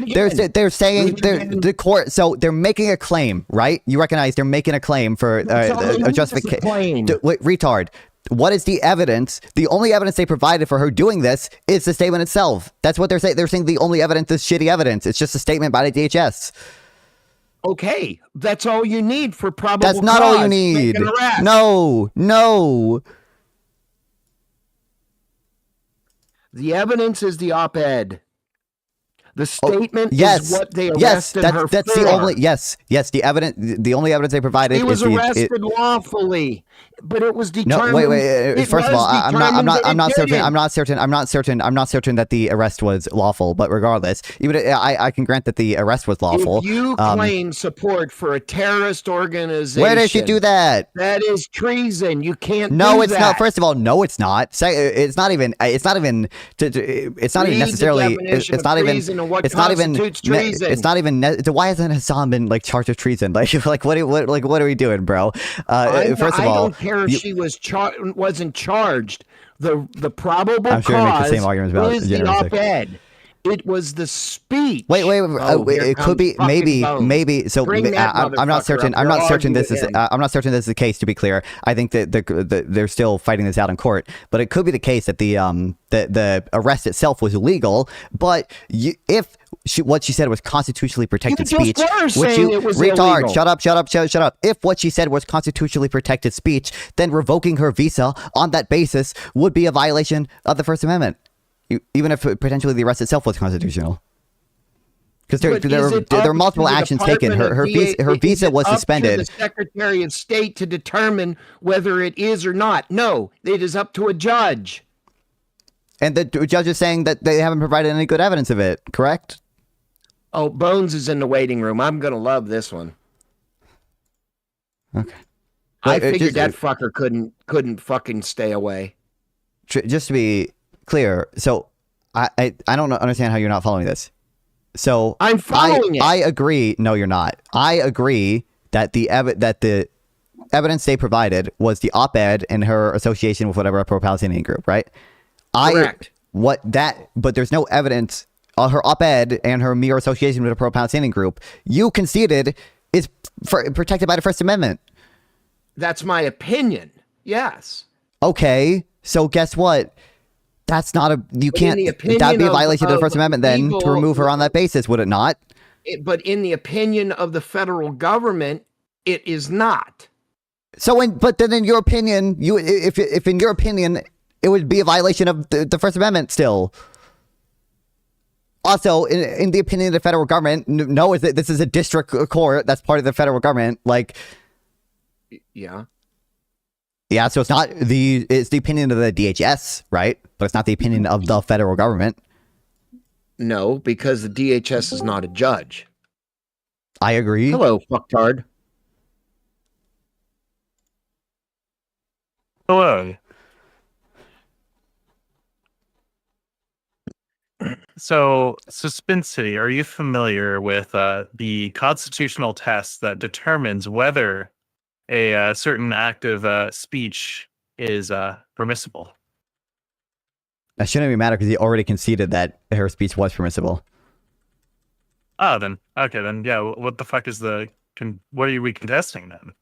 the court. So they're making a claim, right? You recognize they're making a claim for a justification. Retard. What is the evidence? The only evidence they provided for her doing this is the statement itself. That's what they're saying. They're saying the only evidence is shitty evidence. It's just a statement by the DHS. Okay, that's all you need for probable cause. That's not all you need. No. The evidence is the op-ed. The statement is what they arrested her that's for. The only the evidence. The only evidence they provided. He was arrested lawfully, but it was determined. No, wait. First of all, I'm not certain that the arrest was lawful. But regardless, even I can grant that the arrest was lawful. If you claim support for a terrorist organization, where did she do that? That is treason. You can't. No, do it's that. not. First of all, no, it's not. It's not even necessarily. Why hasn't Hassan been charged with treason? What are we doing, bro? First of all, I don't care if she wasn't charged. The probable I'm sure cause the same arguments about is the op-ed. It was the speech. Wait. It could be maybe. So I'm not certain. I'm not certain this is the case. To be clear, I think that they're still fighting this out in court. But it could be the case that the arrest itself was illegal. But if what she said was constitutionally protected speech, which you retard, illegal. Shut up. If what she said was constitutionally protected speech, then revoking her visa on that basis would be a violation of the First Amendment. Even if potentially the arrest itself was constitutional, because there are multiple actions taken. Her visa was suspended. Up to the Secretary of State to determine whether it is or not. No, it is up to a judge. And the judge is saying that they haven't provided any good evidence of it. Correct? Oh, Bones is in the waiting room. I'm gonna love this one. Okay. I figured that fucker couldn't fucking stay away. Just to be clear, so I don't understand how you're not following this. So I'm following it. I agree. No, you're not. I agree that the evidence they provided was the op-ed and her association with whatever pro-Palestinian group, right? Correct. But there's no evidence. Her op-ed and her mere association with a pro-Palestinian group, you conceded, is protected by the First Amendment. That's my opinion. Yes. Okay. So guess what? That's not that'd be a violation of the First Amendment then to remove her on that basis, would it not? But in the opinion of the federal government, it is not. But then in your opinion, if in your opinion, it would be a violation of the First Amendment still. Also, in the opinion of the federal government, no, is that this is a district court that's part of the federal government, Yeah. Yeah, so it's the opinion of the DHS, right? But it's not the opinion of the federal government. No, because the DHS is not a judge. I agree. Hello, fucktard. Hello. So, Spin City, are you familiar with the constitutional test that determines whether a certain act of speech is permissible? That shouldn't even matter because he already conceded that her speech was permissible. Oh, then okay, then yeah. What the fuck is what are we contesting then?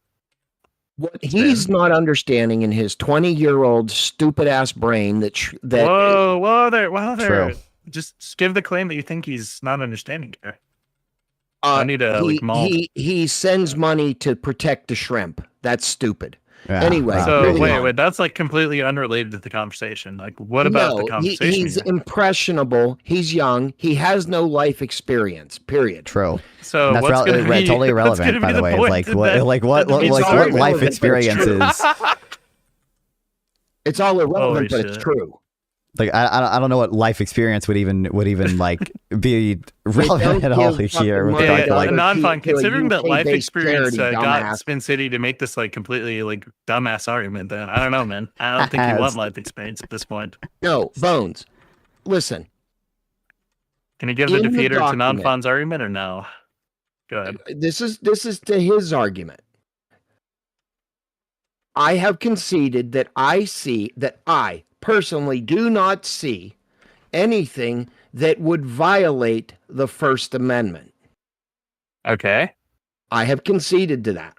What he's not understanding in his 20-year-old stupid ass brain Whoa there. True. Just give the claim that you think he's not understanding here. I need to he sends money to protect the shrimp. That's stupid. Yeah, Anyway, wow. So moving wait, that's like completely unrelated to the conversation. Like, what about the conversation? He's impressionable. He's young. He has no life experience. Period. True. So And that's what's going to be totally irrelevant, by the way. Point What life experiences? It's all irrelevant, Holy but it's shit. true. Like I don't know what life experience would even like be relevant at all here. With regard to, like, non-fun. Considering that life UK-based experience charity, got dumbass. Spin City to make this like completely like dumbass argument, then I don't know, man. I don't think you want life experience at this point. No, Bones. Listen. Can you give the In the defeater to document- non-fun's argument or no? Go ahead. This is to his argument. I have conceded that I personally do not see anything that would violate the First Amendment. Okay. I have conceded to that.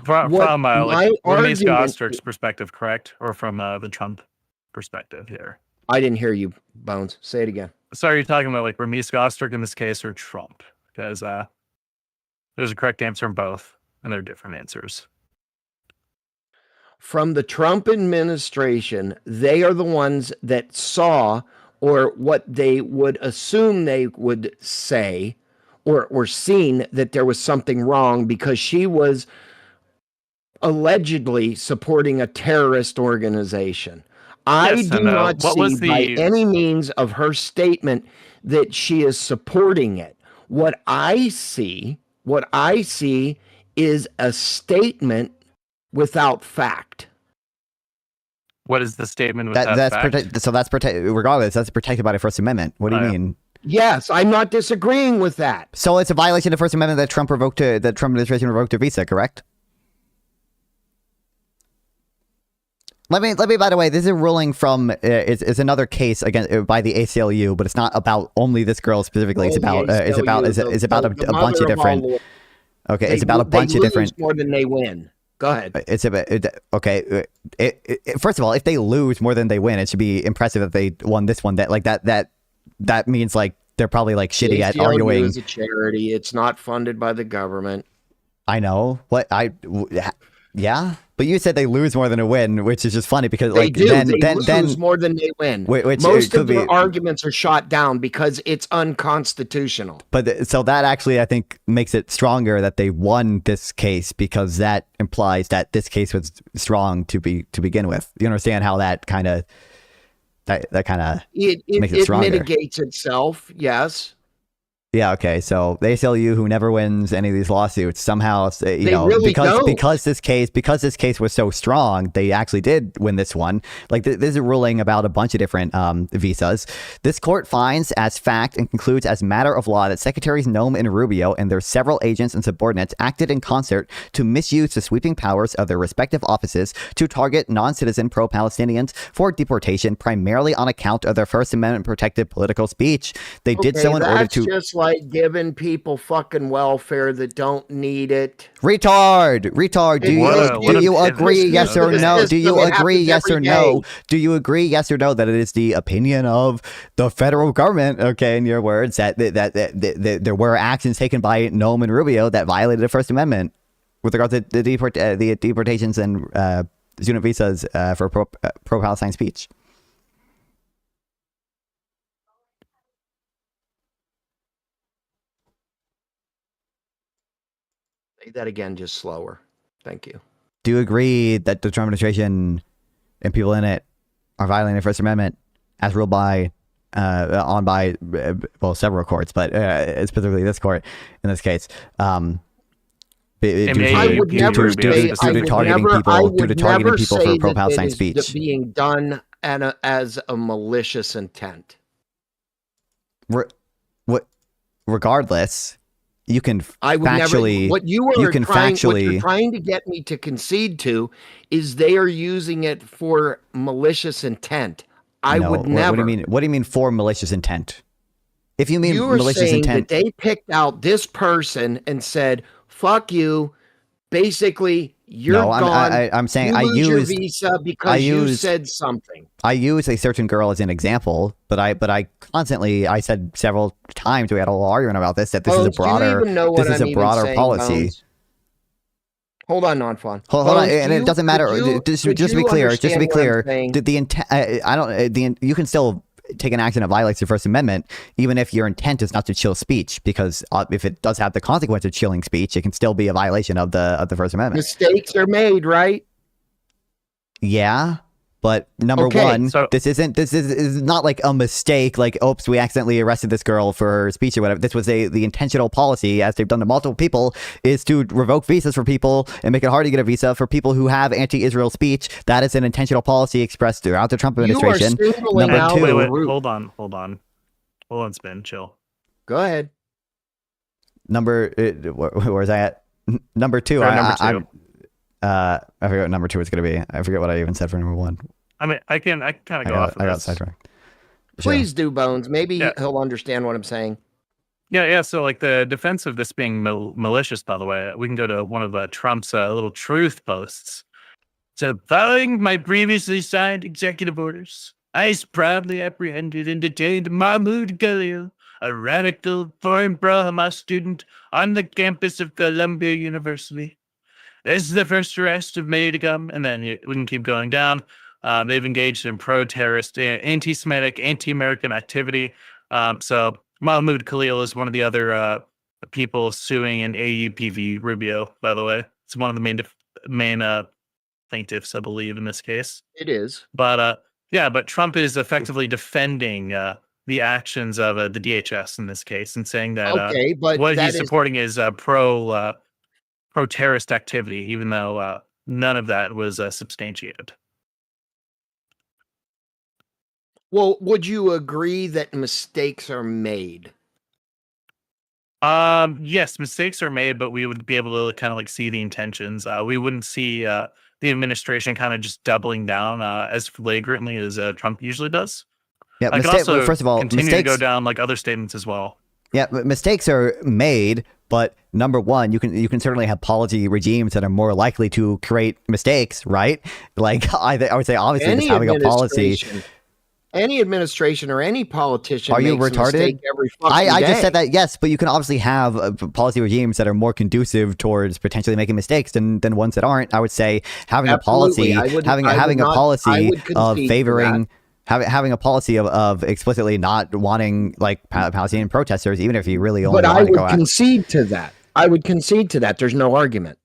From What like my Release argument- Gostrick's perspective, correct? Or from the Trump perspective here? I didn't hear you, Bones. Say it again. Sorry, you're talking about like Ramesh Gostrick in this case or Trump? Because there's a correct answer in both, and they're different answers. From the Trump administration, they are the ones that saw, or what they would assume they would say, or seen that there was something wrong because she was allegedly supporting a terrorist organization. I Yes do and no. not What see was by the- any means of her statement that she is supporting it. What I see is a statement without fact. What is the statement with that that's fact? so that's protected. Regardless, that's protected by the First Amendment. What do you Oh, yeah. mean? Yes, I'm not disagreeing with that. So it's a violation of the First Amendment that Trump administration revoked a visa, correct? Let me. By the way, this is a ruling from. It's another case against by the ACLU, but it's not about only this girl specifically. It's about. It's about a bunch of different. Okay, it's about a bunch of different. More than they win. Go ahead. It's about okay. First of all, if they lose more than they win, it should be impressive that they won this one. That means like they're probably like shitty at ACLU arguing. is a charity. It's not funded by the government. I know yeah, but you said they lose more than a win, which is just funny because They like do. then They lose more than they win. Which Most could of their be- arguments are shot down because it's unconstitutional. But so that actually, I think, makes it stronger that they won this case because that implies that this case was strong to begin with. You understand how that kind of It makes it stronger. mitigates itself. Yes. Yeah. Okay. So the ACLU, who never wins any of these lawsuits, somehow really because this case was so strong, they actually did win this one. Like this is a ruling about a bunch of different visas. This court finds as fact and concludes as matter of law that Secretaries Nome and Rubio and their several agents and subordinates acted in concert to misuse the sweeping powers of their respective offices to target non-citizen pro-Palestinians for deportation, primarily on account of their First Amendment protected political speech. They did so in order to. Just like giving people fucking welfare that don't need it. Retard. Do you What a agree? pivot. Yes or no? Do you It agree? happens Yes or every no? day. Do you agree? Yes or no? That it is the opinion of the federal government. Okay, in your words, that there were actions taken by Nome and Rubio that violated the First Amendment with regard to the deportations and student visas for pro-Palestine speech. Say that again, just slower. Thank you. Do you agree that the Trump administration and people in it are violating the First Amendment as ruled by several courts, but specifically this court in this case? I due mean, I you- would you- never Rubio say. to I specifically. would targeting never. people I due to would targeting never people say for that pro-Palestine it is speech. being done as a malicious intent. Regardless, you can I would factually never. What you can what you're factually trying to get me to concede to is they are using it for malicious intent. I no. would never. What do you mean? What do you mean for malicious intent? If you mean You are malicious saying intent, that they picked out this person and said, "Fuck you." Basically, you're no, gone. I'm saying you I lose your used visa because you used- said something. I use a certain girl as an example, but I constantly I said several times we had a little argument about this that this is a Bones, do you broader even know what this is I'm a even broader saying, policy. Bones? Hold on, non-fun. Hold on, Bones, and do it you- doesn't matter. could you- Just could to be you clear, understand what I'm saying? the intent. I don't. You can still take an action that violates the First Amendment, even if your intent is not to chill speech, because if it does have the consequence of chilling speech, it can still be a violation of the First Amendment. Mistakes are made, right? Yeah. But number Okay, one, so- this is not like a mistake. Like, oops, we accidentally arrested this girl for her speech or whatever. This was the intentional policy, as they've done to multiple people, is to revoke visas for people and make it hard to get a visa for people who have anti-Israel speech. That is an intentional policy expressed throughout the Trump administration. You are singling Number out two- the Wait, root. hold on, Spin, chill. Go ahead. Number where's that? Number two. Or number two. I forget what number two is going to be. I forget what I even said for number one. I mean, I kind of go off of I got this. sidetracked. Sure. Please do, Bones. Maybe Yeah. he'll understand what I'm saying. Yeah. So, like, the defense of this being malicious, by the way, we can go to one of Trump's little truth posts. So, following my previously signed executive orders, ICE proudly apprehended and detained Mahmoud Khalil, a radical foreign pro-Hamas student on the campus of Columbia University. This is the first arrest of many to come, and then we can keep going down. They've engaged in pro-terrorist, anti-Semitic, anti-American activity. So Mahmoud Khalil is one of the other people suing in AUPV Rubio, by the way. It's one of the main plaintiffs, I believe, in this case. It is. But but Trump is effectively defending the actions of the DHS in this case and saying that Okay, but what that he's is- supporting is pro-terrorist activity, even though none of that was substantiated. Well, would you agree that mistakes are made? Yes, mistakes are made, but we would be able to kind of like see the intentions. We wouldn't see the administration kind of just doubling down as flagrantly as Trump usually does. Yeah, I can also first of all, continue to mistakes. go down like other statements as well. Yeah, but mistakes are made, but number one, you can certainly have policy regimes that are more likely to create mistakes, right? Like I would say, obviously, just having a policy. Any administration or any politician Are you makes a retarded? mistake every fucking I just day. said that, yes, but you can obviously have policy regimes that are more conducive towards potentially making mistakes than ones that aren't. I would say having Absolutely. a policy, I would having a not- I policy would of concede to favoring. Having a policy of explicitly not wanting like Palestinian protesters, even if you really only But I want to would go out. concede to that. I would concede to that. There's no argument.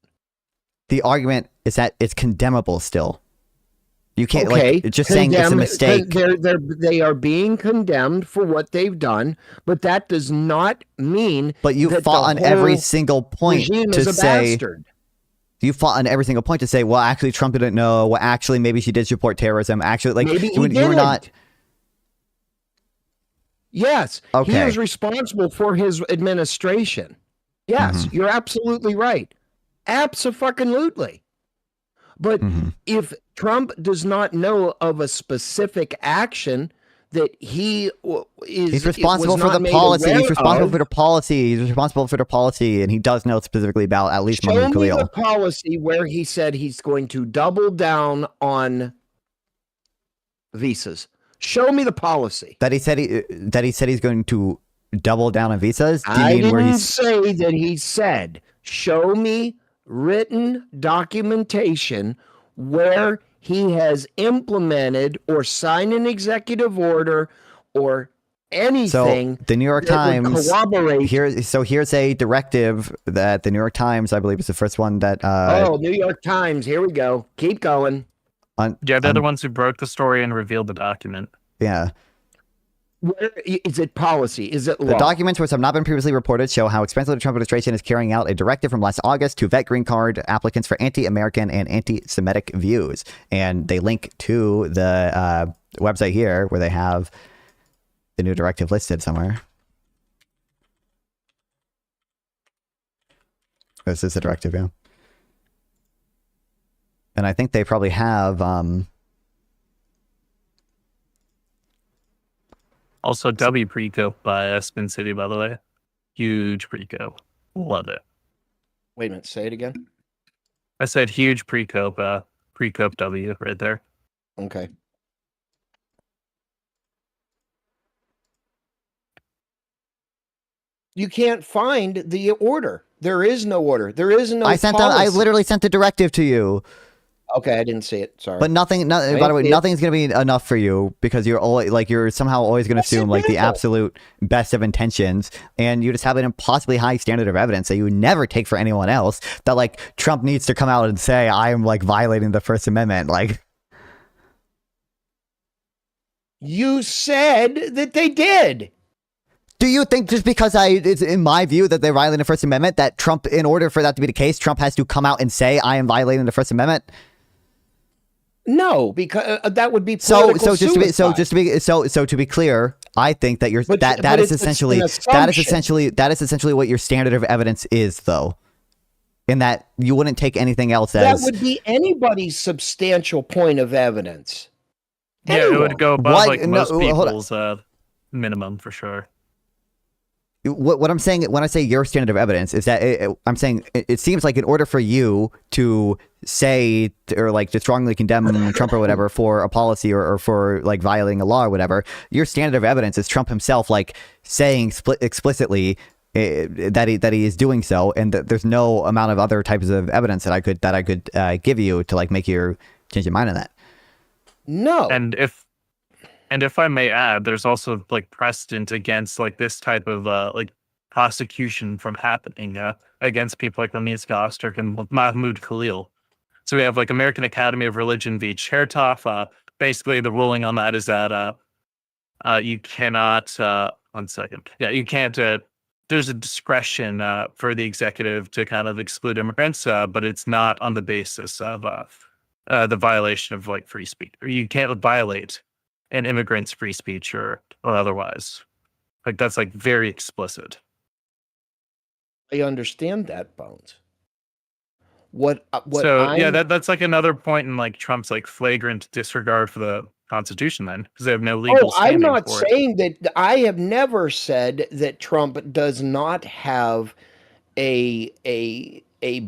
The argument is that it's condemnable still. You can't Okay, like just saying it's a mistake. They are being condemned for what they've done, but that does not mean. But you that fought on the every whole single point regime to is a say. bastard. You fought on every single point to say, well, actually, Trump didn't know. Well, actually, maybe she did support terrorism. Actually, like Maybe you were not. didn't. Yes, he Okay. is responsible for his administration. Yes, Mm-hmm. you're absolutely right. Abso-fucking-lutely. But Mhm. if Trump does not know of a specific action that he is, He's responsible was for not the made policy. He's aware responsible of, for the policy. He's responsible for the policy, and he does know specifically about at least show Mahmoud me Khalil. the policy where he said he's going to double down on visas. Show me the policy. That he said he's going to double down on visas. Do you I mean where didn't he's say that he said. Show me written documentation where he has implemented or signed an executive order or anything. So the New York that would Times corroborate. here's a directive that the New York Times, I believe, is the first one that Oh, New York Times. Here we go. Keep going. on Yeah, they're the ones who broke the story and revealed the document. yeah. Where is it policy? Is it law? The documents, which have not been previously reported, show how expensive the Trump administration is carrying out a directive from last August to vet green card applicants for anti-American and anti-Semitic views. And they link to the website here where they have the new directive listed somewhere. This is the directive, yeah. And I think they probably have... Also, W pre-cope by Spin City, by the way. Huge pre-cope. Love it. Wait a minute. Say it again. I said huge pre-cope. Pre-cope W right there. Okay. You can't find the order. There is no order. There is no I literally sent the directive to you. Okay, I didn't see it. Sorry. But nothing, by the way, nothing's going to be enough for you because you're always, like, you're somehow always going to assume like the absolute best of intentions, and you just have an impossibly high standard of evidence that you would never take for anyone else, that like Trump needs to come out and say, I am like violating the First Amendment. Like, you said that they did. do you think just because it's in my view that they're violating the First Amendment, that Trump, in order for that to be the case, Trump has to come out and say, I am violating the First Amendment? No, because that would be political so to be clear, I think that that is essentially what your standard of evidence is, though, in that you wouldn't take anything else as that would be anybody's substantial point of evidence. Yeah, it would go above like most people's minimum for sure. What I'm saying when I say your standard of evidence is that I'm saying it seems like in order for you to say or like to strongly condemn Trump or whatever for a policy or for like violating a law or whatever, your standard of evidence is Trump himself like saying explicitly that he is doing so, and that there's no amount of other types of evidence that I could give you to like make you change your mind on that. No. And if I may add, there's also like precedent against like this type of like prosecution from happening against people like Lamizka Osterk and Mahmoud Khalil. So we have like American Academy of Religion v. Chertoff. Basically, the ruling on that is that you cannot. 1 second. Yeah, you can't. There's a discretion for the executive to kind of exclude immigrants, but it's not on the basis of the violation of like free speech. Or you can't violate an immigrant's free speech or otherwise. Like that's like very explicit. I understand that, Bones. That's like another point in like Trump's like flagrant disregard for the Constitution then, because they have no legal standing. I'm not saying that. I have never said that Trump does not have a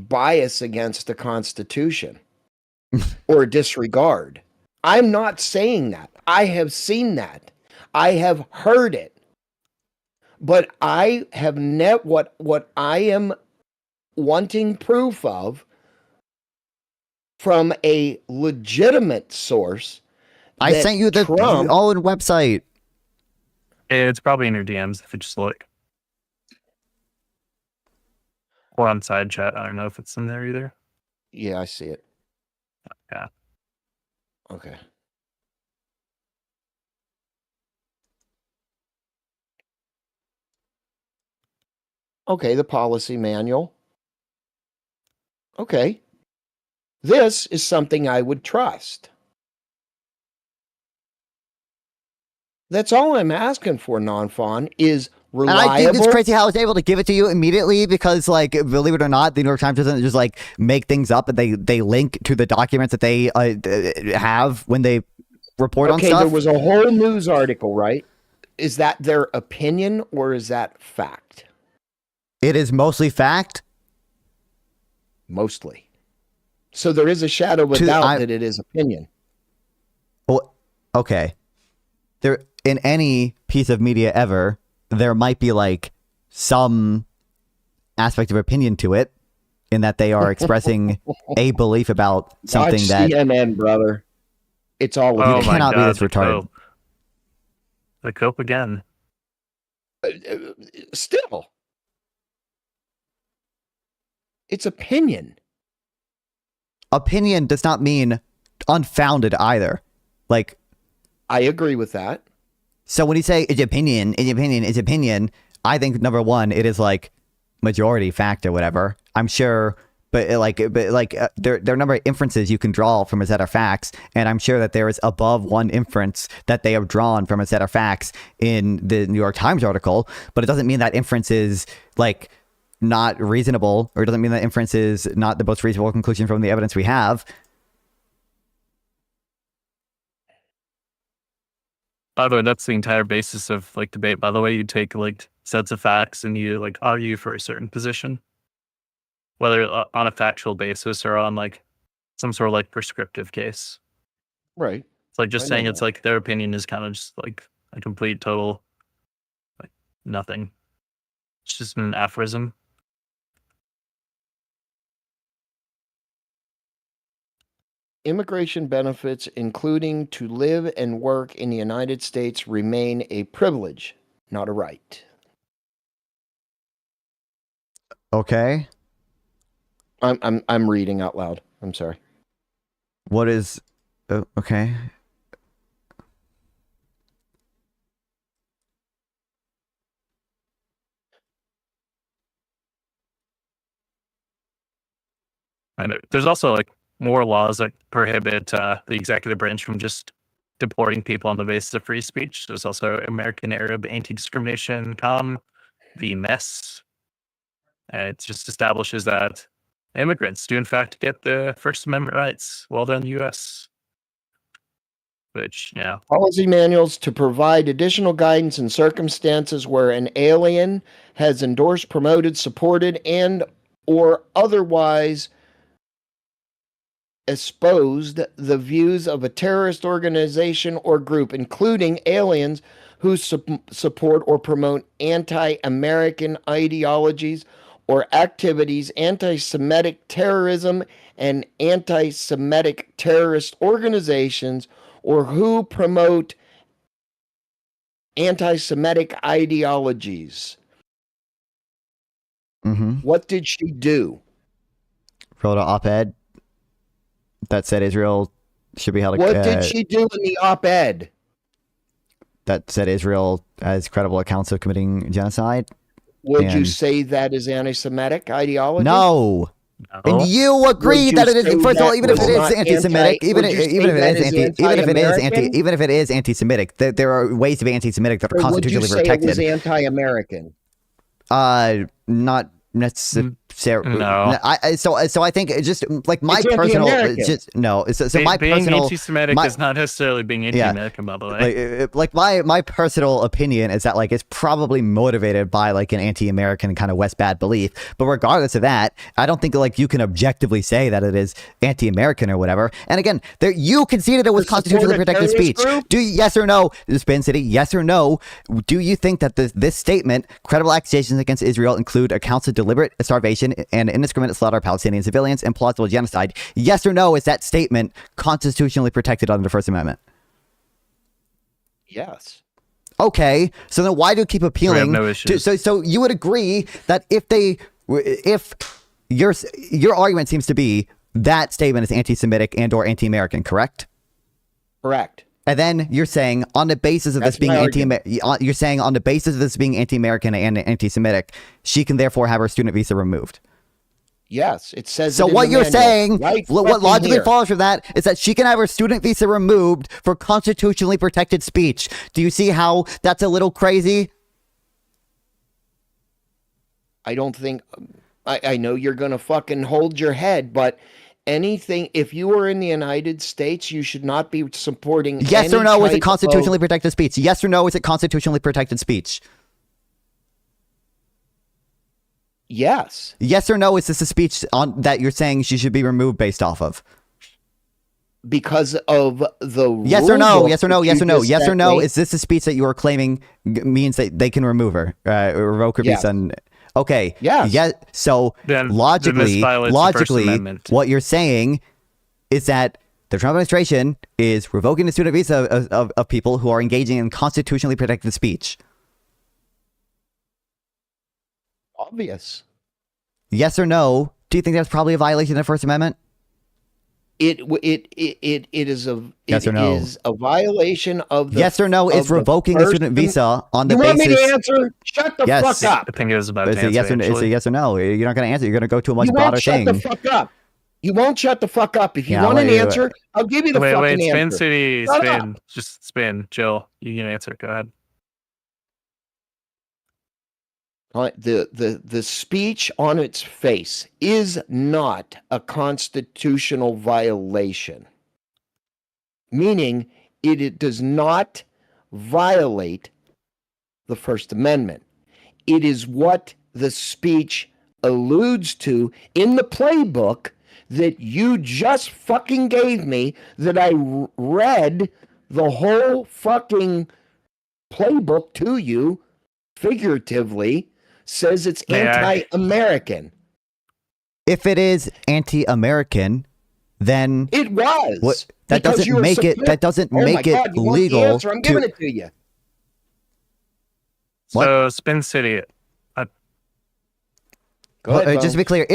bias against the Constitution or disregard. I'm not saying that. I have seen that. I have heard it. But I have what I am wanting proof of from a legitimate source. I sent you the Owen website. It's probably in your DMs if you just look. Or on side chat. I don't know if it's in there either. Yeah, I see it. Yeah. Okay. Okay, the policy manual. Okay. This is something I would trust. That's all I'm asking for, Non-Fawn, is reliable. And I think it's crazy how I was able to give it to you immediately because, like, believe it or not, the New York Times doesn't just, like, make things up, and they link to the documents that they have when they report on stuff. Okay, there was a whole news article, right? Is that their opinion or is that fact? It is mostly fact. Mostly. So there is a shadow of a doubt that it is opinion. Well, okay. There, in any piece of media ever, there might be like some aspect of opinion to it, in that they are expressing a belief about something. Watch that CNN, brother. It's all you cannot be this retarded. The cope again. Still, it's opinion. Opinion does not mean unfounded either. Like, I agree with that. So when you say it's opinion, it's opinion, I think number one, it is like majority fact or whatever. I'm sure, but there are a number of inferences you can draw from a set of facts, and I'm sure that there is above one inference that they have drawn from a set of facts in the New York Times article, but it doesn't mean that inference is like not reasonable, or it doesn't mean that inference is not the most reasonable conclusion from the evidence we have. By the way, that's the entire basis of like debate. By the way, you take like sets of facts and you like argue for a certain position, whether on a factual basis or on like some sort of like prescriptive case. Right. It's like just I saying know it's that. like their opinion is kind of just like a complete total like nothing. It's just an aphorism. Immigration benefits, including to live and work in the United States, remain a privilege, not a right. Okay. I'm reading out loud. I'm sorry. What is okay? And there's also like more laws that prohibit the executive branch from just deporting people on the basis of free speech. There's also American Arab Anti-Discrimination Com, the MESS. It just establishes that immigrants do in fact get the First Amendment rights while they're in the U.S. Which, yeah. Policy manuals to provide additional guidance in circumstances where an alien has endorsed, promoted, supported, and or otherwise espoused the views of a terrorist organization or group, including aliens who support or promote anti-American ideologies or activities, anti-Semitic terrorism and anti-Semitic terrorist organizations, or who promote anti-Semitic ideologies. What did she do? Wrote an op-ed that said Israel should be held. What did she do in the op-ed? That said Israel has credible accounts of committing genocide. Would you say that is anti-Semitic ideology? No. And you agree that it is. First of all, even if it is anti-Semitic, even if it is anti-Semitic, there are ways to be anti-Semitic that are constitutionally protected. Would you say it was anti-American? Not necessarily. No. So I think it's just like my personal. My being personal anti-Semitic is not necessarily being anti-American, by the way. Like my personal opinion is that like it's probably motivated by like an anti-American kind of West bad belief. But regardless of that, I don't think like you can objectively say that it is anti-American or whatever. And again, you conceded it was constitutionally protected speech. Do yes or no, Spin City? Yes or no? Do you think that this statement, credible accusations against Israel, include accounts of deliberate starvation and indiscriminate slaughter of Palestinian civilians and plausible genocide? Yes or no, is that statement constitutionally protected under the First Amendment? Yes. Okay, so then why do you keep appealing? No issues. So you would agree that if your argument seems to be that statement is anti-Semitic and or anti-American, correct? Correct. And then you're saying on the basis of this being anti-American and anti-Semitic, she can therefore have her student visa removed. Yes, it says. So what you're saying, what logically follows from that is that she can have her student visa removed for constitutionally protected speech. Do you see how that's a little crazy? I don't think. I know you're gonna fucking hold your head, but anything, if you were in the United States, you should not be supporting. Yes or no, is it constitutionally protected speech? Yes or no, is it constitutionally protected speech? Yes. Yes or no, is this a speech that you're saying she should be removed based off of? Because of the yes or no, yes or no, yes or no, yes or no, is this a speech that you are claiming means that they can remove her, revoke her visa? Okay. Yes. Yeah. So then logically, the what you're saying is that the Trump administration is revoking the student visa of people who are engaging in constitutionally protected speech. Obvious. Yes or no? Do you think that's probably a violation of the First Amendment? it is a Yes or no? is a violation of the Yes or no is revoking a student visa on the you basis. Want me to answer? Shut the Yes. fuck up. I think it was about It's to a yes or no. It's a yes or no. You're not going to answer. You're going to go to a much broader Shut thing. the fuck up. You won't shut the fuck up. If you Yeah, want an wait, answer, I'll give you the wait, fucking Spin answer. City, Shut spin. up. Just spin. Jill, you can answer. Go ahead. The speech on its face is not a constitutional violation, meaning it does not violate the First Amendment. It is what the speech alludes to in the playbook that you just fucking gave me, that I read the whole fucking playbook to you figuratively, says it's anti-American. If it is anti-American, then it was. What, that doesn't make it. That doesn't make it legal. I'm giving it to you. What? So Spin City. Well, just to be clear,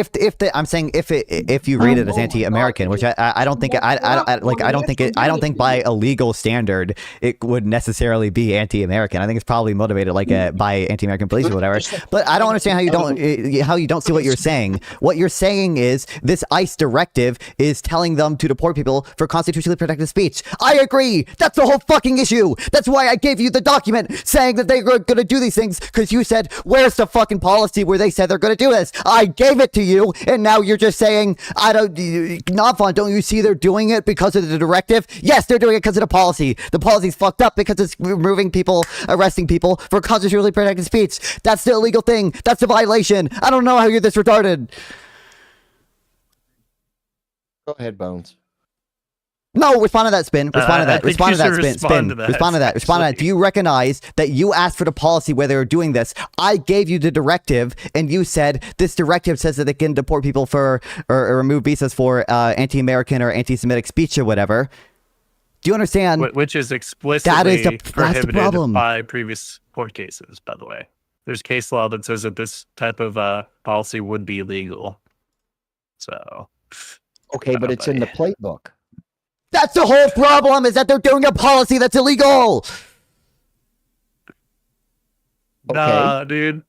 I'm saying if you read it as anti-American, which I don't think I don't think by a legal standard it would necessarily be anti-American. I think it's probably motivated by anti-American beliefs or whatever. But I don't understand how you don't see what you're saying. What you're saying is this ICE directive is telling them to deport people for constitutionally protected speech. I agree. That's the whole fucking issue. That's why I gave you the document saying that they're going to do these things, because you said, where's the fucking policy where they said they're going to do this? I gave it to you, and now you're just saying, not fun. Don't you see they're doing it because of the directive? Yes, they're doing it because of the policy. The policy's fucked up because it's removing people, arresting people for constitutionally protected speech. That's the illegal thing. That's the violation. I don't know how you're this retarded. Go ahead, Bones. No, respond to that, Spin. Respond to that. Respond to that, Spin. Respond to that. Respond to that. Respond to that. Do you recognize that you asked for the policy where they were doing this? I gave you the directive, and you said this directive says that they can deport people for or remove visas for anti-American or anti-Semitic speech or whatever. Do you understand? Which is explicitly prohibited problem. by previous court cases, by the way. There's case law that says that this type of policy would be legal. So. Okay, but it's in the playbook. That's the whole problem, is that they're doing a policy that's illegal. Nah, dude.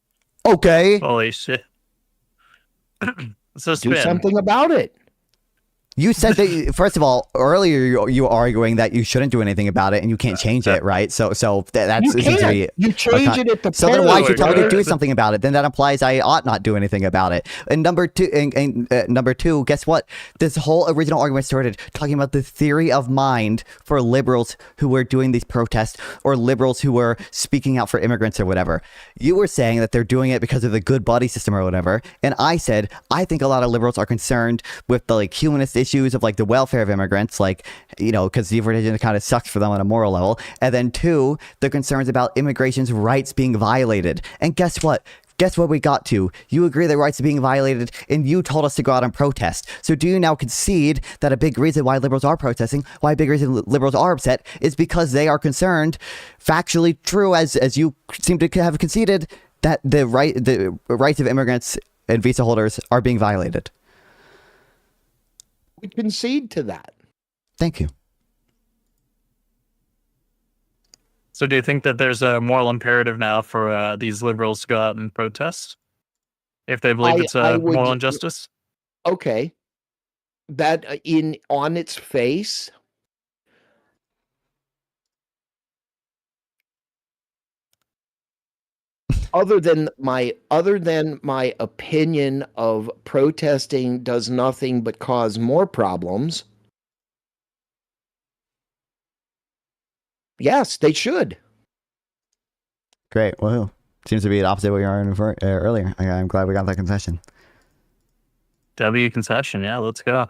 Okay. Holy shit. So Spin. Do something about it. You said that, first of all, earlier you were arguing that you shouldn't do anything about it and you can't change it, right? So that's you can't. You change it at the So then why should you tell me to do something about it? Then that implies I ought not do anything about it. And number two, guess what? This whole original argument started talking about the theory of mind for liberals who were doing these protests, or liberals who were speaking out for immigrants or whatever. You were saying that they're doing it because of the good buddy system or whatever. And I said, I think a lot of liberals are concerned with the humanist issues of the welfare of immigrants, because the religion kind of sucks for them on a moral level. And then two, the concerns about immigration's rights being violated. And guess what? Guess what we got to? You agree that rights are being violated, and you told us to go out and protest. So do you now concede that a big reason why liberals are protesting, why a big reason liberals are upset, is because they are concerned, factually true, as you seem to have conceded, that the rights of immigrants and visa holders are being violated? We concede to that. Thank you. So do you think that there's a moral imperative now for these liberals to go out and protest if they believe it's a moral injustice? Okay. That on its face, other than my opinion of protesting does nothing but cause more problems. Yes, they should. Great. Well, seems to be the opposite of what you were earlier. I'm glad we got that concession. W concession. Yeah, let's go.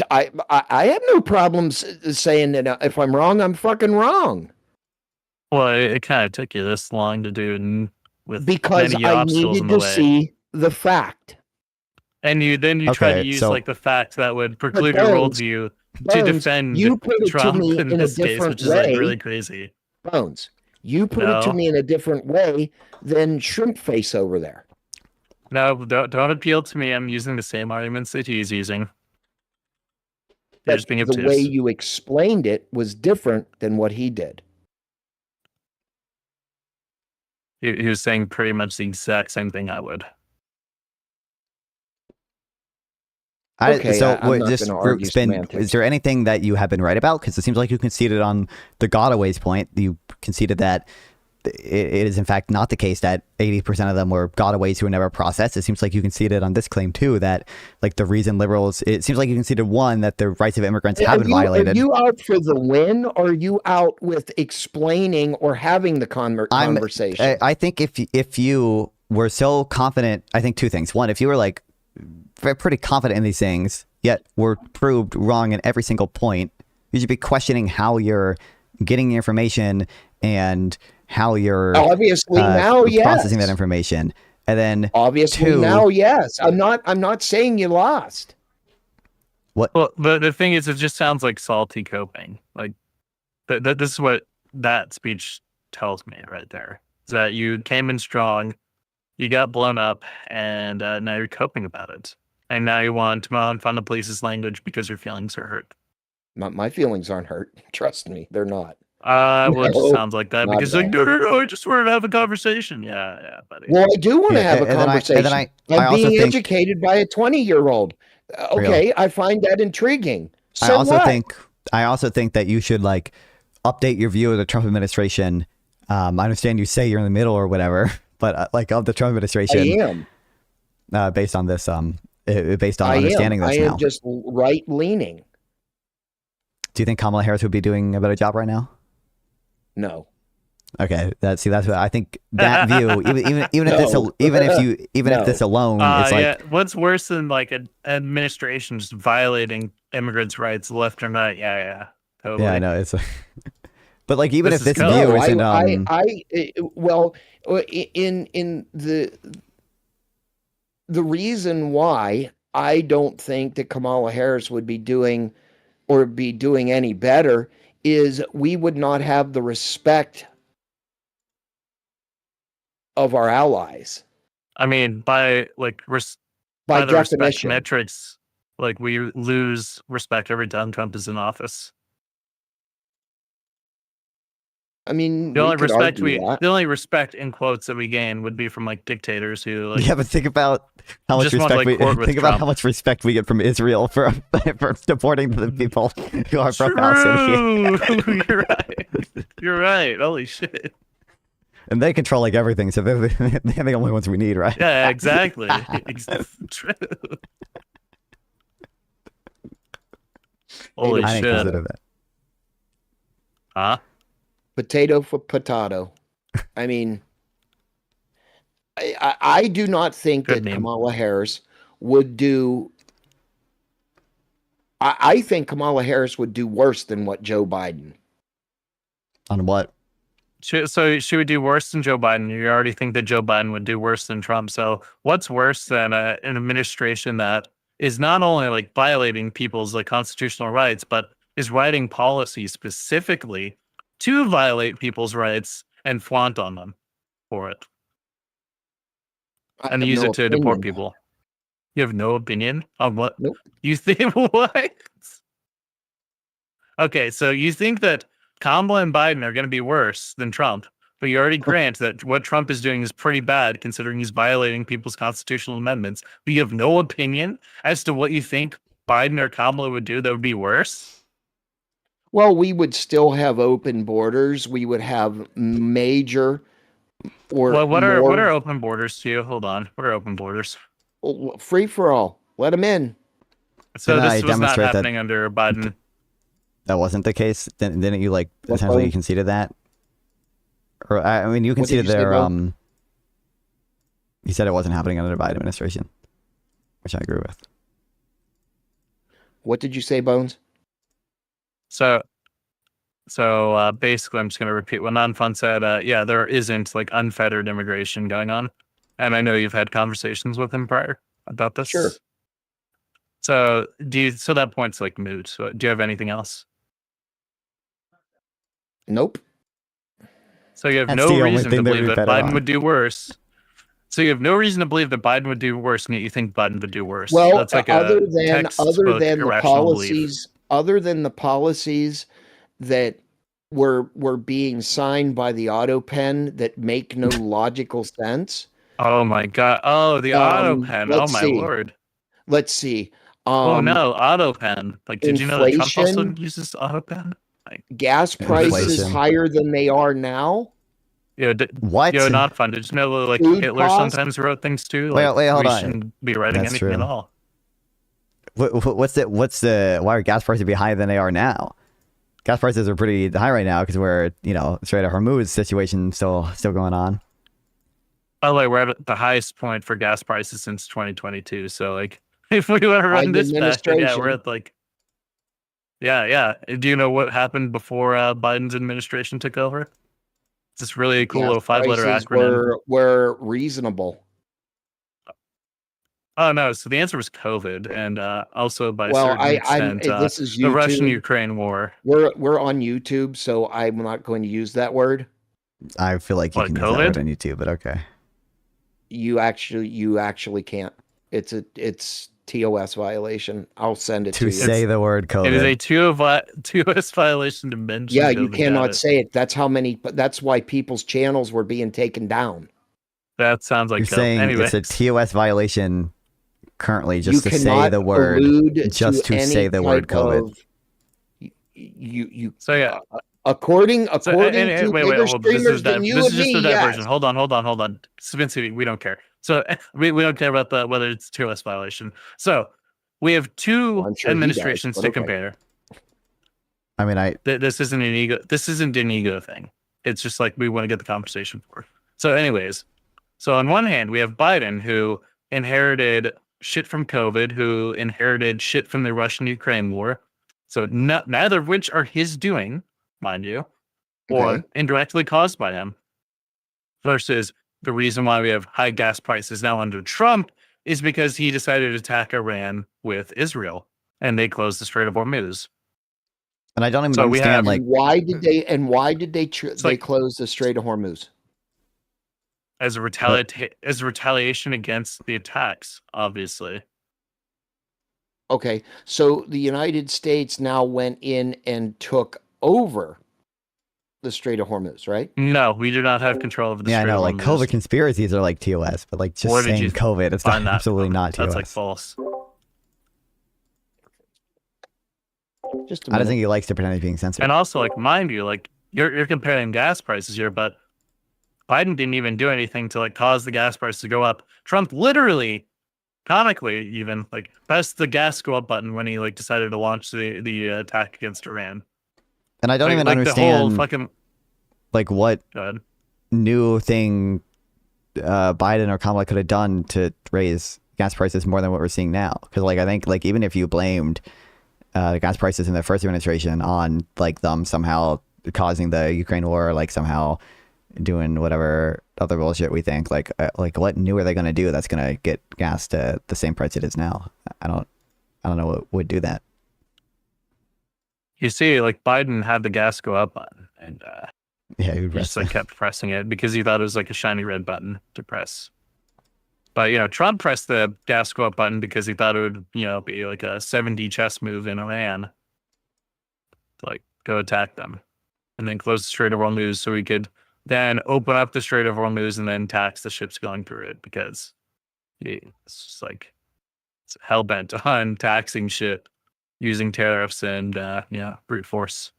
I have no problems saying that if I'm wrong, I'm fucking wrong. Well, it kind of took you this long to do with because many I obstacles needed in the to way. See the fact. And you try to use the fact that would preclude your worldview to defend Trump in this case, which is really crazy. Bones, you put it to me in a different way than Shrimp Face over there. No, don't appeal to me. I'm using the same arguments that he's using. You're But just being the way obtuse. you explained it was different than what he did. He was saying pretty much the exact same thing I would. Okay, I'm not just gonna for argue spin, semantics. is there anything that you have been right about? Because it seems like you conceded on the gotaways point. You conceded that it is in fact not the case that 80% of them were gotaways who were never processed. It seems like you conceded on this claim too, that like the reason liberals, it seems like you conceded one, that the rights of immigrants have been violated. Are you out for the win, or are you out with explaining or having the conversation? I think if you were so confident, I think two things. One, if you were like pretty confident in these things, yet were proved wrong in every single point, you should be questioning how you're getting the information and how you're obviously now, processing yes. that information. And then obviously two, now, yes. I'm not saying you lost. What? Well, the thing is, it just sounds like salty coping. Like this is what that speech tells me right there. Is that you came in strong, you got blown up, and now you're coping about it. And now you want to make fun of police's language because your feelings are hurt. My feelings aren't hurt. Trust me, they're not. Well, it just No, sounds like that not because at like, no, I just wanted to have a conversation. Yeah, buddy. Well, I do want to Yeah, have a and then conversation. I I'm also being think- educated by a 20-year-old. Okay, I find that intriguing. So I also what? think that you should like update your view of the Trump administration. I understand you say you're in the middle or whatever, but like of the Trump administration, I am. Based on this, based on understanding this I now. am just right leaning. Do you think Kamala Harris would be doing a better job right now? No. Okay, that's what I think. That view, even if this alone is like, yeah. What's worse than like an administration just violating immigrants' rights left or right? Yeah, totally. yeah, I know it's. But like, even This if is this cool. view No, isn't, well, in the reason why I don't think that Kamala Harris would be doing any better is we would not have the respect of our allies. I mean, by like By the respect definition. metrics, like we lose respect every time Trump is in office. I mean, The we only could respect argue that. the only respect in quotes that we gain would be from like dictators who like yeah, but think about how much just want to, respect like, court with think about Trump. how much respect we get from Israel for supporting the people who are from Palestinian. True. You're right. Holy shit. And they control like everything, so they're the only ones we need, right? Yeah, exactly. True. Holy I didn't shit. consider that. Huh? Potato for potato. I mean, I do not think Good that meme. Kamala Harris would do. I think Kamala Harris would do worse than what Joe Biden. On what? So she would do worse than Joe Biden. You already think that Joe Biden would do worse than Trump. So what's worse than an administration that is not only like violating people's like constitutional rights, but is writing policy specifically to violate people's rights and flaunt on them for it I and have use no it to deport opinion. people? You have no opinion on what Nope. you think? What? Okay, so you think that Kamala and Biden are going to be worse than Trump, but you already grant that what Trump is doing is pretty bad considering he's violating people's constitutional amendments, but you have no opinion as to what you think Biden or Kamala would do that would be worse? Well, we would still have open borders. We would have major or Well, what are more open borders to you? Hold on. What are open borders? free for all. Let them in. So Can I this was not demonstrate that- happening under Biden. That wasn't the case. Didn't you like What essentially part? conceded that? Or I mean, you What did conceded you say, their Bo? You said it wasn't happening under the Biden administration, which I agree with. What did you say, Bones? So basically, I'm just going to repeat what Non-Fun said. Yeah, there isn't like unfettered immigration going on. And I know you've had conversations with him prior about this. Sure. So so that point's like moot. So do you have anything else? Nope. So you have That's no the only reason to thing that believe we that betted Biden on. would do worse. So you have no reason to believe that Biden would do worse, and yet you think Biden would do worse. Well, That's like other a than textbook the irrational belief. policies, other than the policies that were being signed by the auto pen that make no logical sense. Oh my god. Oh, the auto pen. Oh Let's my see. lord. Let's see. Oh no, auto pen. Like, did you know that Trump also Inflation, uses auto pen? Like, gas prices Inflation. higher than they are now. What? Not fun. Did you know like Food Hitler costs? sometimes wrote things too? Wait, Like, hold we on. shouldn't be writing That's anything at true. all. What's the? Why are gas prices be higher than they are now? Gas prices are pretty high right now because we're Strait of Hormuz situation still going on. By the way, we're at the highest point for gas prices since 2022. So like, if we want to run Biden this back, then yeah, we're administration. at like, yeah. Do you know what happened before Biden's administration took over? It's this really cool Gas little 5-letter prices acronym. were reasonable. Oh no! So the answer was COVID, and also by a Well, certain extent, this is the YouTube. Russian-Ukraine war. We're on YouTube, so I'm not going to use that word. I feel like you What, can use that COVID? word on YouTube, but okay. You actually can't. It's TOS violation. I'll send it to you. To say the word COVID. It is a 2S violation to mention. Yeah, you COVID, cannot got it. say it. That's why people's channels were being taken down. That sounds like You're saying anyway. it's a TOS violation currently just You to say cannot the word, allude just to any say the word type COVID. You So yeah, according wait, to bigger hold on. This streamers is than you this and is just me, a diversion. yes. Hold on. Spin we don't care. So we don't care about whether it's a 2S violation. So we have two Well, I'm sure he does, administrations but to okay. compare. I mean, This isn't an ego. This isn't an ego thing. It's just like we want to get the conversation for. So, anyways, so on one hand, we have Biden, who inherited shit from COVID, who inherited shit from the Russian-Ukraine war. So neither of which are his doing, mind you, or Okay. indirectly caused by him. Versus the reason why we have high gas prices now under Trump is because he decided to attack Iran with Israel, and they closed the Strait of Hormuz. and I don't even So we understand have- like Why did they like- close the Strait of Hormuz? As a retaliation against the attacks, obviously. Okay, so the United States now went in and took over the Strait of Hormuz, right? No, we do not have control of the I Strait know of like Hormuz. COVID conspiracies are like TOS, but like just Where did saying you COVID, it's not find that absolutely from? not TOS. That's like false. Just a I don't minute. think he likes to pretend he's being censored. And also, like, mind you, like you're comparing gas prices here, but Biden didn't even do anything to like cause the gas price to go up. Trump literally, comically, even like pressed the gas go up button when he like decided to launch the attack against Iran. And I don't even The whole understand fucking. like what Go ahead. new thing Biden or Kamala could have done to raise gas prices more than what we're seeing now. Because like I think like even if you blamed the gas prices in the first administration on like them somehow causing the Ukraine war, or, like somehow doing whatever other bullshit we think, like what new are they going to do that's going to get gas to the same price it is now? I don't know what would do that. You see, like Biden had the gas go up button, and Yeah, he just like kept pressing it because he thought it was like a shiny red button to press. But Trump pressed the gas go up button because he thought it would be like a 7D chess move in Iran to like go attack them, and then close the Strait of Hormuz so he could then open up the Strait of Hormuz and then tax the ships going through it because it's just like it's hell bent on taxing shit using tariffs and brute force.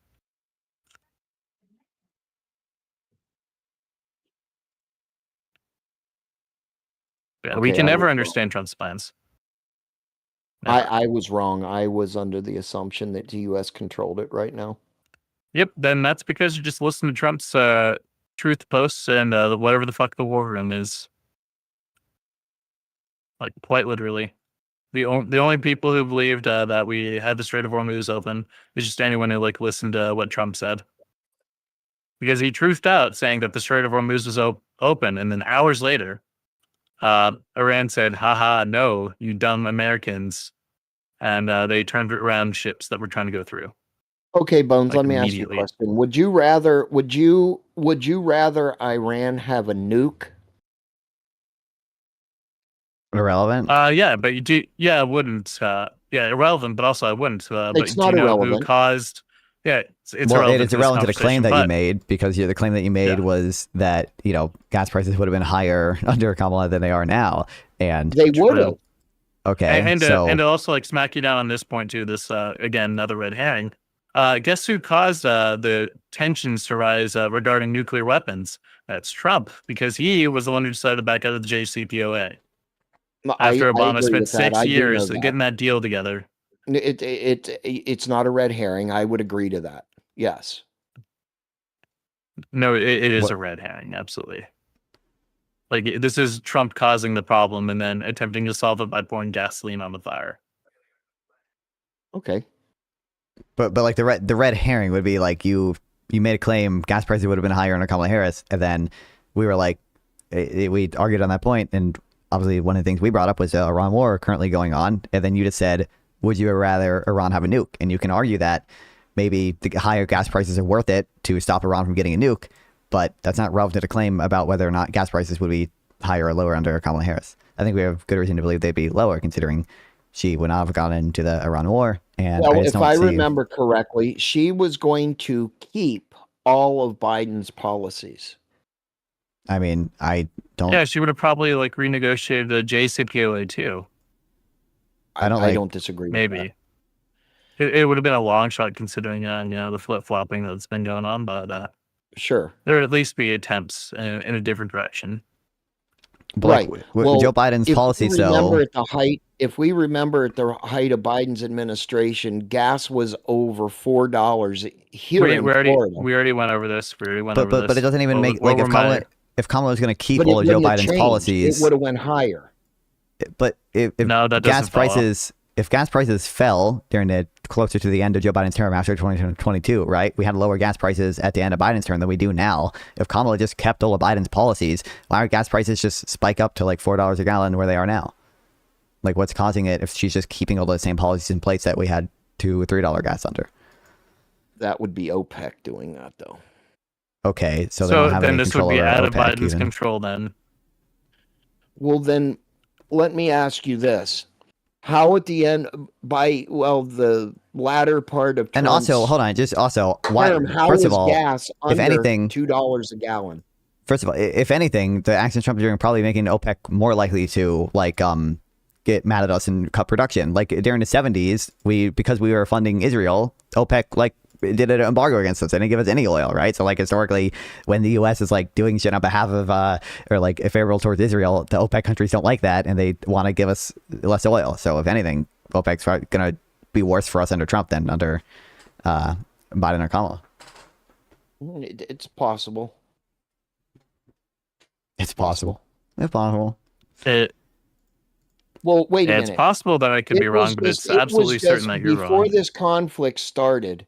Yeah, we Okay, can I never was understand Trump's plans. Never. I was wrong. I was under the assumption that the U.S. controlled it right now. Yep, then that's because you just listen to Trump's truth posts and whatever the fuck the war room is. Like, quite literally. The only people who believed that we had the Strait of Hormuz open is just anyone who like listened to what Trump said. Because he truthed out saying that the Strait of Hormuz was open, and then hours later, Iran said, haha, no, you dumb Americans. And they turned around ships that were trying to go through. Okay, Bones, Like, let me ask you a immediately. question. Would you rather Iran have a nuke? Irrelevant. Yeah, but it wouldn't irrelevant, but also I wouldn't. But It's do not you know who irrelevant. caused? Yeah, it's well, irrelevant. it is irrelevant to the claim that you made, because the claim that you made Yeah. was that gas prices would have been higher under Kamala than they are now, and They would have. okay, And so to also like smack you down on this point too. This again another red herring. Guess who caused the tensions to rise regarding nuclear weapons? That's Trump, because he was the one who decided to back out of the JCPOA after Obama agree spent with that. 6 I do know years that. getting that deal together. It's not a red herring. I would agree to that. Yes. No, it is What- a red herring. Absolutely. Like this is Trump causing the problem and then attempting to solve it by pouring gasoline on the fire. Okay. but like the red herring would be like you made a claim gas prices would have been higher under Kamala Harris, and then we were like we argued on that point, and obviously one of the things we brought up was the Iran war currently going on, and then you just said, would you rather Iran have a nuke? And you can argue that maybe the higher gas prices are worth it to stop Iran from getting a nuke, but that's not relevant to the claim about whether or not gas prices would be higher or lower under Kamala Harris. I think we have good reason to believe they'd be lower, considering she would not have gone into the Iran war. And Well, I just if don't I see... remember correctly, she was going to keep all of Biden's policies. I mean, I don't... Yeah, she would have probably like renegotiated the JCPOA too. I don't disagree with Maybe. that. It would have been a long shot considering the flip-flopping that's been going on, but Sure. there would at least be attempts in a different direction. But Right. like, Well, Joe Biden's policies, if we remember at the height of Biden's administration, gas was over $4 here in Florida. We already went over this. but it doesn't even make What like were if Kamala was going to keep But all it of Joe wouldn't have Biden's changed. policies, It would have went higher. but if No, that gas doesn't follow. prices if gas prices fell during the closer to the end of Joe Biden's term after 2022, right? We had lower gas prices at the end of Biden's term than we do now. If Kamala just kept all of Biden's policies, why would gas prices just spike up to like $4 a gallon where they are now? Like, what's causing it if she's just keeping all those same policies in place that we had $2 or $3 gas under? That would be OPEC doing that, though. Okay, so they don't have then any this would control be over out of OPEC Biden's even. control then. Well, then let me ask you this. How at the end, the latter part of And Trump's also, hold on, just also, why? term, how First is of all, gas if under anything, $2 a gallon? First of all, if anything, the actions Trump is doing are probably making OPEC more likely to get mad at us and cut production. Like during the 70s, because we were funding Israel, OPEC did an embargo against us. They didn't give us any oil, right? So historically, when the U.S. is doing shit on behalf of or favorable towards Israel, the OPEC countries don't like that and they want to give us less oil. So if anything, OPEC's going to be worse for us under Trump than under Biden or Kamala. It's possible. It's possible. It's possible. Well, wait a minute. It's possible that I could be wrong, but it's absolutely certain that you're wrong. Before this conflict started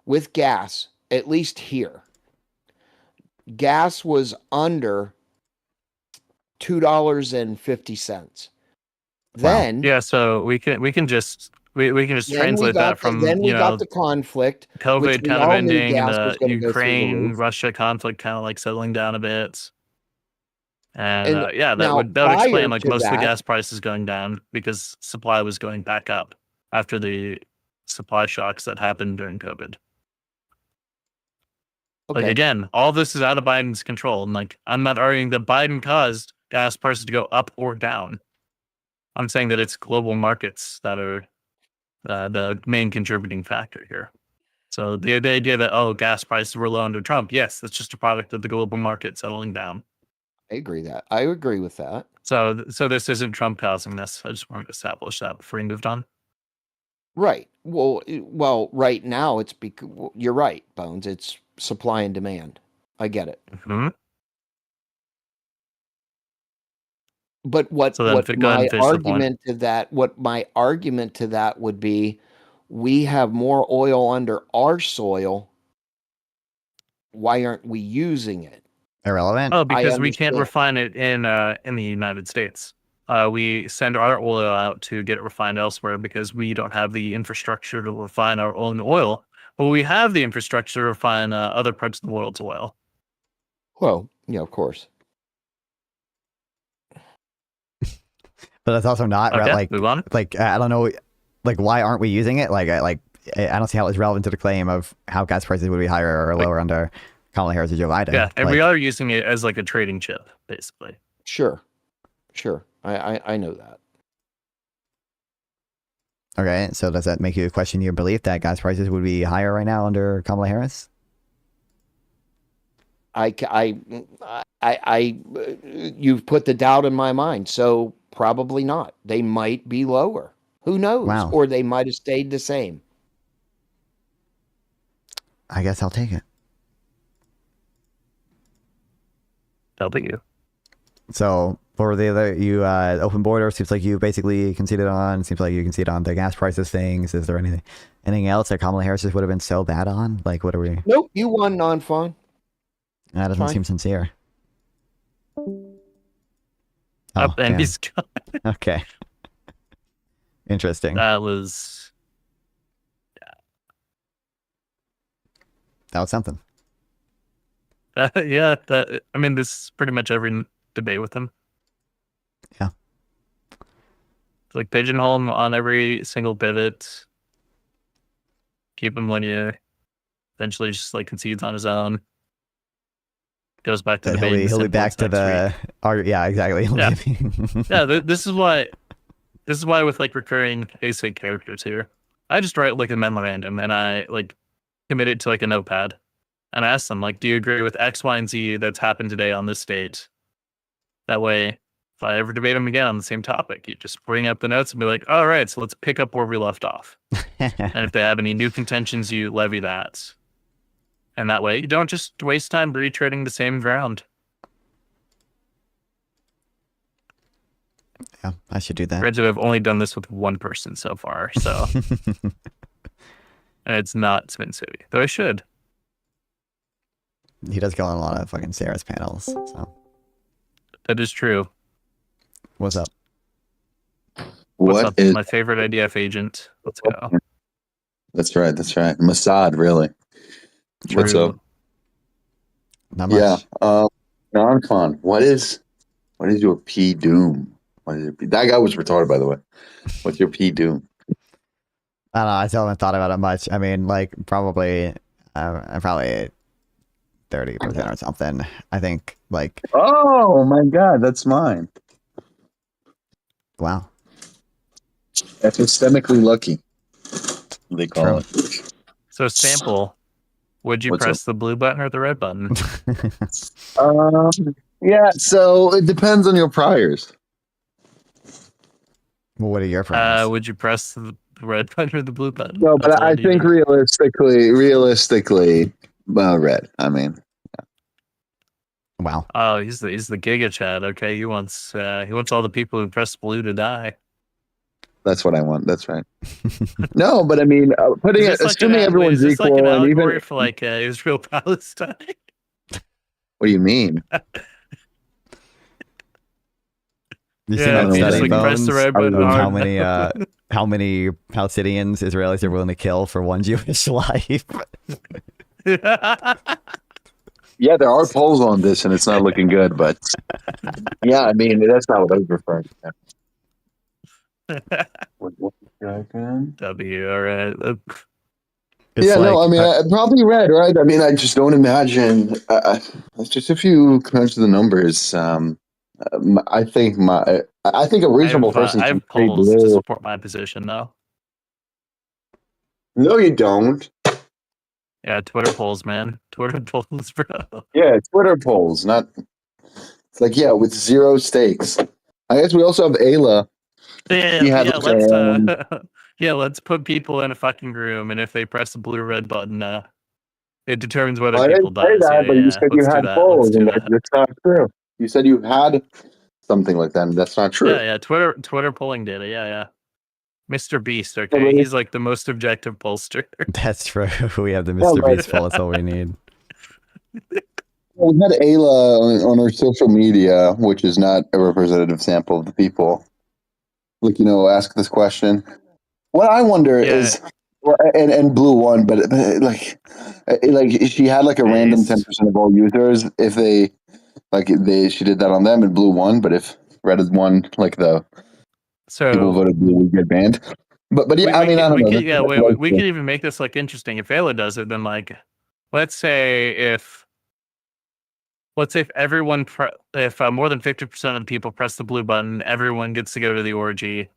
with gas, at least here, gas was under $2.50. Then yeah, so we can just translate that from got the conflict, COVID kind of ending, the the Ukraine-Russia conflict kind of settling down a bit. And that now, would explain prior to most of the that- gas prices going down because supply was going back up after the supply shocks that happened during COVID. Okay. Again, all this is out of Biden's control. And I'm not arguing that Biden caused gas prices to go up or down. I'm saying that it's global markets that are the main contributing factor here. So the idea that, gas prices were low under Trump, yes, that's just a product of the global market settling down. I agree with that. So this isn't Trump causing this. I just wanted to establish that before he moved on. Right. Well, right now it's because you're right, Bones. It's supply and demand. I get it. Mm-hmm. But what my argument to that would be, we have more oil under our soil. Why aren't we using it? Irrelevant. Oh, because we can't refine it in the United States. We send our oil out to get it refined elsewhere because we don't have the infrastructure to refine our own oil. But we have the infrastructure to refine other parts of the world's oil. Well, yeah, of course. but it's also not Okay, like move on. I don't know, like why aren't we using it? I don't see how it's relevant to the claim of how gas prices would be higher or lower under Kamala Harris or Joe Biden. Yeah, and we are using it as like a trading chip, basically. Sure. I know that. Okay, so does that make you question your belief that gas prices would be higher right now under Kamala Harris? You've put the doubt in my mind, so probably not. They might be lower. Who knows? Wow. Or they might have stayed the same. I guess I'll take it. That'll be you. So for the other, you open border seems like you basically conceded on. Seems like you conceded on the gas prices things. Is there anything else that Kamala Harris would have been so bad on? Like, what are we? Nope, you won non-fun. That doesn't Fine. seem sincere. Up and damn. he's gone. Okay. Interesting. That was something. yeah. I mean, this is pretty much every debate with him. Yeah. It's like pigeonhole him on every single pivot. Keep him when you eventually just like concedes on his own. Goes back to debating. He'll be back to the. Yeah, exactly. Yeah. Yeah. This is why with like recurring async characters here, I just write like a memorandum and I like commit it to like a notepad, and I ask them like, do you agree with X, Y, and Z that's happened today on this date? That way, if I ever debate them again on the same topic, you just bring up the notes and be like, all right, so let's pick up where we left off. And if they have any new contentions, you levy that. And that way, you don't just waste time retreading the same ground. Yeah, I should do that. Granted, I've only done this with one person so far, so. And it's not Spin City, though I should. He does go on a lot of fucking Sarah's panels, so. That is true. What's up? What's up? My favorite IDF agent. Let's go. That's right. Mossad, really. True. What's up? Not much. Yeah. Non-con. What is your P Doom? That guy was retarded, by the way. What's your P Doom? I don't know. I still haven't thought about it much. I mean, like probably 30% or something. I think like. Oh my God, that's mine. Wow. Epistemically lucky. They call it. So sample. Would you press the blue button or the red button? Yeah. So it depends on your priors. Well, what are your priors? Would you press the red button or the blue button? No, but I think realistically, red. I mean. Yeah. Wow. Oh, he's the Giga Chad. Okay, he wants all the people who press blue to die. That's what I want. That's right. No, but I mean, assuming everyone's equal, like an and allegory even for like Israel Palestine. What do you mean? You see Yeah, that you just study like press the red button hard. how many Palestinians Israelis are willing to kill for one Jewish life? Yeah, there are polls on this, and it's not looking good. But yeah, I mean, that's not what I was referring to. W, all right. Yeah, no, I mean, probably red, right? I mean, I just don't imagine. Just if you crunch the numbers, I think a reasonable person. I have can say polls to blue. support my position, though. No, you don't. Yeah, Twitter polls, man. Twitter polls, bro. Yeah, Twitter polls, not. It's like with zero stakes. I guess we also have Ayla. Let's put people in a fucking room, and if they press the blue or red button, it determines whether I people didn't die. say that, but you said you had polls, and that's not true. You said you had something like that, and that's not true. Yeah. Twitter polling data. Yeah. Mr. Beast. Okay, he's like the most objective pollster. That's true. We have the Mr. Beast poll. That's all we need. Well, we had Ayla on our social media, which is not a representative sample of the people. Like, ask this question. What I wonder is, and Blue won, but like she had like a random 10% of all users. If she did that on them and Blue won, but if Red has won like the people So voted blue would get banned. But yeah, I mean, I don't know. we could even make this like interesting. If Ayla does it, then like, let's say if everyone if more than 50% of the people press the blue button, everyone gets to go to the orgy.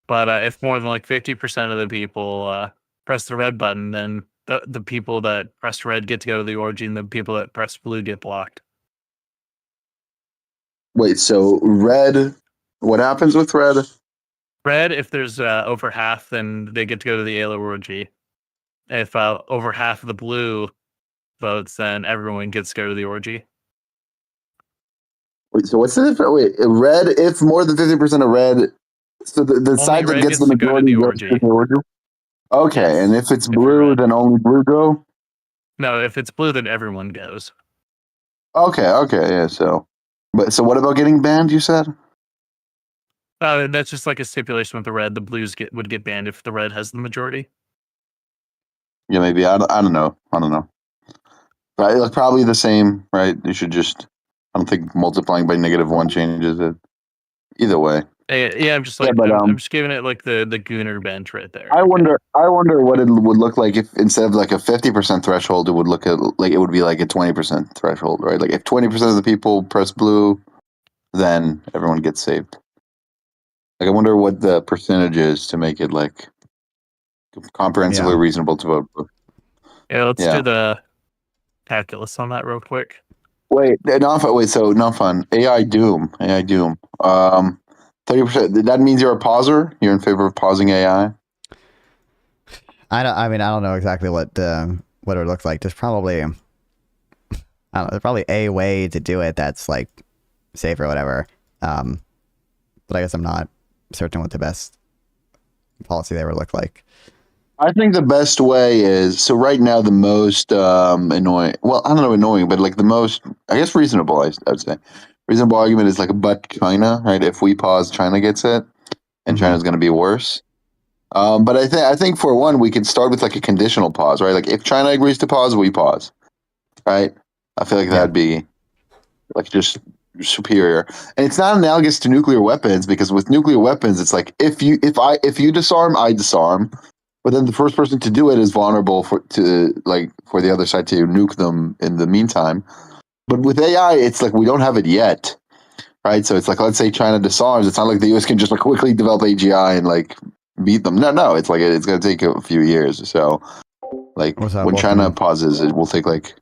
But if more than like 50% of the people press the red button, then the people that press red get to go to the orgy, and the people that press blue get blocked. Wait, so red, what happens with red? Red, if there's over half, then they get to go to the Ayla orgy. If over half of the blue votes, then everyone gets to go to the orgy. Wait, so what's the difference? Wait, red, if more than 50% of red, so the side that gets the majority goes to the orgy? Okay, yes, and if it's blue, then only blue go? No, if it's blue, then everyone goes. Okay, yeah, so what about getting banned, you said? That's just like a stipulation with the red. The blues would get banned if the red has the majority. Yeah, maybe. I don't know. Right, like probably the same, right? You should just. I don't think multiplying by -1 changes it. Either way. Yeah, I'm just like I'm just giving it like the Gooner bench right there. I wonder what it would look like if instead of like a 50% threshold, it would look at like it would be like a 20% threshold, right? Like if 20% of the people press blue, then everyone gets saved. Like I wonder what the percentage is to make it like comprehensively reasonable to vote. Yeah, let's do the calculus on that real quick. Wait, so not fun. AI Doom. 30%. That means you're a pauser? You're in favor of pausing AI? I don't know exactly what it would look like. There's probably there's probably a way to do it that's like safe or whatever. But I guess I'm not certain what the best policy there would look like. I think the best way is, so right now the most annoying, well, I don't know annoying, but like the most, I guess reasonable, I would say. Reasonable argument is like, but China, right? If we pause, China gets it, and China's going to be worse. But I think for one, we could start with like a conditional pause, right? Like if China agrees to pause, we pause, right? I feel like that'd be like just superior. And it's not analogous to nuclear weapons because with nuclear weapons, it's like if you disarm, I disarm. But then the first person to do it is vulnerable for the other side to nuke them in the meantime. But with AI, it's like we don't have it yet, right? So it's like let's say China disarms. It's not like the U.S. can just like quickly develop AGI and like beat them. No, it's like it's going to take a few years. So like when China pauses, it will take like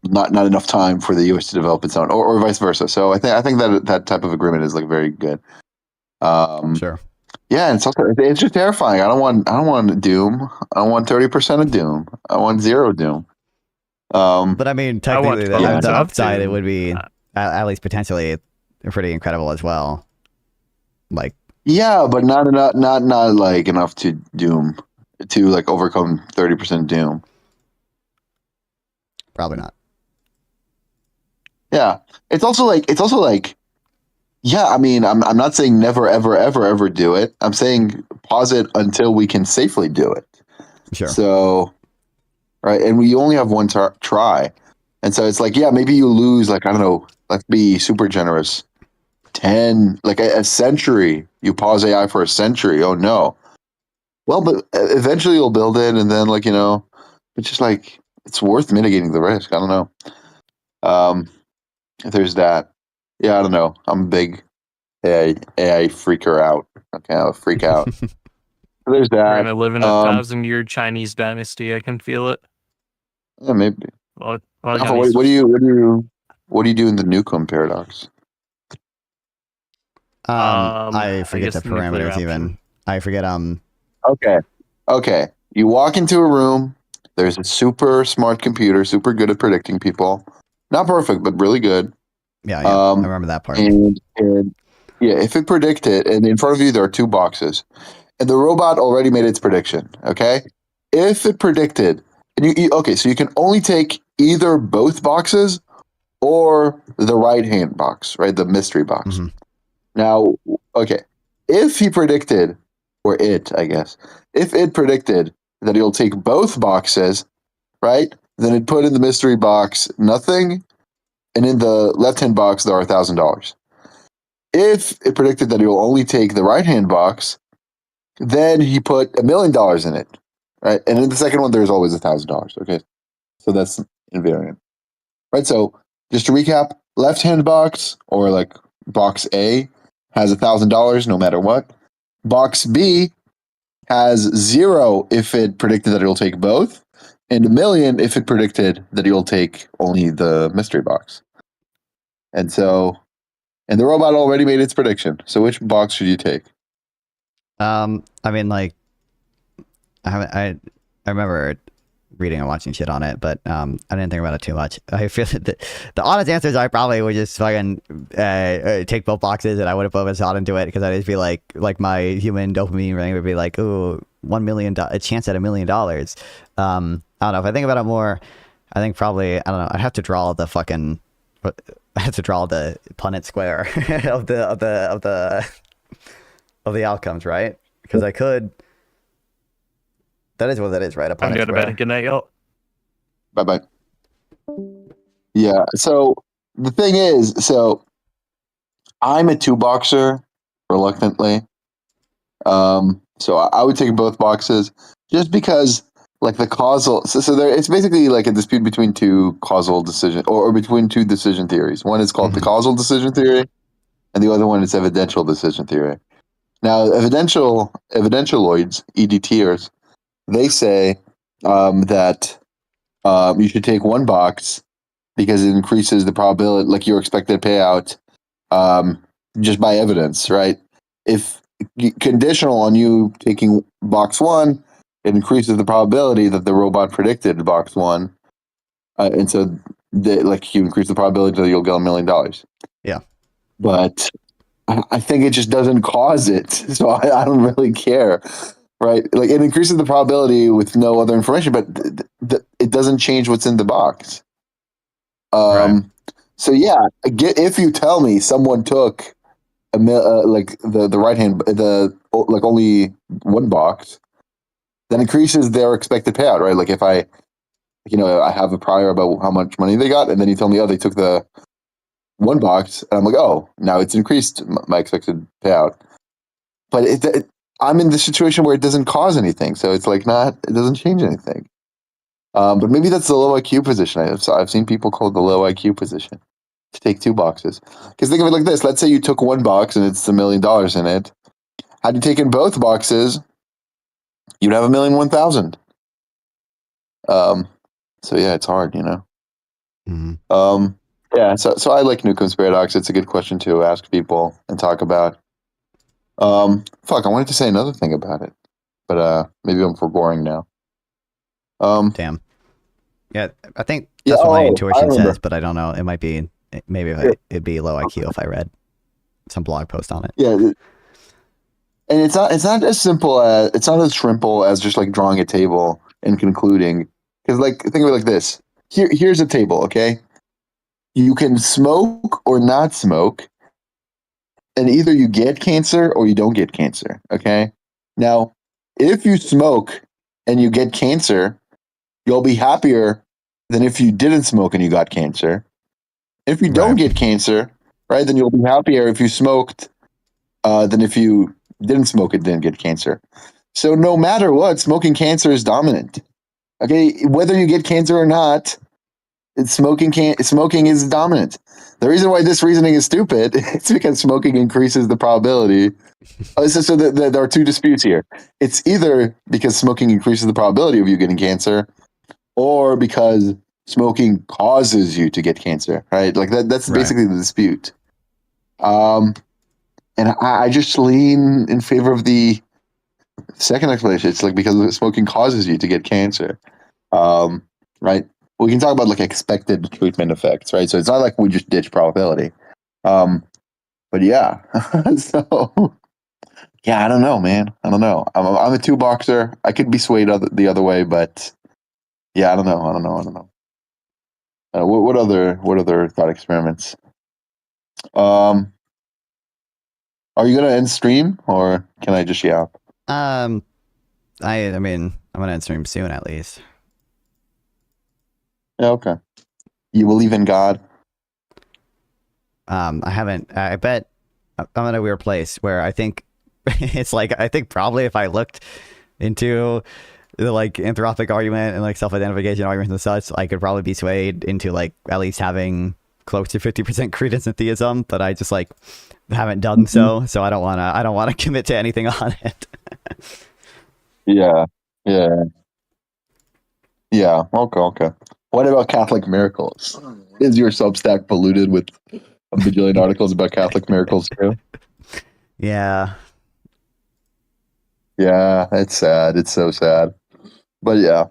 not enough time for the U.S. to develop its own, or vice versa. So I think that type of agreement is like very good. Sure. Yeah, and it's just terrifying. I don't want Doom. I don't want 30% of Doom. I want 0 Doom. But I mean, technically, the upside it would be at least potentially pretty incredible as well. Like but not like enough to Doom to like overcome 30% Doom. Probably not. Yeah, it's also like. Yeah, I mean, I'm not saying never, ever, ever, ever do it. I'm saying pause it until we can safely do it. Sure. So, right, and we only have one try, and so it's like, yeah, maybe you lose, like I don't know, let's be super generous, 10, like a century. You pause AI for a century. Oh no. Well, but eventually you'll build it, and then like it's just like it's worth mitigating the risk. I don't know. There's that. Yeah, I don't know. I'm a big AI freaker out. Okay, I'll freak out. There's that. We're gonna live in a 1,000-year Chinese dynasty. I can feel it. Yeah, maybe. Well, Alpha, what do you do in the Newcomb paradox? I forget the parameters even. I forget. Okay. You walk into a room. There's a super smart computer, super good at predicting people. Not perfect, but really good. Yeah, I remember that part. And yeah, if it predicted, and in front of you there are 2 boxes, and the robot already made its prediction. Okay, if it predicted, and so you can only take either both boxes or the right hand box, right, the mystery box. Now, okay, if he predicted, or it, I guess, if it predicted that he'll take both boxes, right, then it put in the mystery box nothing. And in the left-hand box, there are $1,000. If it predicted that he will only take the right-hand box, then he put $1 million in it, right? And in the second one, there's always $1,000. Okay, so that's invariant, right? So just to recap, left-hand box or like box A has $1,000 no matter what. Box B has 0 if it predicted that it'll take both, and $1 million if it predicted that he'll take only the mystery box. And the robot already made its prediction. So which box should you take? I mean, like, I remember reading and watching shit on it, but I didn't think about it too much. I feel that the honest answers I probably would just fucking take both boxes, and I wouldn't put much thought into it because I'd just be like my human dopamine ring would be like, ooh, $1 million, a chance at $1 million. I don't know. If I think about it more, I think probably, I don't know. I'd have to draw the fucking, I have to draw the Punnett square of the outcomes, right? Because I could. That is what that is, right? A I'm Punnett going to bed. square. Good night, y'all. Bye-bye. Yeah, so the thing is, so I'm a 2-boxer, reluctantly. So I would take both boxes just because, like, the causal. So there, it's basically like a dispute between two causal decision, or between two decision theories. One is called the causal decision theory, and the other one is evidential decision theory. Now, evidentialoids, EDTers, they say that you should take one box because it increases the probability, like your expected payout, just by evidence, right? If conditional on you taking box 1, it increases the probability that the robot predicted box 1, and so like you increase the probability that you'll get $1 million. Yeah, but I think it just doesn't cause it, so I don't really care, right? Like it increases the probability with no other information, but it doesn't change what's in the box. right. So yeah, if you tell me someone took like the right hand, like only one box, then increases their expected payout, right? Like if I have a prior about how much money they got, and then you tell me, oh, they took the one box, and I'm like, oh, now it's increased my expected payout. But I'm in the situation where it doesn't cause anything, so it's like it doesn't change anything. But maybe that's the low IQ position. I've seen people call it the low IQ position, to take 2 boxes. Because think of it like this: let's say you took one box and it's $1 million in it. Had you taken both boxes, you'd have $1,001,000. So yeah, it's hard, Yeah, so I like Newcomb's paradox. It's a good question to ask people and talk about. I wanted to say another thing about it, but maybe I'm for boring now. Damn. Yeah, I think that's what my intuition says, but I don't know. It might be, maybe it'd be low IQ if I read some blog post on it. Yeah, and it's not as simple as just like drawing a table and concluding. Because like think of it like this. Here's a table, okay? You can smoke or not smoke, and either you get cancer or you don't get cancer, okay? Now, if you smoke and you get cancer, you'll be happier than if you didn't smoke and you got cancer. If you don't get cancer, right, then you'll be happier if you smoked than if you didn't smoke and didn't get cancer. So no matter what, smoking cancer is dominant. Okay, whether you get cancer or not, smoking is dominant. The reason why this reasoning is stupid is because smoking increases the probability. So there are 2 disputes here. It's either because smoking increases the probability of you getting cancer, or because smoking causes you to get cancer, right? Like that's basically the dispute. And I just lean in favor of the second explanation. It's like because smoking causes you to get cancer, right? We can talk about like expected treatment effects, right? So it's not like we just ditch probability. But yeah, so yeah, I don't know, man. I don't know. I'm a 2-boxer. I could be swayed the other way, but yeah, I don't know. What other thought experiments? Are you gonna end stream or can I just yap? I mean, I'm gonna end stream soon at least. Yeah, okay. You believe in God? I haven't. I bet I'm in a weird place where I think it's like, I think probably if I looked into the like anthropic argument and like self-identification arguments and such, I could probably be swayed into like at least having close to 50% credence in theism, but I just like haven't done so. So I don't want to commit to anything on it. Yeah. Okay. What about Catholic miracles? Is your Substack polluted with a bajillion articles about Catholic miracles too? Yeah. Yeah, it's sad. It's so sad. But yeah.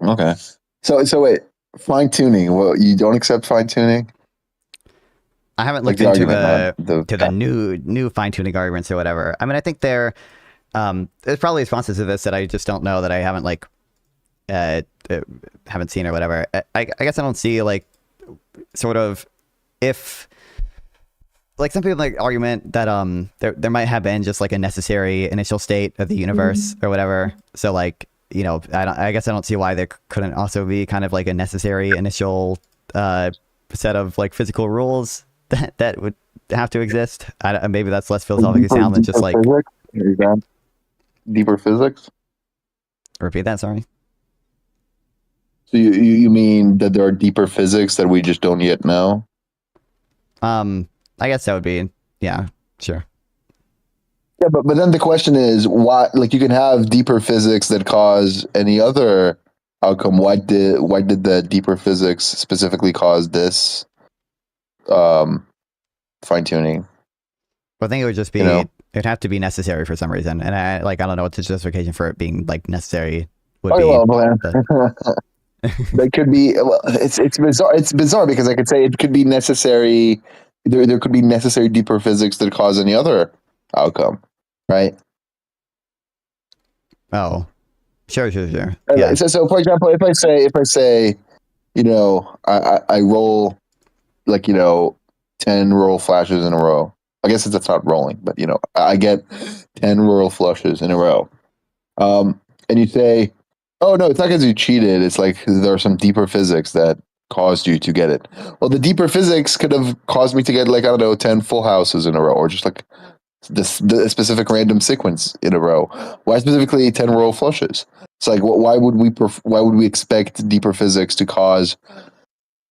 Okay. So wait, fine tuning. Well, you don't accept fine tuning? I haven't Like looked the into argument, the new fine tuning arguments or whatever. I mean, I think there's probably responses to this that I just don't know, that I haven't like haven't seen or whatever. I guess I don't see like sort of if like some people like argument that there might have been just like a necessary initial state of the universe or whatever. So like, you know, I guess I don't see why there couldn't also be kind of like a necessary initial set of like physical rules that would have to exist. Maybe that's less philosophically sound than just like deeper physics. Repeat that, sorry. So you mean that there are deeper physics that we just don't yet know? I guess that would be, yeah, sure. Yeah, but then the question is why? Like, you can have deeper physics that cause any other outcome. Why did the deeper physics specifically cause this fine tuning? I think it would just be, it'd have to be necessary for some reason, and I don't know what the justification for it being like necessary would be. That could be. Well, it's bizarre. It's bizarre because I could say it could be necessary. There could be necessary deeper physics that cause any other outcome, right? Oh, sure. Yeah. So for example, if I say, I roll like 10 roll flashes in a row. I guess that's not rolling, but I get 10 roll flushes in a row. And you say, oh no, it's not because you cheated. It's like there are some deeper physics that caused you to get it. Well, the deeper physics could have caused me to get 10 full houses in a row, or just like the specific random sequence in a row. Why specifically 10 roll flushes? It's like, why would we expect deeper physics to cause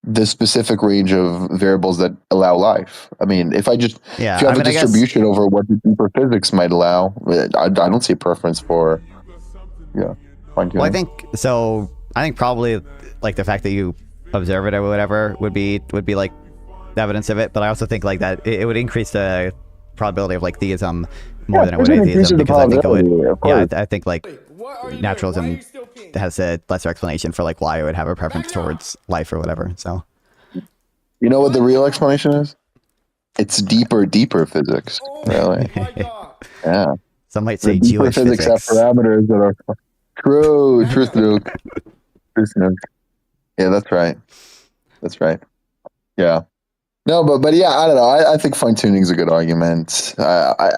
the specific range of variables that allow life? I mean, if you have a distribution over what the deeper physics might allow, I don't see a preference for Well, I think probably like the fact that you observe it or whatever would be like the evidence of it, but I also think like that it would increase the probability of like theism more than it would atheism, because I think it would. I think like naturalism has a lesser explanation for like why it would have a preference towards life or whatever. So, you know what the real explanation is? It's deeper physics. Really? Yeah. Some might say deeper Jewish physics have parameters that are true. Yeah, that's right. Yeah. No, but yeah, I don't know. I think fine tuning is a good argument. I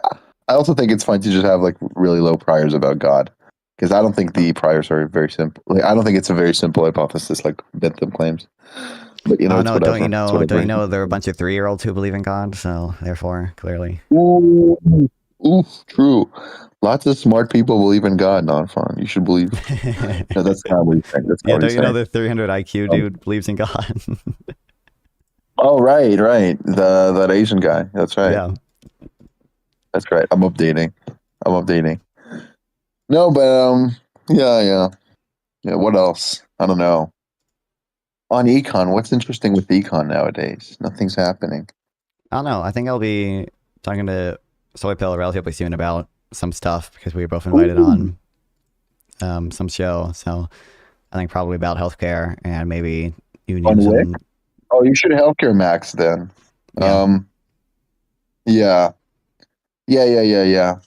also think it's fine to just have like really low priors about God, because I don't think the priors are very simple. Like, I don't think it's a very simple hypothesis like Bentham claims. But don't you know there are a bunch of 3-year-olds who believe in God? So therefore, clearly. Ooh, true. Lots of smart people believe in God, non-fun. You should believe. No, that's not what you think. Don't you know the 300 IQ dude believes in God? Oh, right. That Asian guy. That's right. Yeah. That's right. I'm updating. No, but yeah. What else? I don't know. On Econ, what's interesting with Econ nowadays? Nothing's happening. I don't know. I think I'll be talking to Soy Pill relatively soon about some stuff, because we were both invited on some show. So I think probably about healthcare and maybe unions. Oh, you should healthcare Max then. Yeah. Yeah.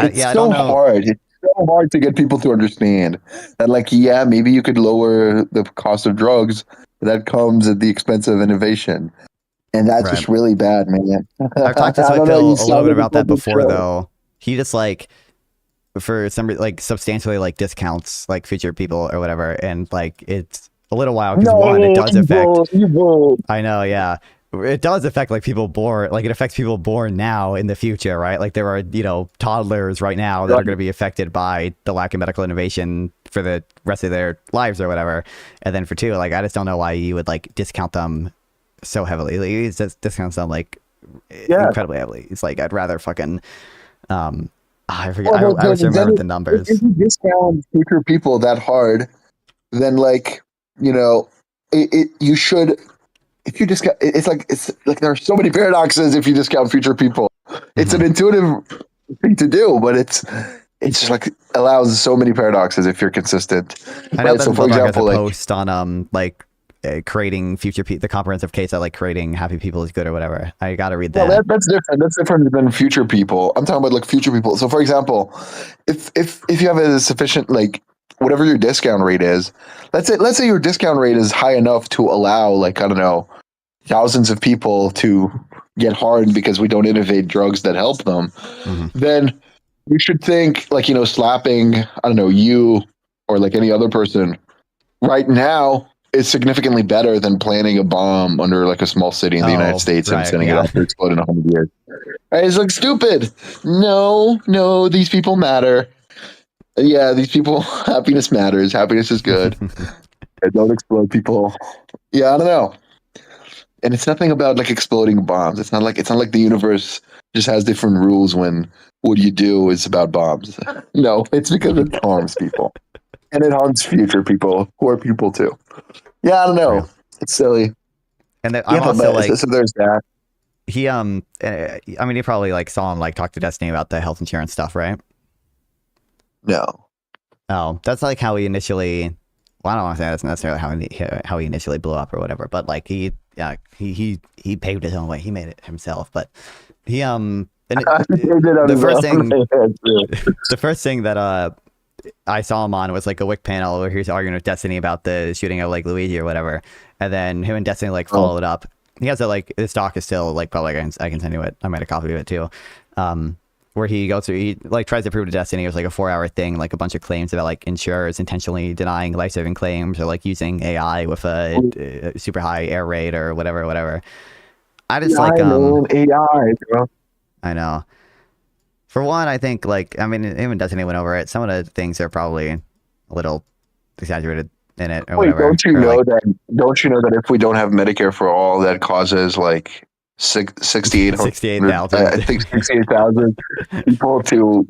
It's so hard. It's so hard to get people to understand that, like, maybe you could lower the cost of drugs, but that comes at the expense of innovation. And that's just really bad, man. I've talked to Soy Pill a little bit about that before, though. He just like, for some like substantially like discounts like future people or whatever, and like it's a little while because one, it does affect. I know, yeah, it does affect like people born, like it affects people born now in the future, right? Like there are, toddlers right now that are going to be affected by the lack of medical innovation for the rest of their lives or whatever. And then for two, like I just don't know why you would like discount them so heavily. Like, it just discounts them like incredibly heavily. It's like I'd rather fucking I forget. Well, I was remember the if numbers. you discount future people that hard, then like you should. If you discount, it's like there are so many paradoxes if you discount future people. It's an intuitive thing to do, but it's just like allows so many paradoxes if you're consistent. I know Right? that So, for Bulldog has a example, like post on creating the comprehensive case that like creating happy people is good or whatever. I gotta read that. well, that's different. That's different than future people. I'm talking about like future people. So, for example, if you have a sufficient like whatever your discount rate is, let's say your discount rate is high enough to allow like I don't know thousands of people to get hard because we don't innovate drugs that help them, then you should think like slapping I don't know you or like any other person right now is significantly better than planting a bomb under like a small city in the United States and sending it off to explode in 100 years. Right? It's like stupid. No, these people matter. Yeah, these people, happiness matters. Happiness is good. Don't explode people. Yeah, I don't know. And it's nothing about like exploding bombs. It's not like the universe just has different rules when what you do is about bombs. No, it's because it harms people. And it harms future people who are people too. Yeah, I don't know. Real. It's silly. And then I'm also like, so there's that. He I mean, you probably like saw him like talk to Destiny about the health insurance stuff, right? No. Oh, that's like how he initially. Well, I don't want to say that's necessarily how he initially blew up or whatever, but like he paved his own way. He made it himself, but he the first thing that I saw him on was like a Wick panel where he was arguing with Destiny about the shooting of like Luigi or whatever, and then him and Destiny like followed up. He has like this doc is still like public. I can send you it. I made a copy of it too. Where he goes through, he like tries to prove to Destiny it was like a 4-hour thing, like a bunch of claims about like insurers intentionally denying life-saving claims or like using AI with a super high error rate or whatever. I just AI, bro. I know. For one, I think like even Destiny went over it. Some of the things are probably a little exaggerated in it or whatever. Don't you know that if we don't have Medicare for all, that causes like 68,000 I think 68,000 people to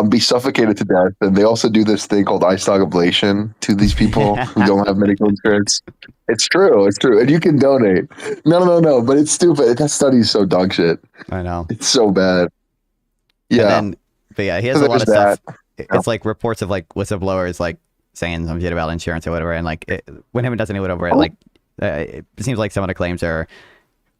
be suffocated to death. And they also do this thing called eye stalk ablation to these people who don't have medical insurance. It's true, and you can donate. No, but it's stupid. That study is so dog shit. I know, it's so bad. Yeah, but yeah, he has a lot of stuff. It's like reports of like whistleblowers like saying some shit about insurance or whatever, and like when him and Destiny went over it, like. It seems like some of the claims are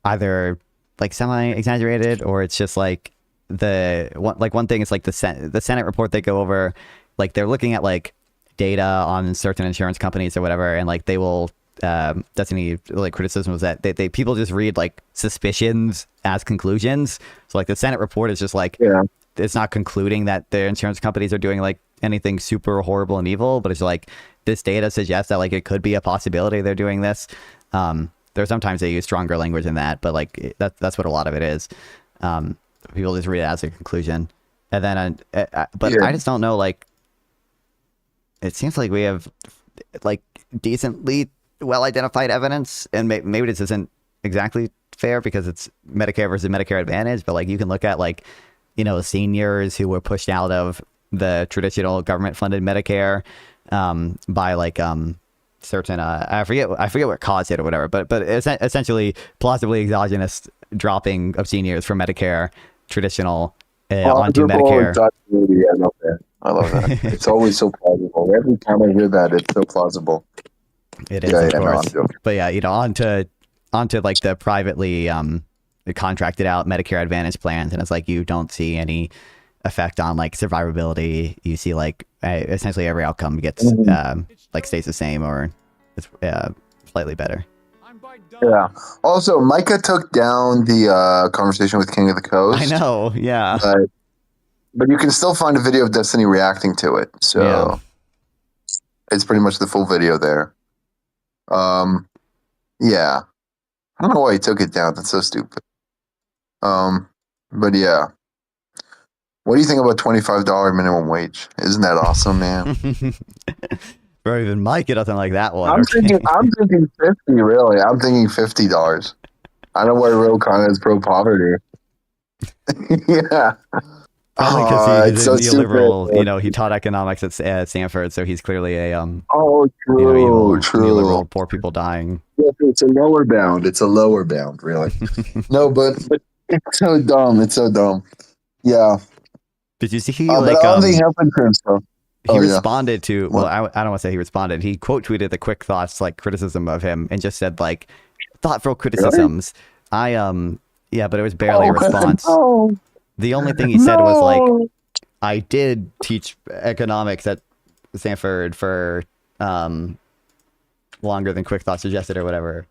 either like semi-exaggerated or it's just like one thing is like the Senate report they go over, like they're looking at like data on certain insurance companies or whatever, and like they will Destiny like criticism was that they people just read like suspicions as conclusions. So like the Senate report is just like it's not concluding that the insurance companies are doing like anything super horrible and evil, but it's like this data suggests that like it could be a possibility they're doing this. There's sometimes they use stronger language than that, but like that's what a lot of it is. People just read it as a conclusion, and then I just don't know. Like, it seems like we have like decently well identified evidence, and maybe this isn't exactly fair because it's Medicare versus Medicare Advantage, but like you can look at like seniors who were pushed out of the traditional government funded Medicare by like certain I forget what caused it or whatever, but essentially plausibly exogenous dropping of seniors from Medicare traditional onto Medicare. I love that. It's always so plausible. Every time I hear that, it's so plausible. It is, of course. But yeah, onto like the privately contracted out Medicare Advantage plans, and it's like you don't see any effect on like survivability. You see like essentially every outcome gets like stays the same or it's slightly better. Yeah. Also, Micah took down the conversation with King of the Coast. I know. Yeah. But you can still find a video of Destiny reacting to it. So it's pretty much the full video there. Yeah. I don't know why he took it down. That's so stupid. But yeah. What do you think about $25 minimum wage? Isn't that awesome, man? Bro, even Mike, it doesn't like that one. I'm thinking 50, really. I'm thinking $50. I don't know where real Con is pro poverty. Yeah. Probably because he's it's a so neoliberal. stupid. You know, he taught economics at Stanford, so he's clearly a Oh, true, you know, evil true. neoliberal, poor people dying. Yeah, it's a lower bound. It's a lower bound, really. No, but it's so dumb. It's so dumb. Yeah. Did you see but on the health insurance stuff. He Oh, yeah. responded to What? I don't want to say he responded. He quote tweeted the quick thoughts like criticism of him and just said like thoughtful criticisms. Yeah, but it was barely a response. No. The only thing he said was like, I did teach economics at Stanford for longer than quick thought suggested or whatever.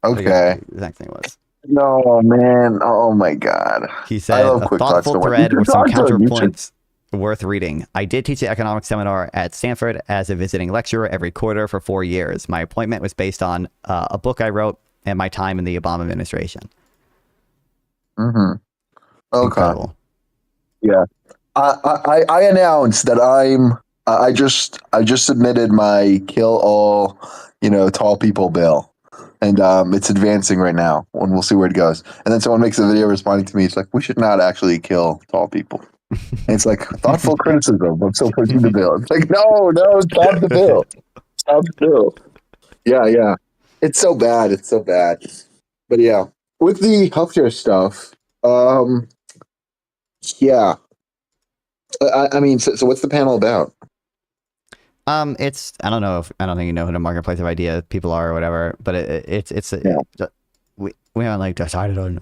Okay. The exact thing was. No, man. Oh my God. He said love a quick thoughts, thoughtful so what- thread you with should some talk to him. You should- counterpoints worth reading. I did teach the economics seminar at Stanford as a visiting lecturer every quarter for 4 years. My appointment was based on a book I wrote and my time in the Obama administration. Mm-hmm. Okay. Incredible. Yeah. I announced that I just submitted my kill all, tall people bill. And it's advancing right now, and we'll see where it goes. And then someone makes a video responding to me. It's like, we should not actually kill tall people. And it's like, thoughtful criticism. I'm still pushing the bill. It's like, no, stop the bill. Stop the bill. Yeah. It's so bad. It's so bad. But yeah, with the healthcare stuff, yeah. I mean, so what's the panel about? It's I don't think you know who the marketplace of idea people are or whatever, but we haven't like decided on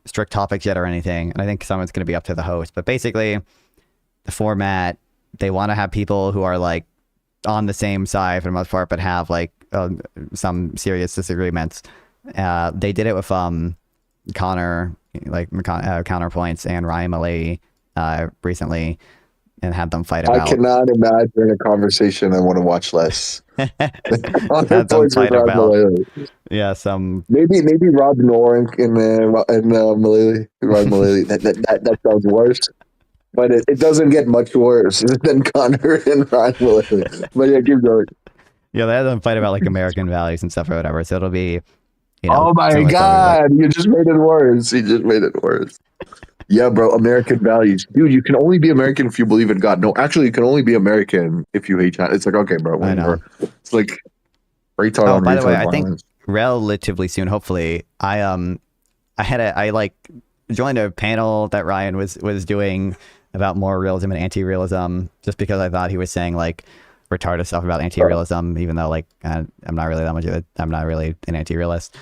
strict topics yet or anything, and I think someone's going to be up to the host. But basically, the format, they want to have people who are like on the same side for the most part, but have like some serious disagreements. They did it with Connor, like Counterpoints and Ryan Malay recently. And had them fight about. I cannot imagine a conversation I want to watch less. Had them fight about. Yeah, some maybe Rob Noor and Mullally. Rob Mullally. That sounds worse, but it doesn't get much worse than Connor and Ryan Mullally. But yeah, keep going. Yeah, they had them fight about like American values and stuff or whatever. So it'll be. Oh my God! You just made it worse. You just made it worse. Yeah, bro, American values. Dude, you can only be American if you believe in God. No, actually, you can only be American if you hate China. It's like, okay, bro. I know. It's like retard on by the way, retard I think violence. relatively soon, hopefully, I joined a panel that Ryan was doing about more realism and anti-realism just because I thought he was saying like retarded stuff about anti-realism, even though like I'm not really that much of it. I'm not really an anti-realist.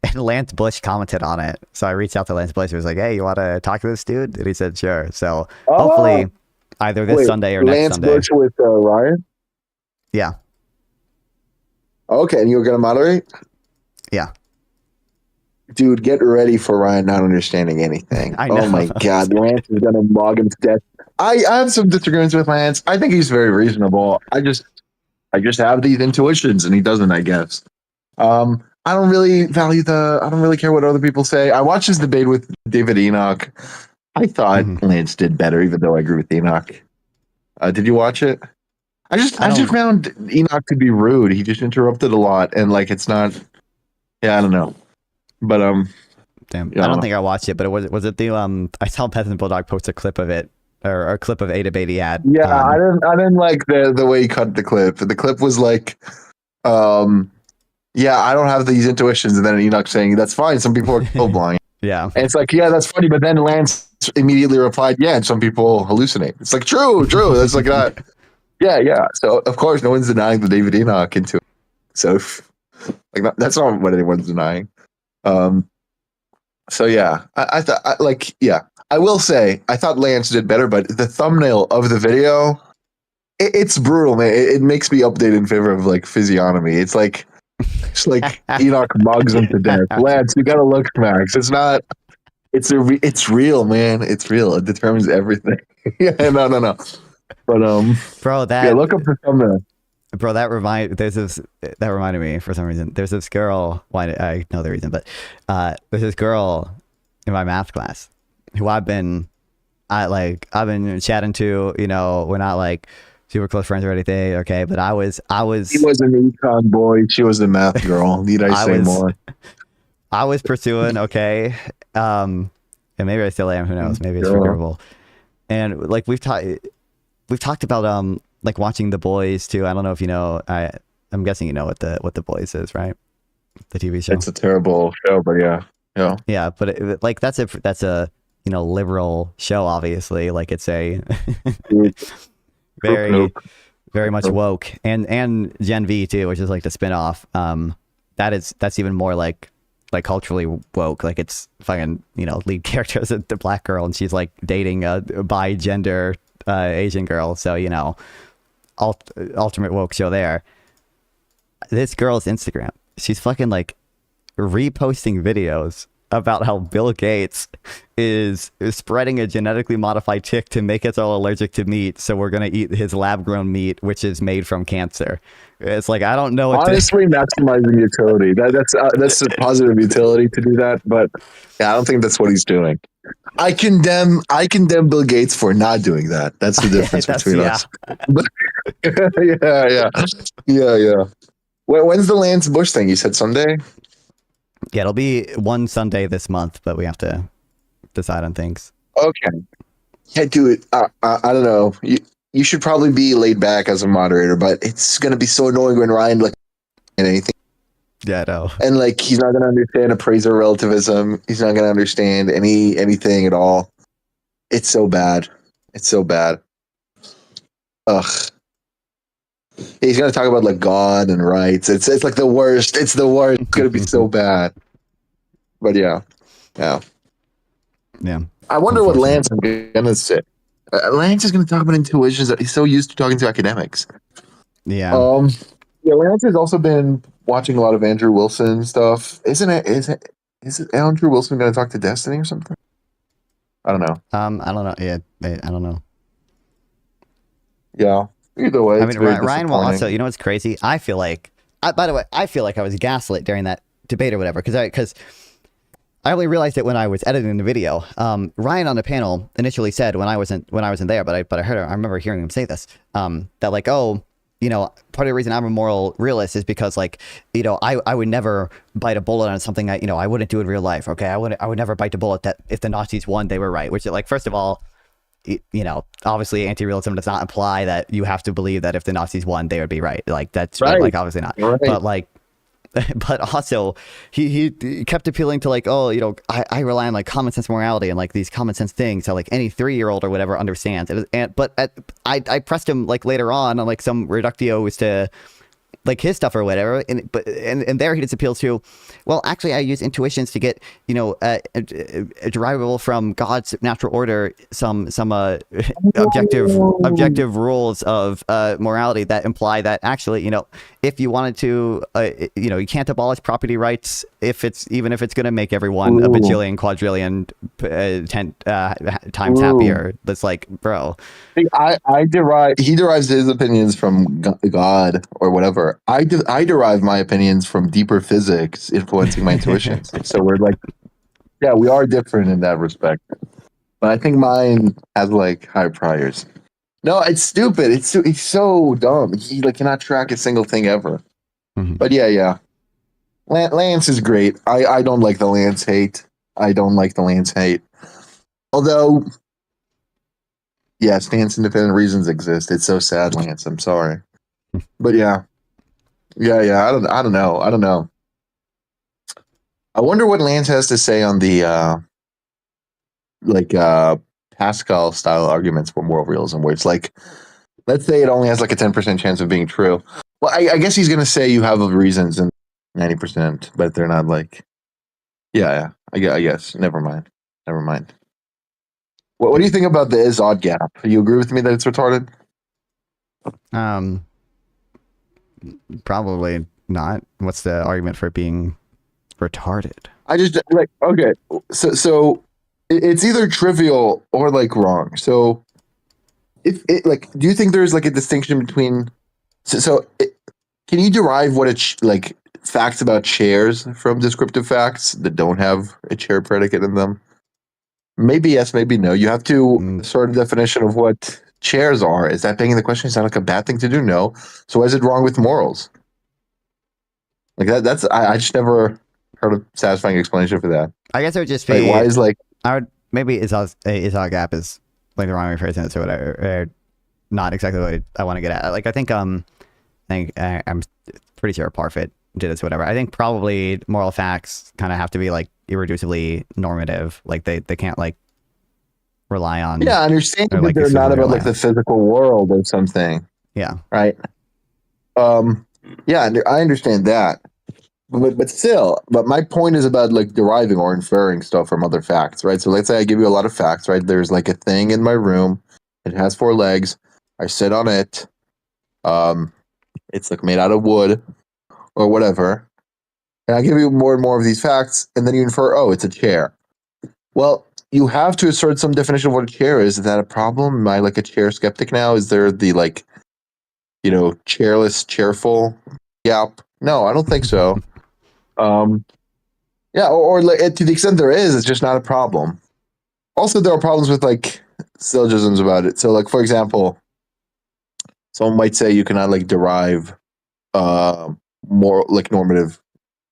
And Lance Bush commented on it. So I reached out to Lance Bush. He was like, hey, you want to talk to this dude? And he said, sure. So hopefully either this Sunday or next Sunday. Lance Bush with Ryan? Yeah. Okay, and you're going to moderate? Yeah. Dude, get ready for Ryan not understanding anything. I know. Oh my God. Lance is going to mog him to death. I have some disagreements with Lance. I think he's very reasonable. I just have these intuitions and he doesn't, I guess. I don't really care what other people say. I watched his debate with David Enoch. I thought Lance did better, even though I agree with Enoch. Did you watch it? I just found Enoch to be rude. He just interrupted a lot, and like it's not. Yeah, I don't know, but damn, I don't think I watched it, but was it the I saw Peasant Bulldog post a clip of it or a clip of a debate he had. Yeah, I didn't like the way he cut the clip. The clip was like, yeah, I don't have these intuitions, and then Enoch saying that's fine. Some people are colorblind. Yeah, and it's like, yeah, that's funny, but then Lance immediately replied, yeah, and some people hallucinate. It's like true. That's like that. Yeah. So of course, no one's denying the David Enoch into it. So like that's not what anyone's denying. So yeah, I thought I will say I thought Lance did better, but the thumbnail of the video, it's brutal, man. It makes me update in favor of like physiognomy. It's like Enoch mugs him to death. Lance, you gotta look, Max. It's not. It's real, man. It's real. It determines everything. Yeah, no. But bro, look up the thumbnail. Bro, that reminded me for some reason. There's this girl. Why I know the reason, but there's this girl in my math class who I've been chatting to. You know, we're not like super close friends or anything. Okay, but I was. He was an econ boy. She was the math girl. Need I say more? I was pursuing. Okay, and maybe I still am. Who knows? Maybe it's forgivable. And like we've talked about like watching The Boys too. I don't know if you know. I'm guessing you know what the Boys is, right? The TV show. It's a terrible show, but yeah. Yeah, but like that's a liberal show. Obviously, like it's a very much woke, and Gen V too, which is like the spinoff. That's even more like culturally woke. Like it's fucking lead character is the black girl, and she's like dating a bi-gender Asian girl. So ultimate woke show there. This girl's Instagram, she's fucking like reposting videos about how Bill Gates is spreading a genetically modified tick to make us all allergic to meat, so we're gonna eat his lab-grown meat, which is made from cancer. It's like, I don't know. Honestly, maximizing utility. That's a positive utility to do that, but yeah, I don't think that's what he's doing. I condemn Bill Gates for not doing that. That's the difference between us. Yeah. When's the Lance Bush thing? You said Sunday? Yeah, it'll be one Sunday this month, but we have to decide on things. Okay. Yeah, dude. I don't know. You should probably be laid back as a moderator, but it's gonna be so annoying when Ryan and anything. Yeah, I know. And like he's not gonna understand appraiser relativism. He's not gonna understand anything at all. It's so bad. Ugh. He's gonna talk about like God and rights. It's like the worst. It's the worst. It's gonna be so bad. But yeah. I wonder what Lance is gonna say. Lance is gonna talk about intuitions. He's so used to talking to academics. Yeah. Yeah. Lance has also been watching a lot of Andrew Wilson stuff. Is it Andrew Wilson gonna talk to Destiny or something? I don't know. I don't know. Yeah, I don't know. Yeah. Either way, I mean, Ryan will also. You know what's crazy? I feel like. By the way, I feel like I was gaslit during that debate or whatever because I only realized it when I was editing the video. Ryan on the panel initially said when I wasn't there, but I remember hearing him say this. That like, part of the reason I'm a moral realist is because like, I would never bite a bullet on something I wouldn't do in real life. Okay, I would never bite the bullet that if the Nazis won, they were right. Which like, first of all, obviously anti-realism does not imply that you have to believe that if the Nazis won, they would be right. Like that's right. Like obviously not. Right. But like, but also he kept appealing to like, I rely on like common sense morality and like these common sense things that like any 3-year-old or whatever understands. But I pressed him like later on like some reductio as to like his stuff or whatever, and there he just appeals to, well, actually I use intuitions to get derivable from God's natural order some objective rules of morality that imply that actually if you wanted to you can't abolish property rights even if it's going to make everyone a bajillion quadrillion 10 times happier. That's like, bro, he derives his opinions from God or whatever. I derive my opinions from deeper physics influencing my intuitions. So we're like, yeah, we are different in that respect. But I think mine has like higher priors. No, it's stupid. It's so dumb. He like cannot track a single thing ever. Mm-hmm. But yeah. Lance is great. I don't like the Lance hate. Although, yeah, stance independent reasons exist. It's so sad, Lance. I'm sorry. But yeah. I don't know. I wonder what Lance has to say on the Pascal style arguments for moral realism, where it's like, let's say it only has like a 10% chance of being true. Well, I guess he's gonna say you have reasons and 90%, but they're not like. Yeah. I guess. Never mind. What do you think about the Izod gap? You agree with me that it's retarded? Probably not. What's the argument for it being retarded? I just like, okay, so it's either trivial or like wrong. So if it like, do you think there's like a distinction between Can you derive what like facts about chairs from descriptive facts that don't have a chair predicate in them? Maybe yes, maybe no. You have to sort of definition of what chairs are. Is that begging the question? Is that like a bad thing to do? No. So why is it wrong with morals? Like that's I just never heard a satisfying explanation for that. I guess it would just be why is like I would maybe is a gap is like the wrong way of phrasing it or whatever, or not exactly what I want to get at. Like I think I'm pretty sure Parfit did this, whatever. I think probably moral facts kind of have to be like irreducibly normative. Like they can't like rely on. Yeah, I understand that like, they're not about like the physical world or something. Yeah. Right. Yeah, I understand that. But still, my point is about like deriving or inferring stuff from other facts, right? So let's say I give you a lot of facts, right? There's like a thing in my room. It has 4 legs. I sit on it. It's like made out of wood or whatever. And I give you more and more of these facts, and then you infer, oh, it's a chair. Well, you have to assert some definition of what a chair is. Is that a problem? Am I like a chair skeptic now? Is there the like, chairless, chairful gap? No, I don't think so. Yeah, or like, to the extent there is, it's just not a problem. Also, there are problems with like syllogisms about it. So, like for example, someone might say you cannot like derive more like normative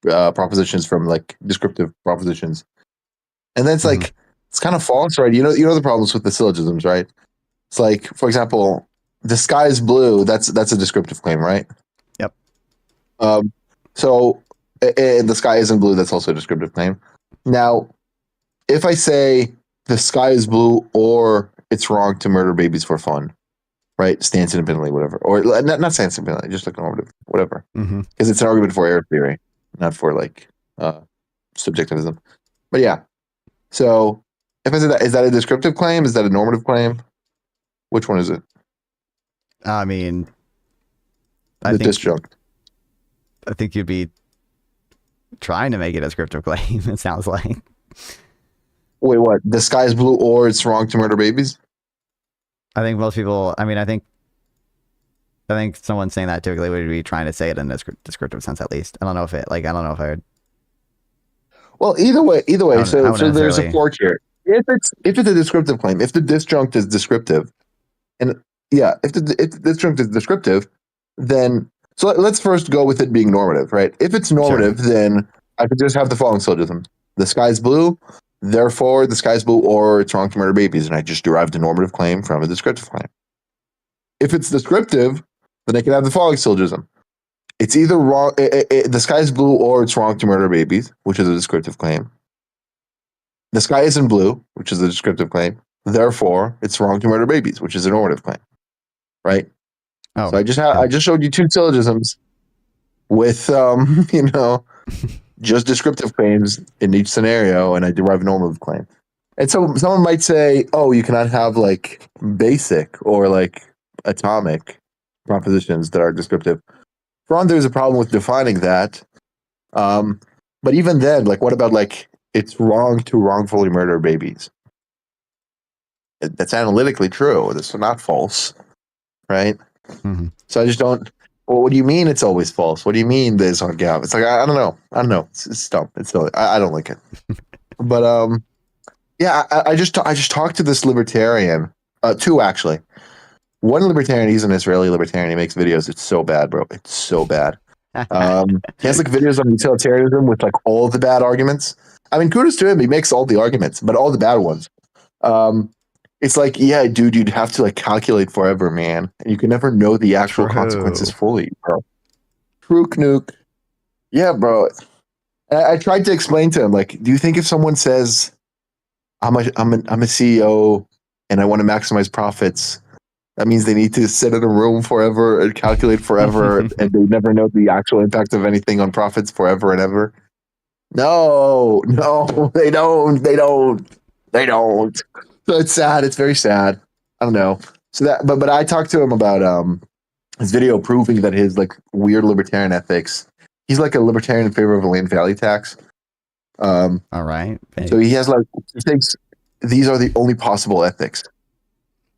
propositions from like descriptive propositions, and then it's like it's kind of false, right? You know the problems with the syllogisms, right? It's like, for example, the sky is blue. That's a descriptive claim, right? Yep. So and the sky isn't blue. That's also a descriptive claim. Now, if I say the sky is blue or it's wrong to murder babies for fun, right? Stance independently, whatever. Or not stance independently, just like normative, whatever. Because it's an argument for error theory, not for like subjectivism. But yeah. So if I say that, is that a descriptive claim? Is that a normative claim? Which one is it? I mean, the disjunct. I think you'd be trying to make it a descriptive claim, it sounds like. Wait, what? The sky is blue or it's wrong to murder babies? I think most people, I think someone saying that typically would be trying to say it in a descriptive sense, at least. I don't know if I would. Well, either way. So there's a fork here. If it's a descriptive claim, if the disjunct is descriptive, and yeah, if the disjunct is descriptive, then so let's first go with it being normative, right? If it's normative, then I could just have the following syllogism: the sky's blue, therefore the sky's blue, or it's wrong to murder babies, and I just derived a normative claim from a descriptive claim. If it's descriptive, then I can have the following syllogism: it's either wrong, the sky is blue, or it's wrong to murder babies, which is a descriptive claim. The sky isn't blue, which is a descriptive claim. Therefore, it's wrong to murder babies, which is a normative claim. Right? Oh, so I just showed you 2 syllogisms with just descriptive claims in each scenario, and I derive a normative claim. And so someone might say, oh, you cannot have like basic or like atomic propositions that are descriptive. For one, there's a problem with defining that. But even then, like, what about like it's wrong to wrongfully murder babies? That's analytically true. That's not false, right? So I just don't. Well, what do you mean it's always false? What do you mean there's on gap? It's like I don't know. It's dumb. It's silly. I don't like it. But yeah, I just talked to this libertarian, 2 actually. One libertarian, he's an Israeli libertarian. He makes videos. It's so bad, bro. It's so bad. He has like videos on utilitarianism with like all the bad arguments. I mean, kudos to him. He makes all the arguments, but all the bad ones. It's like, yeah, dude, you'd have to like calculate forever, man. And you can never know the actual consequences fully, bro. True Knook. Yeah, bro. I tried to explain to him, like, do you think if someone says, I'm a CEO and I want to maximize profits, that means they need to sit in a room forever and calculate forever and they never know the actual impact of anything on profits forever and ever? No, they don't. So it's sad. It's very sad. I don't know. So that, but I talked to him about his video proving that his like weird libertarian ethics. He's like a libertarian in favor of a land value tax. All right. So he has like, he thinks these are the only possible ethics.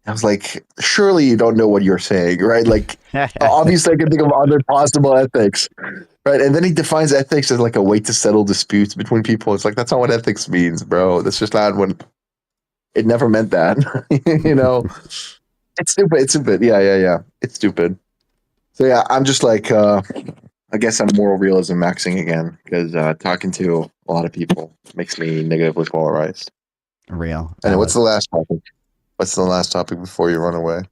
I was like, surely you don't know what you're saying, right? Like, obviously, I can think of other possible ethics, right? And then he defines ethics as like a way to settle disputes between people. It's like, that's not what ethics means, bro. That's just not what it never meant that. You know, it's stupid. It's stupid. Yeah. It's stupid. So, yeah, I'm just like, I guess I'm moral realism maxing again because talking to a lot of people makes me negatively polarized. Real. And what's the last topic? What's the last topic before you run away?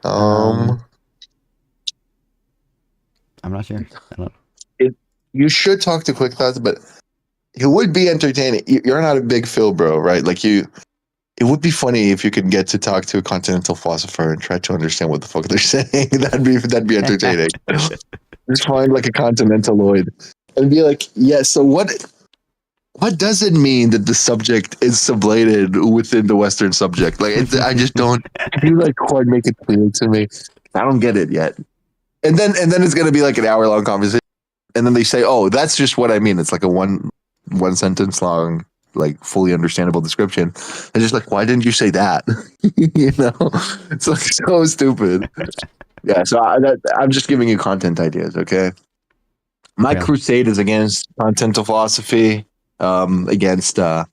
I'm not sure. I don't. You should talk to Quick Thoughts, but it would be entertaining. You're not a big Phil bro, right? Like it would be funny if you could get to talk to a continental philosopher and try to understand what the fuck they're saying. That'd be entertaining. Just find like a continentaloid and be like, yeah. So what does it mean that the subject is sublated within the Western subject? Like, I just don't. You like quite make it clear to me. I don't get it yet. And then it's gonna be like an hour-long conversation. And then they say, "Oh, that's just what I mean." It's like a one sentence long, like fully understandable description. And just like, why didn't you say that? You know, it's like so stupid. Yeah. So I'm just giving you content ideas. Okay. My crusade is against continental philosophy. Against bad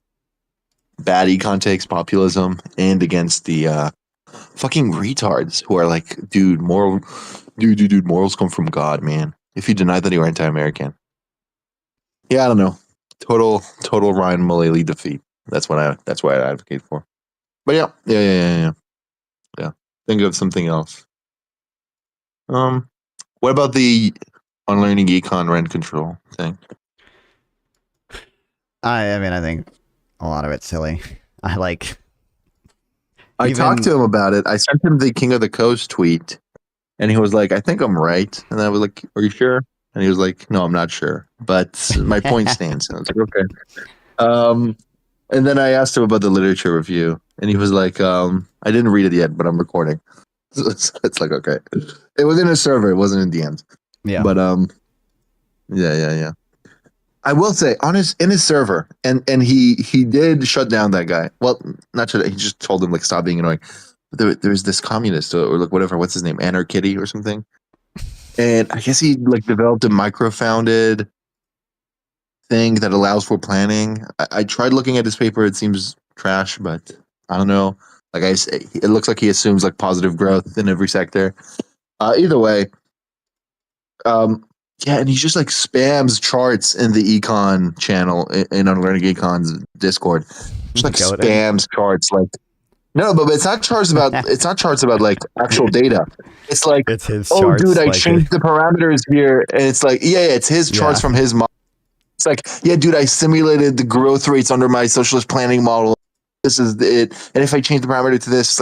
econ takes, populism, and against the fucking retards who are like, dude, morals come from God, man. If you deny that, you're anti-American. Yeah, I don't know. Total Ryan Mullally defeat. That's what I advocate for. But yeah. Think of something else. What about the unlearning econ rent control thing? I mean, I think a lot of it's silly. I talked to him about it. I sent him the King of the Coast tweet, and he was like, "I think I'm right." And I was like, "Are you sure?" And he was like, "No, I'm not sure, but my point stands." And I was like, "Okay." And then I asked him about the literature review, and he was like, "I didn't read it yet, but I'm recording." So it's like, okay, it was in a server, it wasn't in DMs. Yeah, but yeah. I will say in his server, and he did shut down that guy. Well, not shut. He just told him like stop being annoying. There's this communist or like whatever. What's his name? Anarkitty or something. And I guess he like developed a micro-founded thing that allows for planning. I tried looking at his paper. It seems trash, but I don't know. Like it looks like he assumes like positive growth in every sector. Either way, yeah, and he just like spams charts in the econ channel in Unlearning Econ's Discord. Just like spams charts, like no, but it's not charts about like actual data. It's like it's his oh, charts, dude, I like changed the parameters here, and it's like it's his charts from his model. It's like yeah, dude, I simulated the growth rates under my socialist planning model. This is it, and if I change the parameter to this,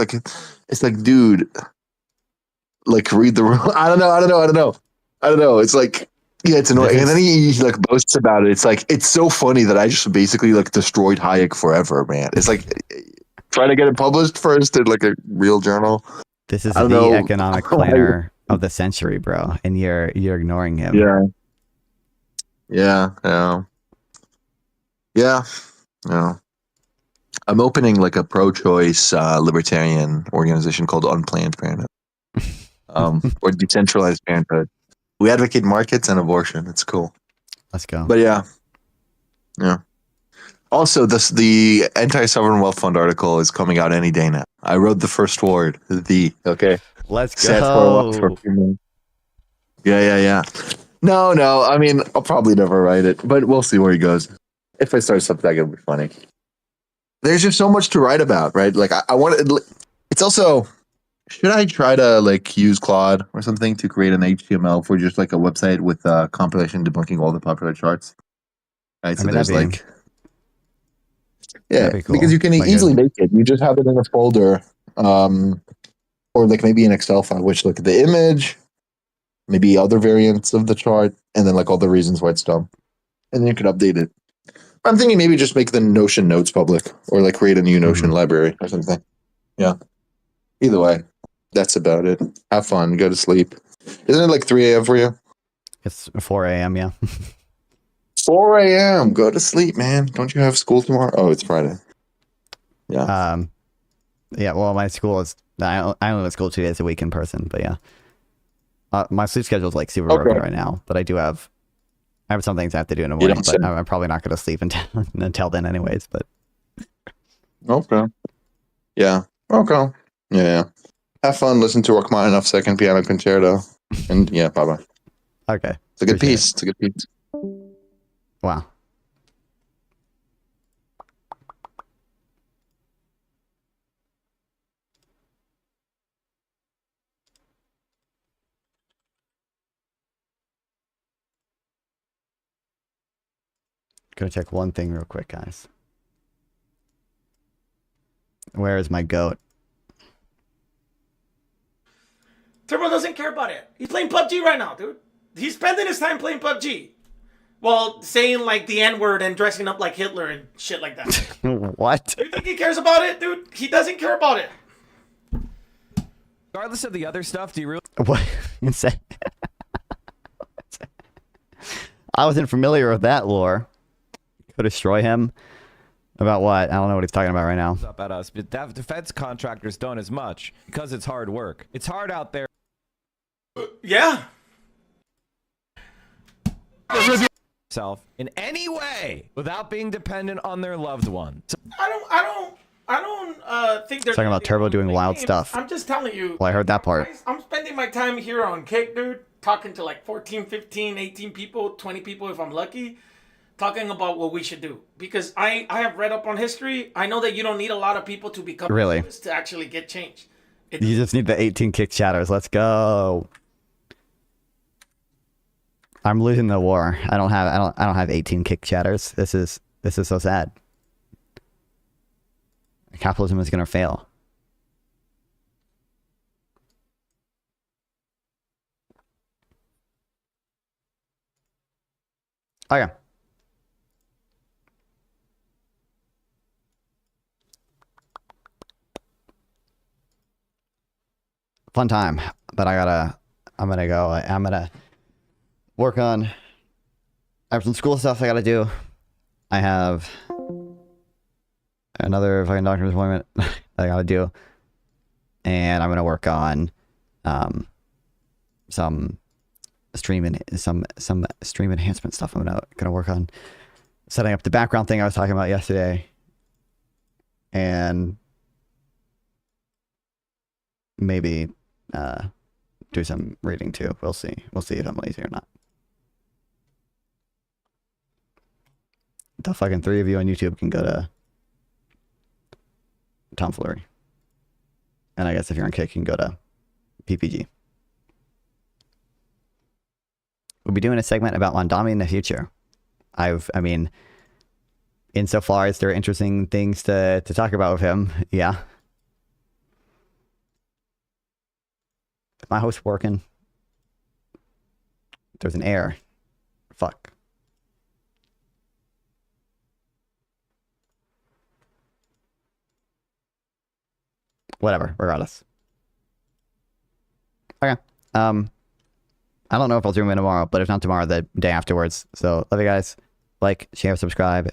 it's like dude, like read the I don't know. It's like, yeah, it's annoying. And then he like boasts about it. It's like, it's so funny that I just basically like destroyed Hayek forever, man. It's like, trying to get it published first in like a real journal. This is the economic planner of the century, bro. And you're ignoring him. Yeah. I'm opening like a pro-choice libertarian organization called Unplanned Parenthood. Or Decentralized Parenthood. We advocate markets and abortion. It's cool. Let's go. But yeah. Also, the anti-sovereign wealth fund article is coming out any day now. I wrote the first word. Okay. Let's go. Yeah. No. I mean, I'll probably never write it, but we'll see where he goes. If I start something, it'll be funny. There's just so much to write about, right? Like I want to. It's also. Should I try to like use Claude or something to create an HTML for just like a website with a compilation debunking all the popular charts? Right. So there's like, yeah, cool. Because you can easily make it. You just have it in a folder, or like maybe an Excel file, which look at the image, maybe other variants of the chart, and then like all the reasons why it's dumb, and then you can update it. I'm thinking maybe just make the Notion notes public, or like create a new Notion library or something. Yeah. Either way. That's about it. Have fun. Go to sleep. Isn't it like 3 a.m. for you? It's 4 a.m. Yeah. 4 a.m. Go to sleep, man. Don't you have school tomorrow? Oh, it's Friday. Yeah. Yeah. Well, my school is I only went to school 2 days a week in person, but yeah. My sleep schedule is like super broken right now, but I have some things I have to do in the morning, but I'm probably not going to sleep until then anyways, but. Okay. Yeah. Okay. Yeah. Have fun. Listen to Rachmaninoff's Second Piano Concerto. And yeah, bye-bye. Okay. It's a good piece. It's a good piece. Wow. Gonna check one thing real quick, guys. Where is my goat? Turbo doesn't care about it. He's playing PUBG right now, dude. He's spending his time playing PUBG. While saying like the N-word and dressing up like Hitler and shit like that. What? You think he cares about it, dude? He doesn't care about it. Regardless of the other stuff, do you really... What? I wasn't familiar with that lore. Go destroy him? About what? I don't know what he's talking about right now. Up at us, but defense contractors don't as much because it's hard work. It's hard out there. Yeah. Self in any way without being dependent on their loved one. I don't think they're Talking about Turbo doing wild stuff. I'm just telling you. Well, I heard that part. I'm spending my time here on Kick, dude, talking to like 14, 15, 18 people, 20 people if I'm lucky, talking about what we should do. Because I have read up on history. I know that you don't need a lot of people to become Really? to actually get change. You just need the 18 kick shatters. Let's go. I'm losing the war. I don't have 18 kick shatters. This is so sad. Capitalism is gonna fail. Okay. Fun time, but I'm gonna go. I'm gonna work on. I have some school stuff I gotta do. I have another fucking doctor's appointment I gotta do, and I'm gonna work on some stream enhancement stuff. I'm gonna work on setting up the background thing I was talking about yesterday, and maybe do some reading too. We'll see if I'm lazy or not. The fucking 3 of you on YouTube can go to Tomfoolery. And I guess if you're on Kick, you can go to PPG. We'll be doing a segment about Mondami in the future. I mean, insofar as there are interesting things to talk about with him, yeah. Is my host working? There's an error. Fuck. Whatever, regardless. Okay. I don't know if I'll zoom in tomorrow, but if not tomorrow, the day afterwards. So love you guys. Like, share, subscribe,